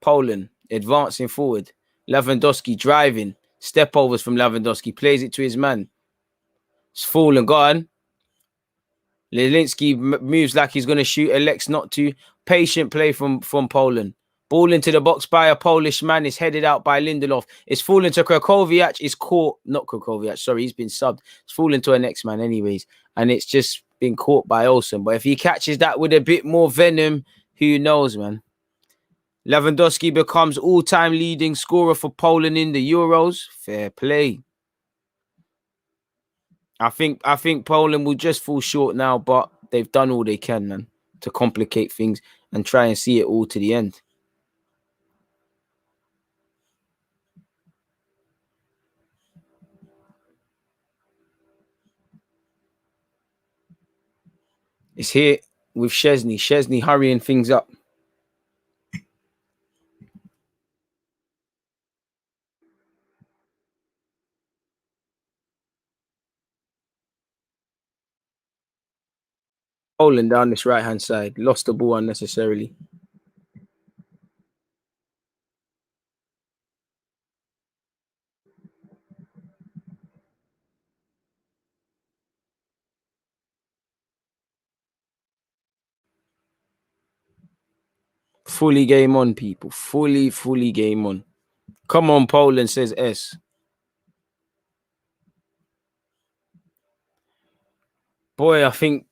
Poland advancing forward. Lewandowski driving. Step overs from Lewandowski. Plays it to his man. It's fallen, gone. Lelinski moves like he's going to shoot. Elects not to. Patient play from Poland. Ball into the box by a Polish man. It's headed out by Lindelof. It's fallen to Krakowiak. It's caught. Not Krakowiak. Sorry, he's been subbed. It's fallen to a next man anyways. And it's just been caught by Olsen. But if he catches that with a bit more venom, who knows, man. Lewandowski becomes all-time leading scorer for Poland in the Euros. Fair play. I think Poland will just fall short now, but they've done all they can, man, to complicate things and try and see it all to the end. It's here with Szczesny. Szczesny hurrying things up. Poland down this right-hand side. Lost the ball unnecessarily. Fully game on, people. Fully game on. Come on, Poland, says S. Boy, I think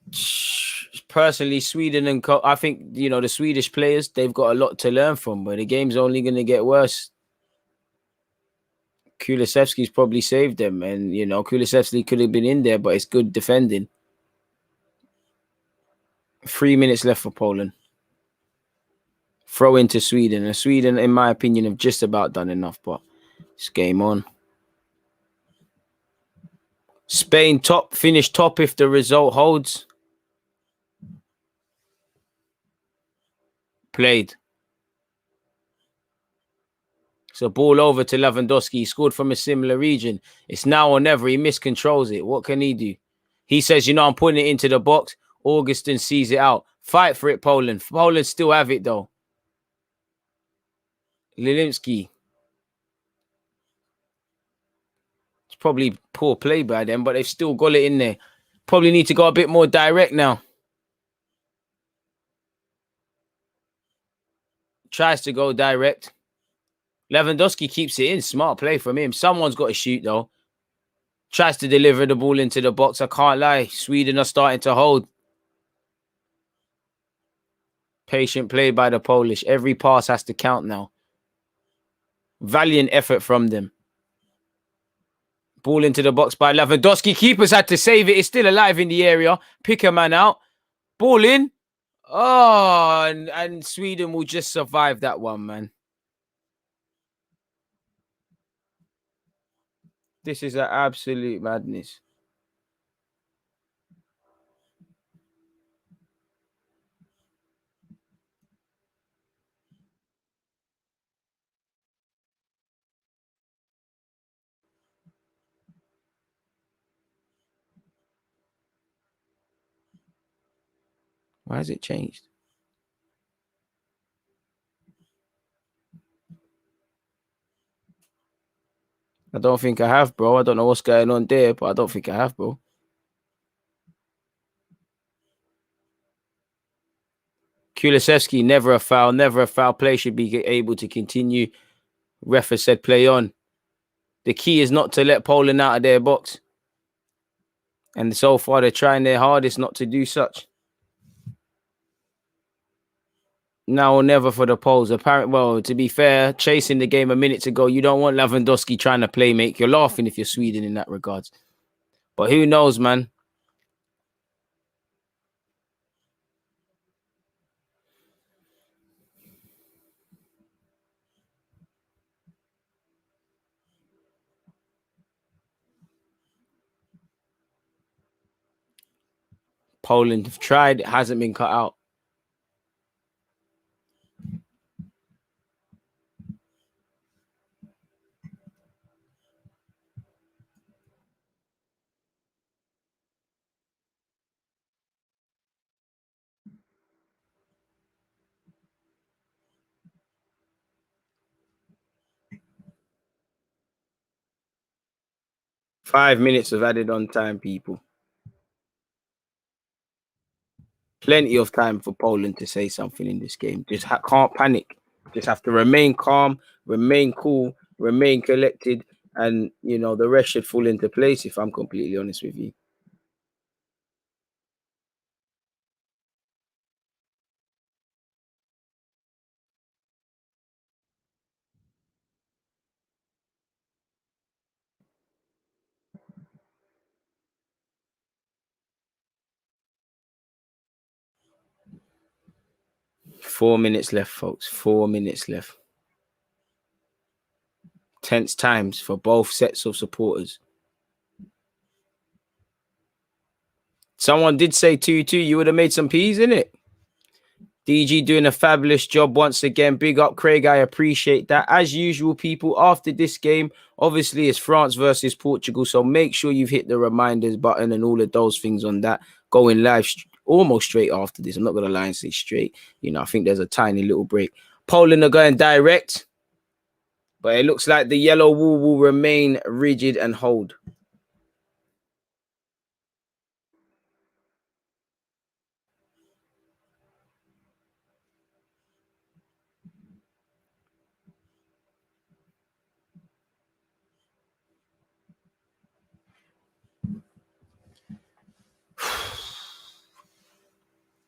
personally, Sweden and I think, the Swedish players, they've got a lot to learn from, but the game's only going to get worse. Kulusevski's probably saved them, and, Kulusevski could have been in there, but it's good defending. 3 minutes left for Poland. Throw into Sweden, and Sweden, in my opinion, have just about done enough, but it's game on. Spain finish top if the result holds. Played. So ball over to Lewandowski. He scored from a similar region. It's now or never. He miscontrols it. What can he do? He says, I'm putting it into the box. Augustin sees it out. Fight for it, Poland. Poland still have it, though. Lilimski. It's probably poor play by them, but they've still got it in there. Probably need to go a bit more direct now. Tries to go direct. Lewandowski keeps it in. Smart play from him. Someone's got to shoot, though. Tries to deliver the ball into the box. I can't lie. Sweden are starting to hold. Patient play by the Polish. Every pass has to count now. Valiant effort from them. Ball into the box by Lewandowski. Keepers had to save it. It's still alive in the area. Pick a man out. Ball in. Oh, and Sweden will just survive that one, man. This is an absolute madness. Why has it changed? I don't think I have, bro. I don't know what's going on there, but I don't think I have, bro. Kulusevski, never a foul. Never a foul. Play should be able to continue. Ref has said play on. The key is not to let Poland out of their box. And so far, they're trying their hardest not to do such. Now or never for the Poles. Apparently, well, to be fair, chasing the game a minute ago, you don't want Lewandowski trying to play make. You're laughing if you're Sweden in that regards. But who knows, man? Poland have tried. It hasn't been cut out. Five minutes of added on time, people. Plenty of time for Poland to say something in this game. Just can't panic. Just have to remain calm, remain cool, remain collected, and the rest should fall into place. If I'm completely honest with you. Four minutes left, folks. 4 minutes left. Tense times for both sets of supporters. Someone did say 2-2. You would have made some peas in it. DG doing a fabulous job once again. Big up, Craig. I appreciate that. As usual, people, after this game, obviously it's France versus Portugal. So make sure you've hit the reminders button and all of those things on that. Going live almost straight after this. I'm not going to lie and say straight. You know, I think there's a tiny little break. Poland are going direct. But it looks like the yellow wall will remain rigid and hold.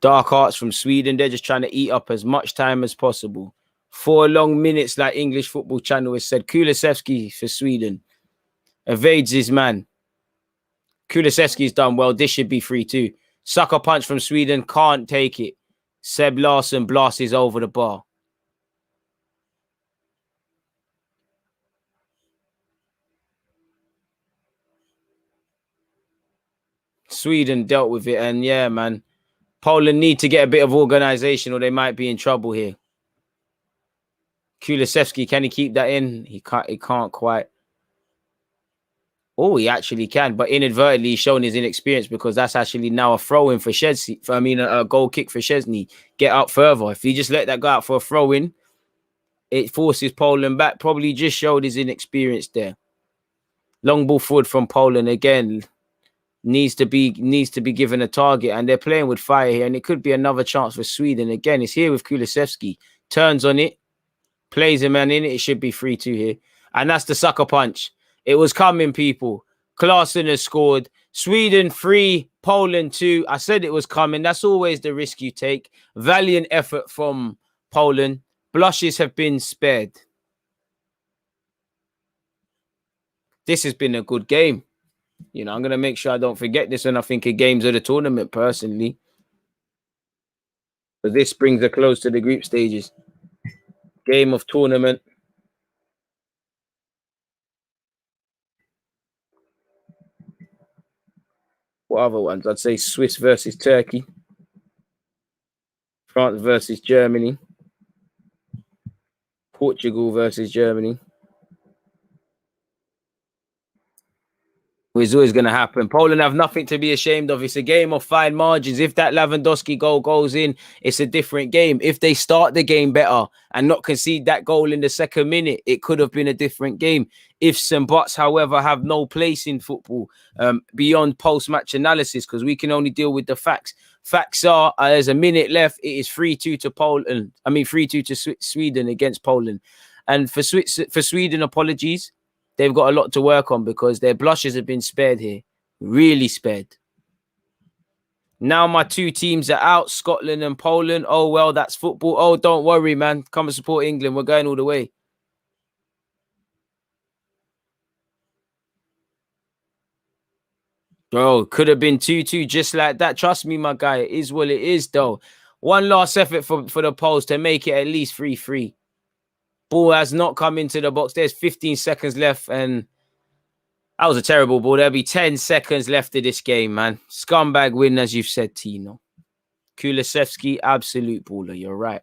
Dark Arts from Sweden. They're just trying to eat up as much time as possible. 4 long minutes, like English Football Channel has said. Kulusevski for Sweden. Evades his man. Kulusevski's done well. This should be 3-2. Sucker punch from Sweden. Can't take it. Seb Larsson blasts over the bar. Sweden dealt with it. And yeah, man. Poland need to get a bit of organization or they might be in trouble here. Kulusevski, can he keep that in? He can't quite. Oh, he actually can, but inadvertently he's shown his inexperience because that's actually now a throw-in for Szczesny. A goal kick for Szczesny. Get out further. If he just let that go out for a throw-in, it forces Poland back. Probably just showed his inexperience there. Long ball forward from Poland again. Needs to be given a target, and they're playing with fire here, and it could be another chance for Sweden. Again, it's here with Kulusevski. Turns on it, plays a man in it. It should be 3-2 here, and that's the sucker punch. It was coming, people. Klassen has scored. Sweden 3, Poland 2. I said it was coming. That's always the risk you take. Valiant effort from Poland. Blushes have been spared. This has been a good game. You know, I'm going to make sure I don't forget this when I think of games of the tournament, personally. But this brings a close to the group stages. Game of tournament. What other ones? I'd say Swiss versus Turkey. France versus Germany. Portugal versus Germany. It's always going to happen. Poland have nothing to be ashamed of. It's a game of fine margins. If that Lewandowski goal goes in, it's a different game. If they start the game better and not concede that goal in the second minute, it could have been a different game. Ifs and buts, however, have no place in football beyond post-match analysis because we can only deal with the facts. Facts are, there's a minute left. It is 3-2 to Poland. 3-2 to Sweden against Poland. And for Sweden, apologies. They've got a lot to work on because their blushes have been spared here. Really spared. Now my two teams are out, Scotland and Poland. Oh, well, that's football. Oh, don't worry, man. Come and support England. We're going all the way. Bro, could have been 2-2 just like that. Trust me, my guy. It is what it is, though. One last effort for the Poles to make it at least 3-3. Ball has not come into the box. There's 15 seconds left, and that was a terrible ball. There'll be 10 seconds left of this game, man. Scumbag win, as you've said, Tino. Kulusevski, absolute baller. You're right.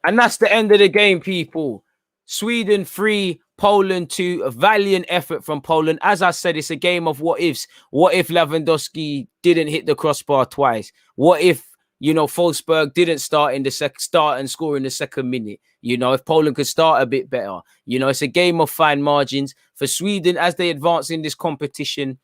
And that's the end of the game, people. Sweden 3, Poland 2. A valiant effort from Poland. As I said, it's a game of what ifs. What if Lewandowski didn't hit the crossbar twice? What if, Forsberg didn't start and score in the second minute? If Poland could start a bit better. It's a game of fine margins. For Sweden, as they advance in this competition,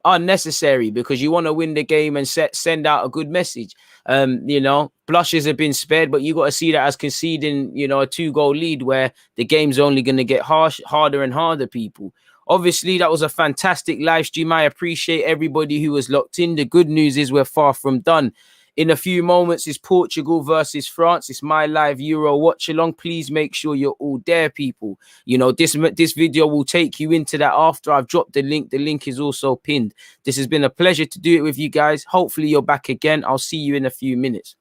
unnecessary because you want to win the game and send out a good message. Blushes have been spared, but you got to see that as conceding, a 2-goal lead where the game's only going to get harder and harder, people. Obviously, that was a fantastic live stream. I appreciate everybody who was locked in. The good news is we're far from done. In a few moments, it's Portugal versus France. It's my live Euro watch along. Please make sure you're all there, people. This video will take you into that after I've dropped the link. The link is also pinned. This has been a pleasure to do it with you guys. Hopefully, you're back again. I'll see you in a few minutes.